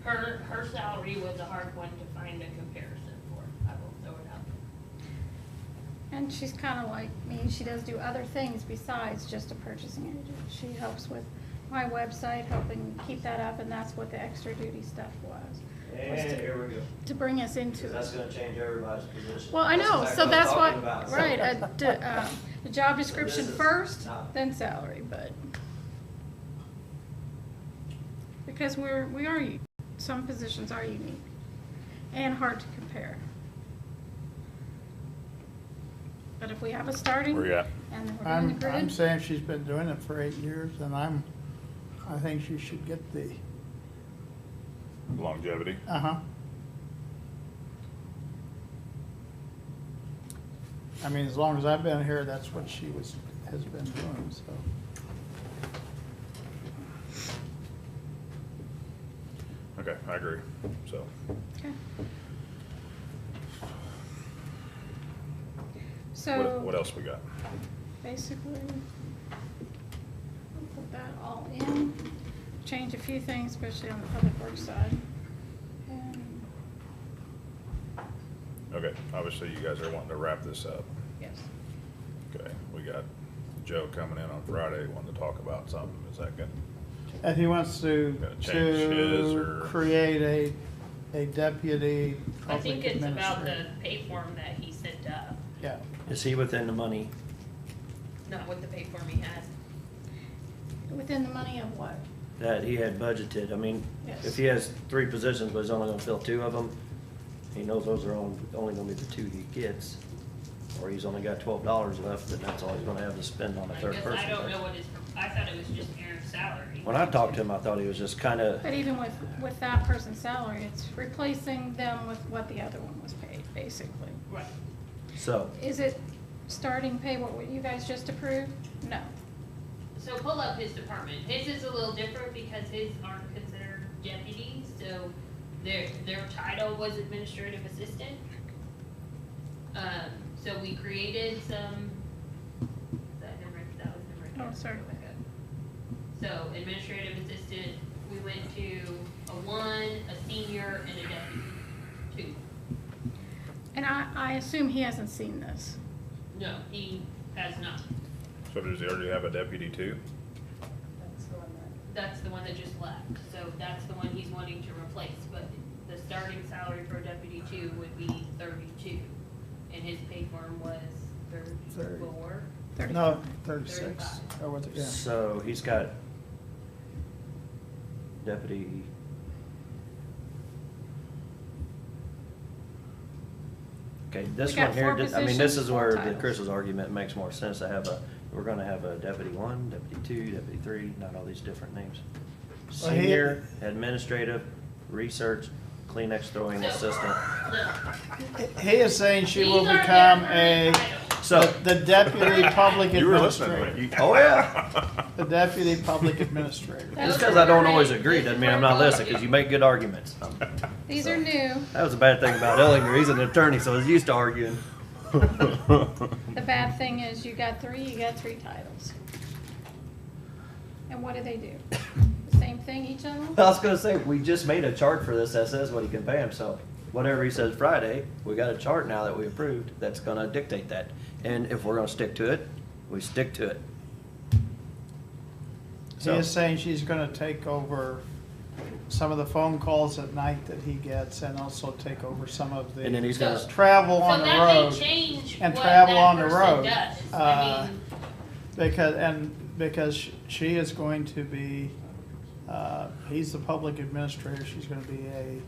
Her salary was a hard one to find a comparison for, I will throw it out there. And she's kind of like me, she does do other things besides just a purchasing agent. She helps with my website, helping keep that up, and that's what the extra duty stuff was. And here we go. To bring us into Because that's it. gonna change everybody's position. Well, I know, That's so exactly that's I'm what, talking about. right, the job description is first, not- then salary, but. Because some positions are unique and hard to compare. But if we have a starting. Where you at? And we're doing the I'm grid. saying she's been doing it for 8 years, and I think she should get the, Longevity. I mean, as long as I've been here, that's what she has been doing, so. Okay, I agree, so. Okay. What So else we got? basically, we'll put that all in, change a few things, especially on the public works side. And, Okay, obviously you guys are wanting to wrap this up. yes. Okay, we got Joe coming in on Friday, wanting to talk about something, is that good? If he wants to, Gonna change his or- create a deputy I public think it's about the administrator. pay form that he sent up, Yeah, Is he within the money? not what the pay form he has. Within the money of what? That he had budgeted? I mean, Yes. if he has 3 positions, but he's only gonna fill 2 of them, he knows those are only gonna be the 2 he gets. Or he's only got $12 left, and that's all he's gonna have to spend on a I third guess person. I don't know what his, I thought it was just Aaron's salary. When I talked to him, I thought he was just kinda, But even with that person's salary, it's replacing them with what the other one was paid, basically. Right. so, Is it starting pay what you guys just approved? No. So pull up his department. His is a little different because his aren't considered deputies, so their title was administrative assistant. So we created some, that was him right there. Oh, sorry. So administrative assistant, we went to a 1, a senior, and a deputy, 2. And I assume he hasn't seen this. No, he has not. So does he already have a deputy too? That's the one that just left, so that's the one he's wanting to replace, but the starting salary for deputy 2 would be 32. And his pay form was 34. no, 36, 35. or what, yeah. so he's got deputy. Okay, this We got one here, 4 I mean, this positions, is 4 where the titles. Chris's argument makes more sense to have we're gonna have a deputy 1, deputy 2, deputy 3, not all these different names. Well, he- Senior, administrative, research, Kleenex throwing So, assistant. the- He is saying she will these aren't become their a current titles. So, The deputy public You were listening to administrator. me. oh yeah. The deputy public administrator. Just because I don't always agree doesn't mean I'm not listening, because you make good arguments. These are new. That was a bad thing about Ellinger. He's an attorney, so he's used to arguing. The bad thing is you got three titles. And what do they do? The same thing, each of them? I was gonna say, we just made a chart for this that says what he can pay him, so whatever he says Friday, we got a chart now that we approved that's gonna dictate that. And if we're gonna stick to it, we stick to it. He So, is saying she's gonna take over some of the phone calls at night that he gets and also take over some of and then the he's gonna, travel on So the that may road. change and what travel that on the person road. does. I Uh, mean, Because she is going to be, he's the public administrator, she's gonna be a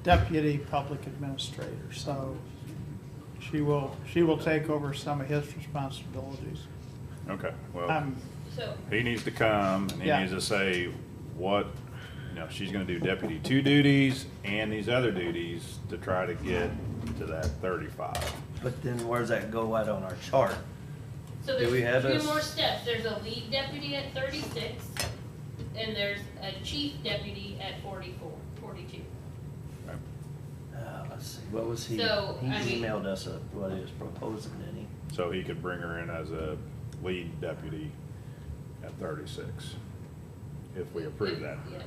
deputy public administrator, so she will take over some of his responsibilities. Okay, well, so, he needs to come and he Yeah. needs to say what, she's gonna do deputy 2 duties and these other duties to try to get to that 35. but then where's that go at on our chart? so Do we have there's a- two more steps. There's a lead deputy at 36, and there's a chief deputy at 42. Let's see, what was he, So, he I mean- emailed us what he was proposing, didn't he? So he could bring her in as a lead deputy at 36, if we approve that. Yes.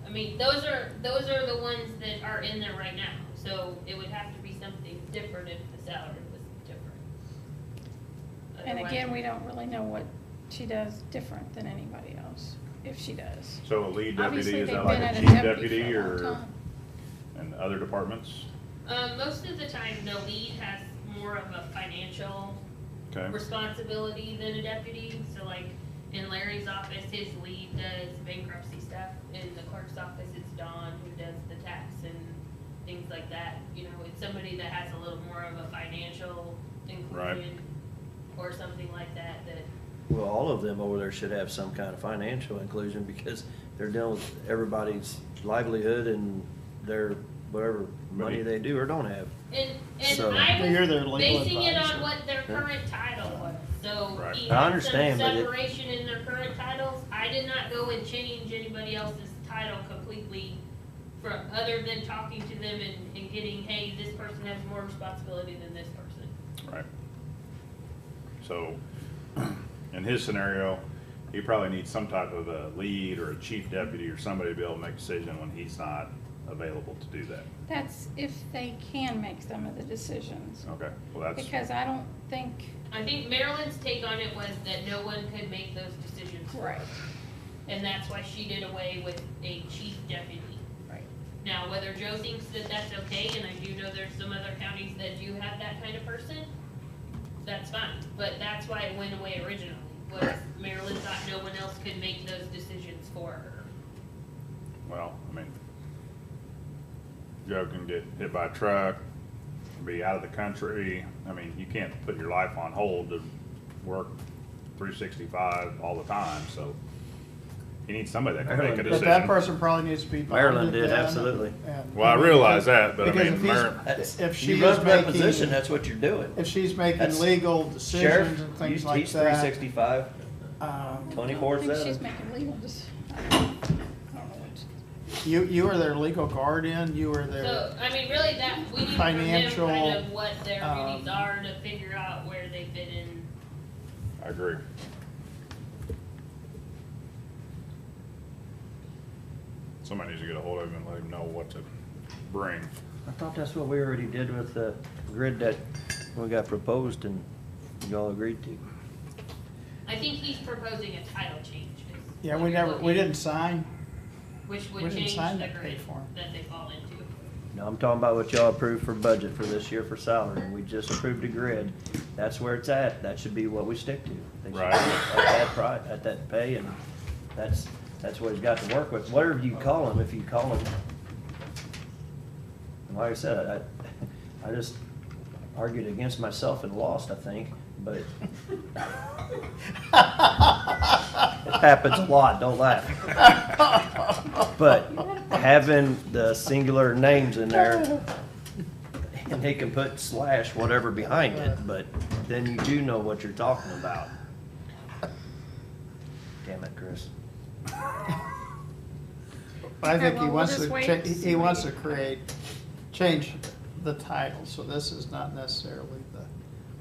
I mean, those are the ones that are in there right now. So it would have to be something different if the salary was different. And Otherwise- again, we don't really know what she does different than anybody else, if she does. So a lead deputy, Obviously, is they've that like been a at a chief deputy deputy for a long or, time. and other departments? Most of the time, the lead has more of a financial Okay, responsibility than a deputy. So like in Larry's office, his lead does bankruptcy stuff. In the clerk's office, it's Dawn who does the tax and things like that. It's somebody that has a little more of a financial inclusion or something like that. Well, all of them over there should have some kind of financial inclusion because they're dealing with everybody's livelihood and their, whatever money they do or don't have. And So- I You're their was legal basing it advisor. on what their current title was. So Right. he I had understand, some but it- separation in their current titles. I did not go and change anybody else's title completely other than talking to them and getting, hey, this person has more responsibility than this person. right. So, in his scenario, he probably needs some type of a lead or a chief deputy or somebody to be able to make a decision when he's not available to do that. That's if they can make some of the decisions. Okay, well, that's, Because I don't think, I think Marilyn's take on it was that no one could make those decisions. for right, her. And that's why she did away with a chief deputy. right. Now, whether Joe thinks that that's okay, and I do know there's some other counties that do have that kind of person, that's fine. But that's why it went away originally, was Marilyn thought no one else could make those decisions for her. well, I mean, Joe can get hit by a truck, be out of the country. I mean, you can't put your life on hold to work 365 all the time, so you need somebody that can make a But decision. that person probably needs to be Maryland bonded did, then, absolutely. and- Well, I realize that, but I Because mean, if he's- Maryland, That's, If she you run is for that making- position, that's what you're doing. If she's making That's- legal Sheriff, decisions and things he's like that. 365, I 24/7. think she's making legal I don't know what. You were their legal guardian, you were their, So, I mean, really, that, we need from them Financial, kind of what their um, duties are to figure out where they fit in. I agree. Somebody needs to get a hold of him and let him know what to bring. I thought that's what we already did with the grid that we got proposed and y'all agreed to. I think he's proposing a title change. is yeah, what we you're never, we looking- didn't sign. Which we would didn't change sign the that pay grade form. that they fall into. No, I'm talking about what y'all approved for budget for this year for salary, and we just approved a grid. That's where it's at, that should be what we stick to. They should Right. be At that price, at that pay, and that's what he's got to work with, whatever you call him, if you call him. And like I said, I just argued against myself and lost, I think, but it happens a lot, don't laugh. But having the singular names in there, and he can put slash whatever behind it, but then you do know what you're talking about. Damn it, Chris. But I think well, he we'll wants just to, wait cha- and he see. wants to change the title, so this is not necessarily the,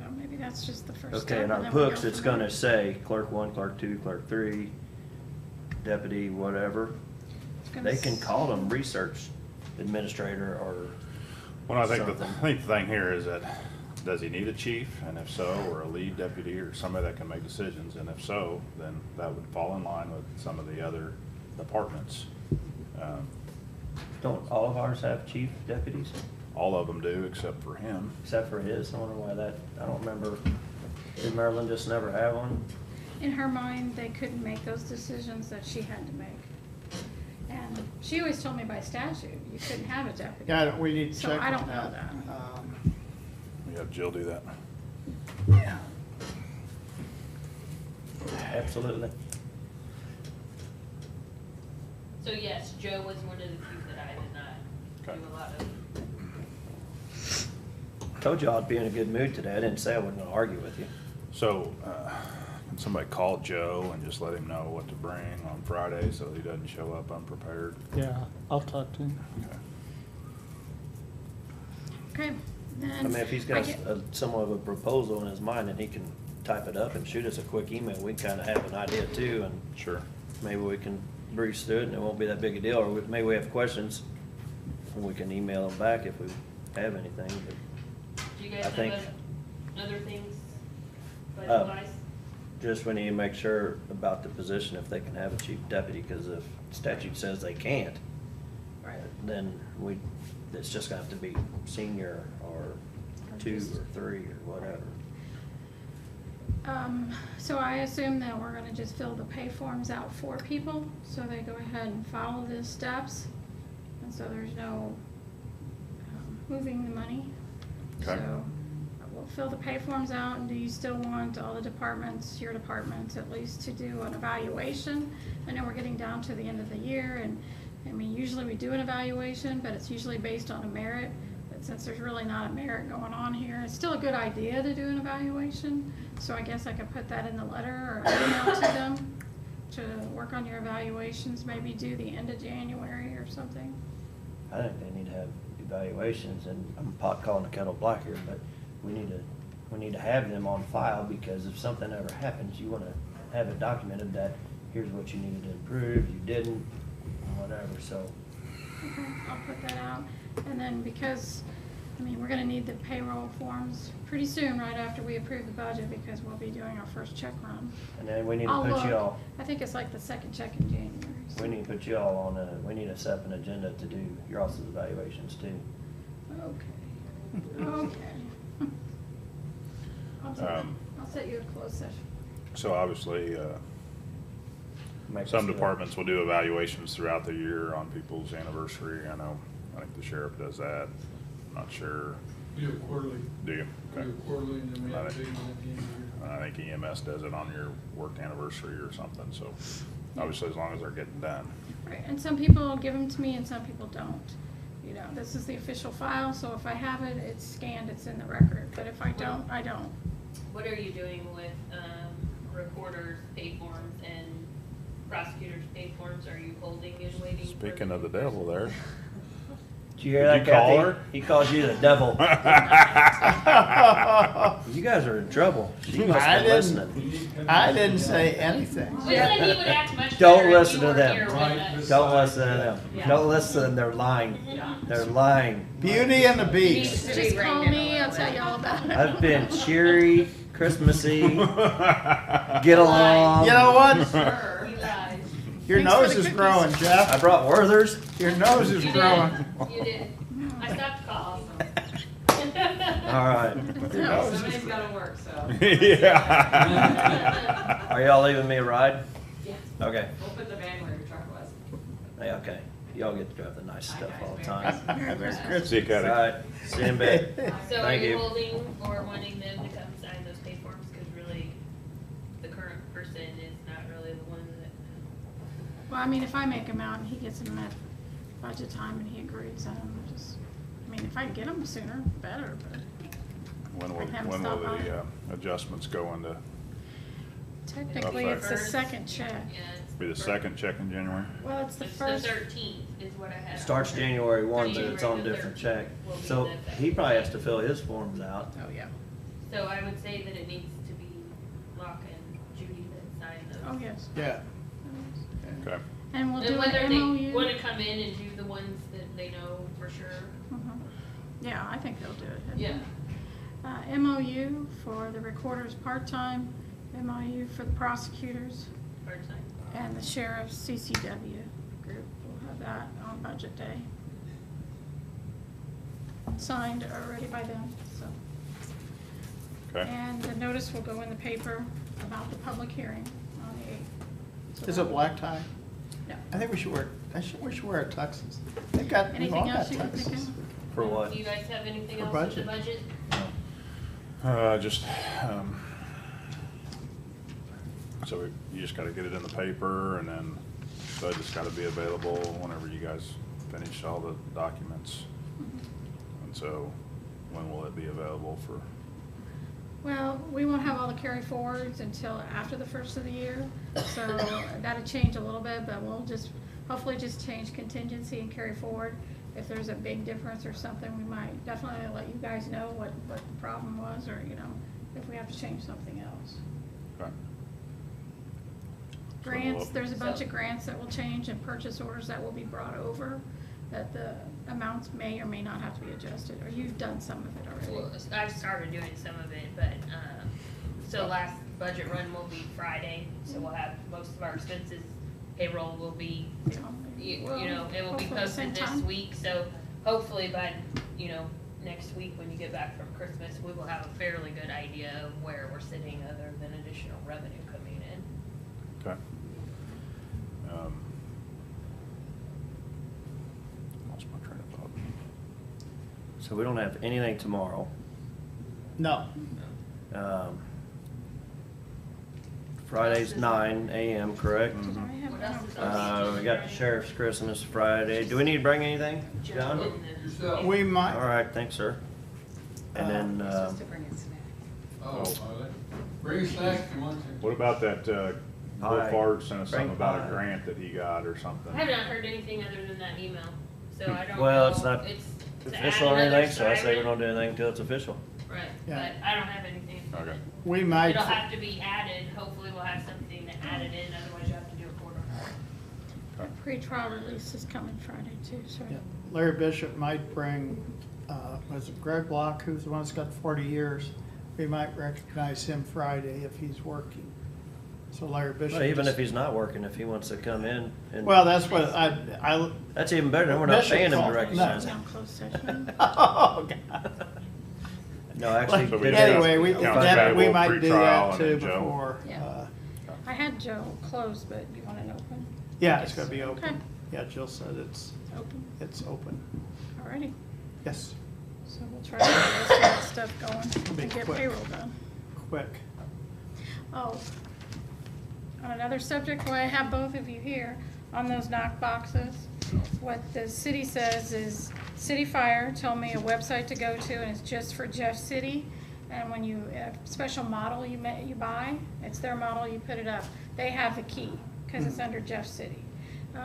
Well, maybe that's just the first step. Okay, in our and then we'll books, go it's from gonna there. say clerk 1, clerk 2, clerk 3, deputy, whatever. It's gonna They can s- call them research administrator or Well, I think something. the thing here is that, does he need a chief? And if so, or a lead deputy or somebody that can make decisions? And if so, then that would fall in line with some of the other departments. Don't all of ours have chief deputies, All of them do, except for him. except for his? I wonder why that, I don't remember. Did Maryland just never have one? In her mind, they couldn't make those decisions that she had to make. And she always told me by statute, you couldn't have a deputy. yeah, we need to So check I on don't know that. that. We have Jill do that. Yeah. Absolutely. So yes, Joe was one of the few that I did not Okay. do a lot of. Told you I'd be in a good mood today. I didn't say I wasn't gonna argue with you. So, can somebody call Joe and just let him know what to bring on Friday so he doesn't show up unprepared? Yeah, I'll talk to him. Okay. Okay, then. I mean, if he's I got get- somewhat of a proposal in his mind and he can type it up and shoot us a quick email, we kinda have an idea too, and Sure. maybe we can breeze through it and it won't be that big a deal, or maybe we have questions and we can email them back if we have anything, but Do you guys I think- have other things budget Uh, wise? just we need to make sure about the position if they can have a chief deputy, cause if statute says they can't, Right. then it's just gonna have to be senior or 2 or 3 or whatever. So I assume that we're gonna just fill the pay forms out for people, so they go ahead and follow the steps. And so there's no moving the money. Okay. So we'll fill the pay forms out, and do you still want all the departments, your departments at least, to do an evaluation? I know we're getting down to the end of the year, and, I mean, usually we do an evaluation, but it's usually based on a merit. But since there's really not a merit going on here, it's still a good idea to do an evaluation. So I guess I could put that in the letter or email to them to work on your evaluations, maybe do the end of January or something. I think they need to have evaluations, and I'm pot calling the kettle black here, but we need to have them on file, because if something ever happens, you wanna have it documented that here's what you needed to improve, you didn't, whatever, so. Okay, I'll put that out. And then because, I mean, we're gonna need the payroll forms pretty soon, right after we approve the budget, because we'll be doing our first check run. And then we need to I'll put you look. all, I think it's like the second check in January. so- we need to put you all on we need to set up an agenda to do your all's evaluations too. Okay, okay. I'll set you a closed session. So obviously, Make some us do it. departments will do evaluations throughout the year on people's anniversary. I think the sheriff does that. I'm not sure. We do it quarterly. Do you? We Okay. do it quarterly, and then we have Got to it. do it at the end of the year. I think EMS does it on your work anniversary or something, so obviously as long as they're getting done. Right, and some people give them to me and some people don't. You know, this is the official file, so if I have it, it's scanned, it's in the record, but if I don't, I don't. What are you doing with, recorders' pay forms and prosecutors' pay forms? Are you holding and waiting? for Speaking of the devil there. Did you hear Did that, you call Kathy? her? He calls you the devil. You guys are in trouble. She must I have been didn't- listening. I didn't say anything. We said he would act much Don't better if listen you to were them. here with Right. us. Don't listen to them. Yeah. Don't listen, they're lying. They're lying. Beauty and the Beast. Just call me, I'll tell you all about it. I've been cheery, Christmassy, get along. You know what? Sure, he lies. Your Thanks for nose the is cookies. growing, I Jeff. brought Werther's. Your nose is You growing. did, you did. I stopped coughing. All right. Your nose is Somebody's gotta work, so. Yeah. Are y'all leaving me a ride? Yeah. Okay. We'll put the van where your truck was. Hey, okay. Y'all get to drive the nice stuff all the Merry time. Merry Christmas. See you, All Cuddy. right. See you in bed. So are Thank you you. holding or wanting them to come sign those pay forms? Cause really, the current person is not really the one that. Well, I mean, if I make him out and he gets him at budget time and he agrees, I mean, if I can get him sooner, better, but. When will, For him to when will stop by. the adjustments go into, Technically, it's the First. second check. Yeah, it's be the first. second check in January? Well, it's the It's first. the 13th is what I had. Starts on here. January 1, but it's on January the different 13th check. will be So the he probably has to fill his forms out. Oh, yeah. So I would say that it needs to be Locke and Judy that sign those. Oh, yes. Yeah. Okay. And we'll And do an whether they MOU. wanna come in and do the ones that they know for sure. Mhm. Yeah, I think they'll do it. Yeah. MOU for the recorders part-time, MOU for the prosecutors, Hard sign. and the sheriff's CCW group. We'll have that on budget day. Signed already by them, so. Okay. And the notice will go in the paper about the public hearing on the 8th. So Is it black tie? No. I think we should wear, we should wear a tuxes. We've got, we've all Anything got else you can think tuxes. of? For what? Do you guys have anything For else with the budget. budget? Just, so you just gotta get it in the paper, and then budget's gotta be available whenever you guys finish all the documents. And so, when will it be available for? Well, we won't have all the carry forwards until after the first of the year, so that'll change a little bit, but we'll just, hopefully just change contingency and carry forward. If there's a big difference or something, we might definitely let you guys know what the problem was, or, you know, if we have to change something else. Okay. Grants, there's a bunch of grants that will change and purchase orders that will be brought over, that the amounts may or may not have to be adjusted, or you've done some of it already. Well, I've started doing some of it, but, so last budget run will be Friday, so we'll have most of our expenses, payroll will be, you know, it will be Hopefully same posted this time. week, so hopefully by, you know, next week when you get back from Christmas, we will have a fairly good idea of where we're sitting other than additional revenue coming in. Okay. Lost my train of thought. So we don't have anything tomorrow. No. Friday's 9 a.m., correct? Did I have What that else on is Friday? We got the sheriff's Christmas Friday. Do we need to bring anything, John? Yourself. We might. All right, thanks, sir. And then, Supposed to bring a snack. Oh, bring a snack if you want to. What about that, Will Pie. Fard sent us something Bring about pie. a grant that he got or something? I have not heard anything other than that email, so I don't know. well, it's not It's to official add or another anything, so I say we siren. don't do anything until it's official. Right, Yeah. but I don't have anything. Okay. We might. It'll have to be added, hopefully we'll have something to add it in, otherwise you have to do a court order. Pre-trial release is coming Friday too, so. Yeah. Larry Bishop might bring, was it Greg Block, who's the one that's got 40 years? We might recognize him Friday if he's working. So Larry Bishop. But even just- if he's not working, if he wants to come in and. Well, that's what I. That's even better, then we're not Bishop paying him to called. recognize No. him. Now closed session. Oh, God. No, actually. So we Bishop- just- Anyway, we, Counts that, we payable, might do pre-trial, that and too then Joe. before. Yeah. I had Joe closed, but you want it open? Yeah, it's gonna be Okay. open. Yeah, Jill said it's Open, open. alrighty. Yes, So we'll try to get the rest of that stuff going Be and get quick. payroll done. quick. Oh, on another subject, while I have both of you here, on those knock boxes, what the city says is, City Fire told me a website to go to, and it's just for Jeff City. And when you, a special model you buy, it's their model, you put it up. They have the key, because it's under Jeff City.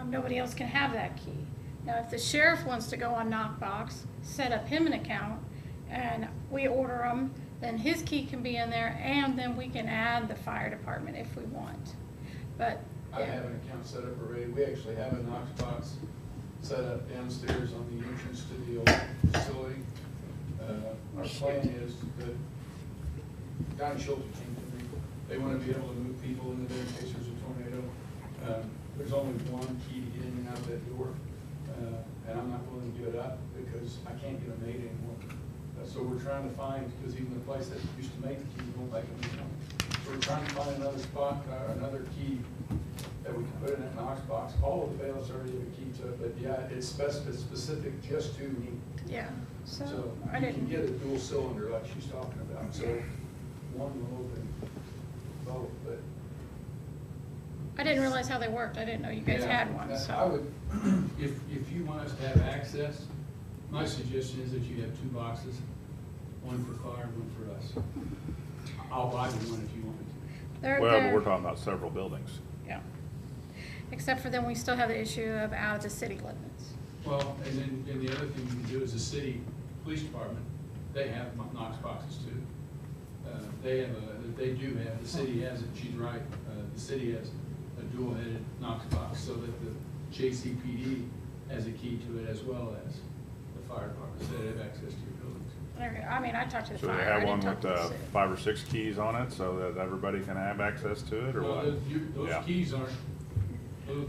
Nobody else can have that key. Now, if the sheriff wants to go on Knockbox, set up him an account, and we order them, then his key can be in there, and then we can add the fire department if we want. But, I have an account set up already. We actually have a Knox box set up downstairs on the entrance to the old facility. Our plan is that Donnie Schulte came to me. They want to be able to move people into there in case there's a tornado. There's only one key to get in and out that door, and I'm not willing to give it up because I can't get them made anymore. So we're trying to find, because even the place that used to make the keys won't make them anymore. So we're trying to find another spot, another key that we can put in that Knox box. All of the bailiffs already have a key to it, but yeah, it's specific just to me. yeah, so So I you can didn't, get a dual cylinder like she's talking about, so one will open both, but. I didn't realize how they worked. I didn't know you guys Yeah, had one, I so. would, If you want us to have access, my suggestion is that you have two boxes. one for fire, one for us. I'll buy the one if you want me to. They're, Well, but they're- we're talking about several buildings. Yeah. Except for then we still have the issue of out of the city limits. Well, and then the other thing you can do is the city police department, they have Knox boxes too. They do have, the city has it, she's right, the city has a dual-headed Knox box so that the JCPD has a key to it as well as the fire department, so they have access to your buildings. Okay, I mean, I talked to the So they fire, I have didn't one talk with to the city. 5 or 6 keys on it so that everybody can have access to it, or Well, what? those Yeah. keys aren't,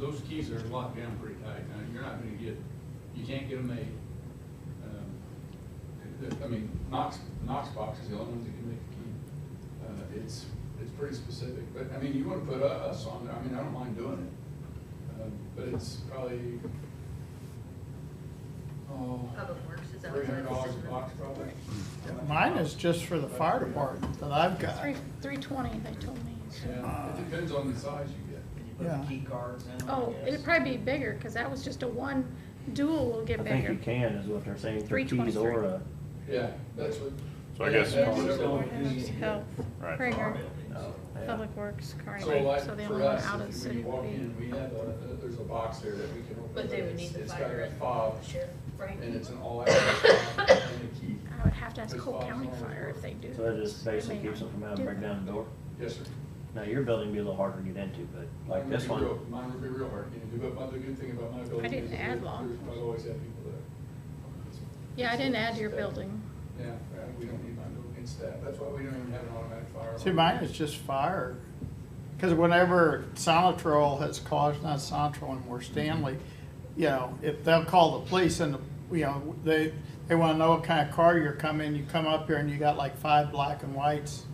those keys are locked down pretty tight. Now, you're not gonna get, you can't get them made. I mean, Knox box is the only ones that can make a key. It's pretty specific, but, I mean, you wanna put us on there, I mean, I don't mind doing it. But it's probably, Public Works, is that what $300 a box probably. Mine is just for the fire department that I've got. $320, they told me. so. Yeah, it depends on the size you get. Can you put Yeah. the key cards in? I Oh, guess? it'd probably be bigger, cause that was just a one, dual will get I think bigger. you can, is what they're saying, for keys 323. or a, Yeah, that's what. So I guess- Yeah, Yes, whatever. Courthouse, Health, Right. Prager, oh, yeah. Public Works, So Carnegie, like so the for only one us, out of the when city you walk would in, be. we have there's a box there that we can open. But they would need the It's got fire a and fob, the sheriff, right? and it's an all-access fob and a key. I would have to ask This Cole box County always Fire works. if they do. So that just They basically may keeps them not from having to do break that. down the door? Yes, sir. Now, your building would be a little harder to get into, but like this one, Mine would be real hard to do, but the good thing about my building didn't is add that locks. I've always had people there. Yeah, I didn't add to your building. Yeah, we don't need my building in staff, that's why we don't even have an automatic fire alarm. See, mine is just fire. Because whenever Sonatrol has caused, not Sonatrol anymore, Stanley, you know, if they'll call the police and, you know, they want to know what kind of car you're coming, you come up here and you got like 5 black and whites.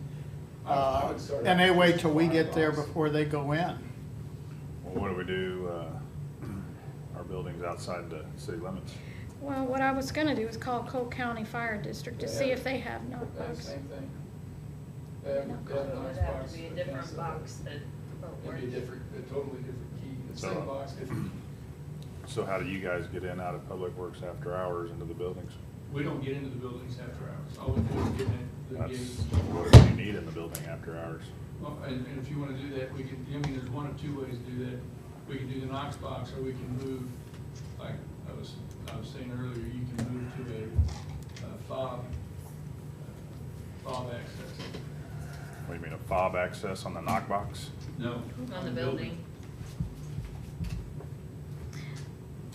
I would start And they out wait with till we just get there firebox. before they go in. Well, what do we do, our buildings outside the city limits? Well, what I was gonna do is call Cole County Fire District to see if they have They have the notebooks. same thing. They have It a would nice have box to be a that different has box that both It'd work. be a totally different key, the So- same box, different key. So how do you guys get in out of Public Works after hours into the buildings? We don't get into the buildings after hours, all we do is get in the That's gates. what do you need in the building after hours. Well, and if you wanna do that, we can, I mean, there's one of two ways to do that. We can do the Knox box, or we can move, like I was saying earlier, you can move to a fob access. What do you mean, a fob access on the knockbox? No. On the building.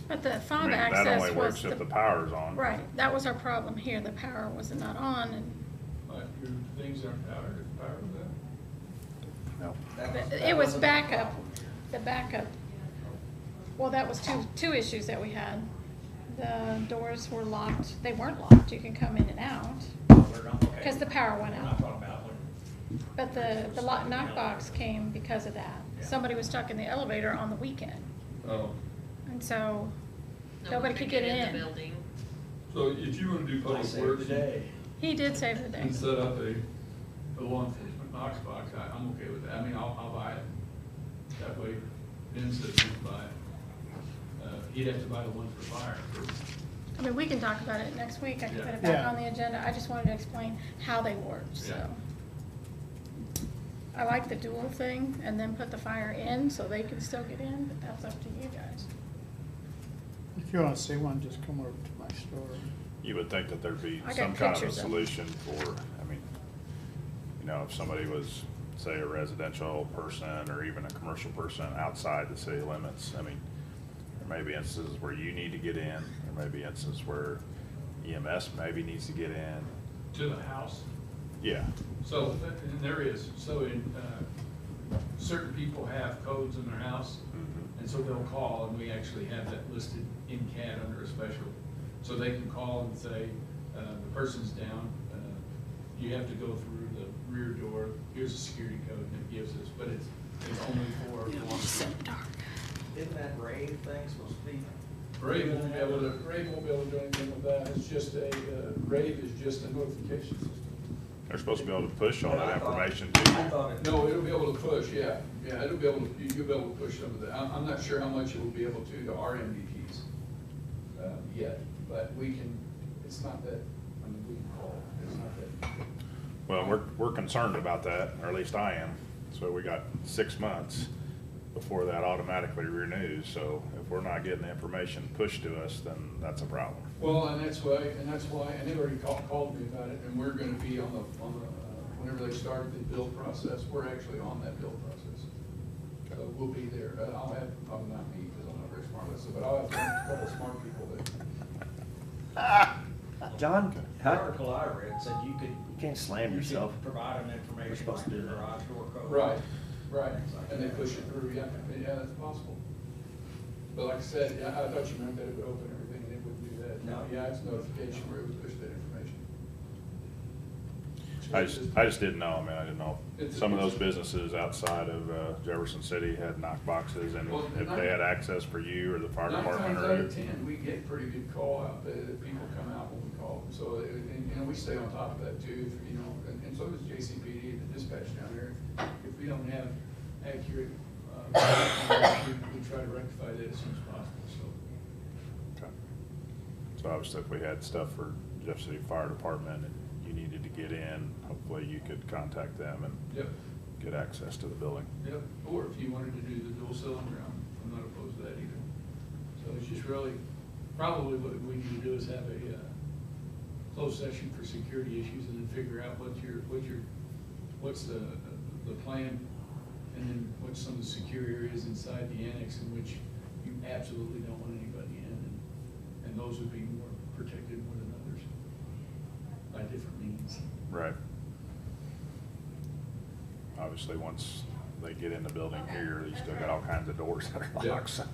But the I fob mean, that access only was works if the the, power's on. right, that was our problem here, the power was not on, and But your things aren't powered, if powered with that. No. it was backup, the backup. Well, that was two issues that we had. The doors were locked, they weren't locked, you can come in and out, We're not- okay. because the power went We're not out. talking about when. But the knockbox came because of that. Yeah. Somebody was stuck in the elevator on the weekend, Oh. and so No nobody one could get in. the building. So if you wanna do I public saved works the day. He did save the day. and set up a law enforcement Knox box, I'm okay with that. I mean, I'll buy it. That way, Ben says he'd buy it. He'd have to buy the one for fire first. I mean, we can talk about it next week, I can put it Yeah. back on the agenda, I just wanted to explain how they worked, so. Yeah. I like the dual thing, and then put the fire in, so they can still get in, but that's up to you guys. If you want to see one, just come over to my store. You would think that there'd be I got some kind of a pictures of them. solution for, I mean, you know, if somebody was, say, a residential person or even a commercial person outside the city limits, I mean, there may be instances where you need to get in, there may be instances where EMS maybe needs to get in. To the house. Yeah, So, and there is, so in, certain people have codes in their house, and so they'll call, and we actually have that listed in CAD under a special. So they can call and say, the person's down, you have to go through the rear door, here's a security code, and it gives us, but it's only for law enforcement. Isn't that rave thing supposed to be? Rave won't be able to do anything with that, it's just Rave is just a notification system. they're supposed to be able to push on that I thought- information too. I thought it. No, it'll be able to push, yeah, it'll be able to, you'll be able to push some of that. I'm not sure how much it will be able to our MVPs, yet, but we can, it's not that, I mean, we can call. Well, we're concerned about that, or at least I am. So we got 6 months before that automatically renews. So if we're not getting the information pushed to us, then that's a problem. Well, and that's why, and they already called me about it, and we're gonna be on the, whenever they start the build process, we're actually on that build process. So we'll be there. I'll have, probably not me, because I'm not very smart, but I'll have a couple of smart people that. John, The article I read said you could. you can't slam you could yourself. Provide them We're information supposed like to do the that. garage door code. Right, and they push it through, yeah, that's possible. But like I said, yeah, I thought you meant that it would open everything, and it wouldn't do that. No, yeah, it's notification where it would push that information. I just didn't know, man. I didn't know if some of those businesses outside of Jefferson City had knock boxes, and Well, if they had access for you or the fire 9 department times or. out of 10, we get pretty good call out, that people come out when we call them, so, and, you know, we stay on top of that too, you know, and so does JCPD, the dispatch down there. If we don't have accurate, we try to rectify that as soon as possible, so. Okay. So obviously if we had stuff for Jeff City Fire Department and you needed to get in, hopefully you could contact them and Yep, get access to the building. yep, or if you wanted to do the dual cylinder, I'm not opposed to that either. So it's just really, probably what we need to do is have a, closed session for security issues and then figure out what's the plan, and then what's some of the secure areas inside the annex in which you absolutely don't want anybody in, and those would be more protected more than others by different means. Right. Obviously, once they get in the building here, you still got all kinds of doors that are Yeah. locked, so.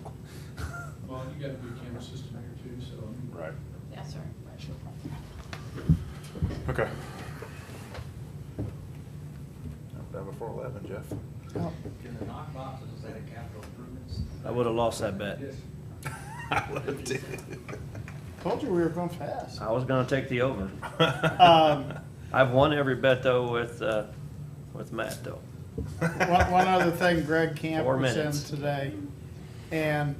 Well, you got a good camera system here too, so. I mean, Right. Yes, sir. Okay. Done before 11, Jeff. Oh, Can the knock boxes, is that a capital improvements? I would've lost that bet. Yes. told you we were going fast. I was gonna take the over. Um, I've won every bet though with Matt though. One other thing, Greg Camp 4 was in minutes. today, and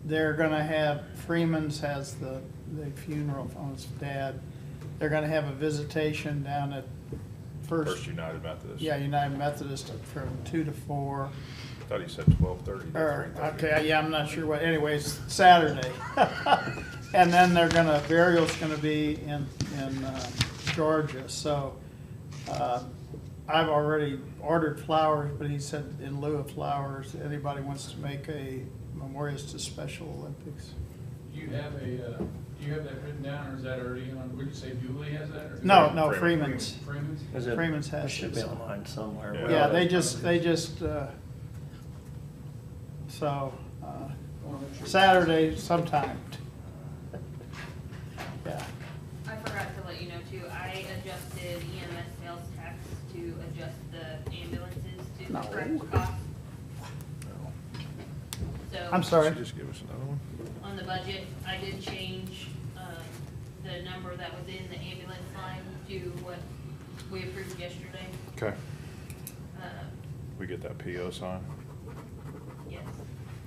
they're gonna have, Freeman's has the funeral on his dad. They're gonna have a visitation down at First United Methodist. Yeah, United Methodist from 2 to 4. Thought he said 12:30 to Or, 3:30. okay, yeah, I'm not sure what, anyways, Saturday. And then burial's gonna be in Georgia, so, I've already ordered flowers, but he said in lieu of flowers, anybody wants to make a memorials to Special Olympics. Do you have that written down, or is that already on, would you say Dooley has that? or- No, Freeman's. Freeman's? Is it- Freeman's has it should it, be so. online somewhere. Yeah. Yeah, they just, so, Wanna make sure- Saturday sometime. Yeah, I forgot to let you know too, I adjusted EMS sales tax to adjust the ambulances to the No. correct cost. So. I'm sorry. Should you just give us another one? On the budget, I did change, the number that was in the ambulance line to what we approved yesterday. Okay. Um, We get that PO signed? yes,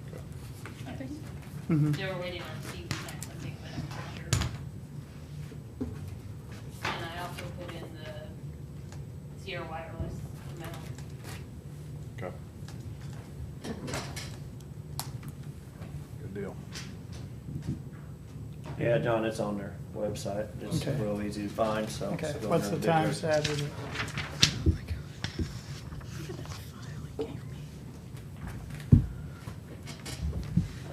Okay. I think. Mhm. they were waiting on CV tax, I think, but I'm not sure. And I also put in the Sierra Wireless amount. Okay. Good deal. Yeah, John, it's on their website. It's Okay. real easy to find, so. Okay, go what's there the and time do it. Saturday?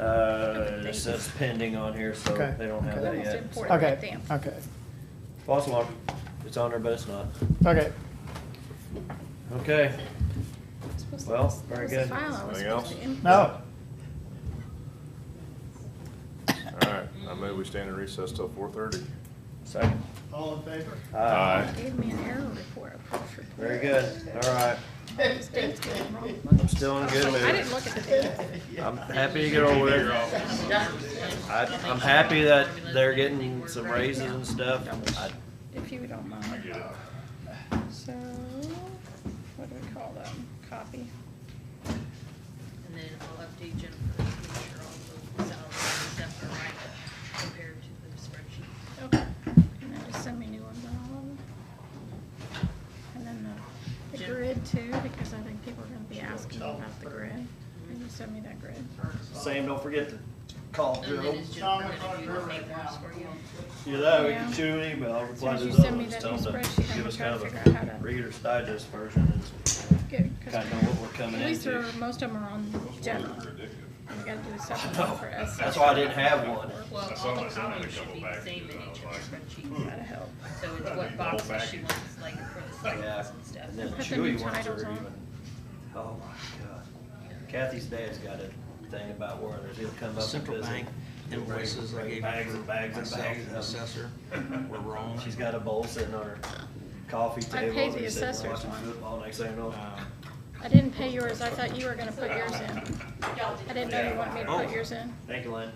It says pending on here, so Okay, they don't have okay. that Most yet. important. Right Okay, there. okay, False alarm. It's on there, but it's not. okay. Okay. Supposed to- Well, that very was the good. file I was Anything supposed else? to input. No, All right, I move we stand in recess till 4:30. Second. all in favor? Aye. Gave me an error report. a proof report. Very good. All right. This date's getting wrong. I'm still in a good I mood. didn't look at the date. I'm happy to get over it. I'm happy that they're getting some raises and stuff. If you don't mind. I get it. So, what do we call them? Copy. And then I'll update Jennifer to make sure all those salaries and stuff are right compared to the spreadsheet. Okay. And then just send me new ones on all of them. asking about the grid. Can you send me that grid? Same, don't forget to call And then Joe. is Jennifer gonna do the paperwork for you? Either that, we Yeah. can shoot an email, reply As to soon as those you other send me ones, that tell new them to spreadsheet, give I'm us trying kind to of figure out how a to- Reader's Digest version and Good, 'cause kind of know what we're coming at least into. most of them are on general. We gotta do a separate one for S. That's why I didn't have one. Well, all the columns should be the same in each of the spreadsheets. That'll help. So it's what boxes she wants, like for the Yeah, stipends and stuff. and then Put the new Chewy ones titles are on. even, oh my God. Kathy's dad's got a thing about Werner's, he'll come up and Central visit. Bank He'll bring- invoices I bring gave bags and bags and myself bags and of the them. assessor were wrong. She's got a bowl sitting on her coffee I table. paid the We're sitting assessor's watching one. football, next thing you know. I didn't pay yours, I thought you were gonna put yours in. I didn't know you wanted me to put yours in. Thank you, Lynn.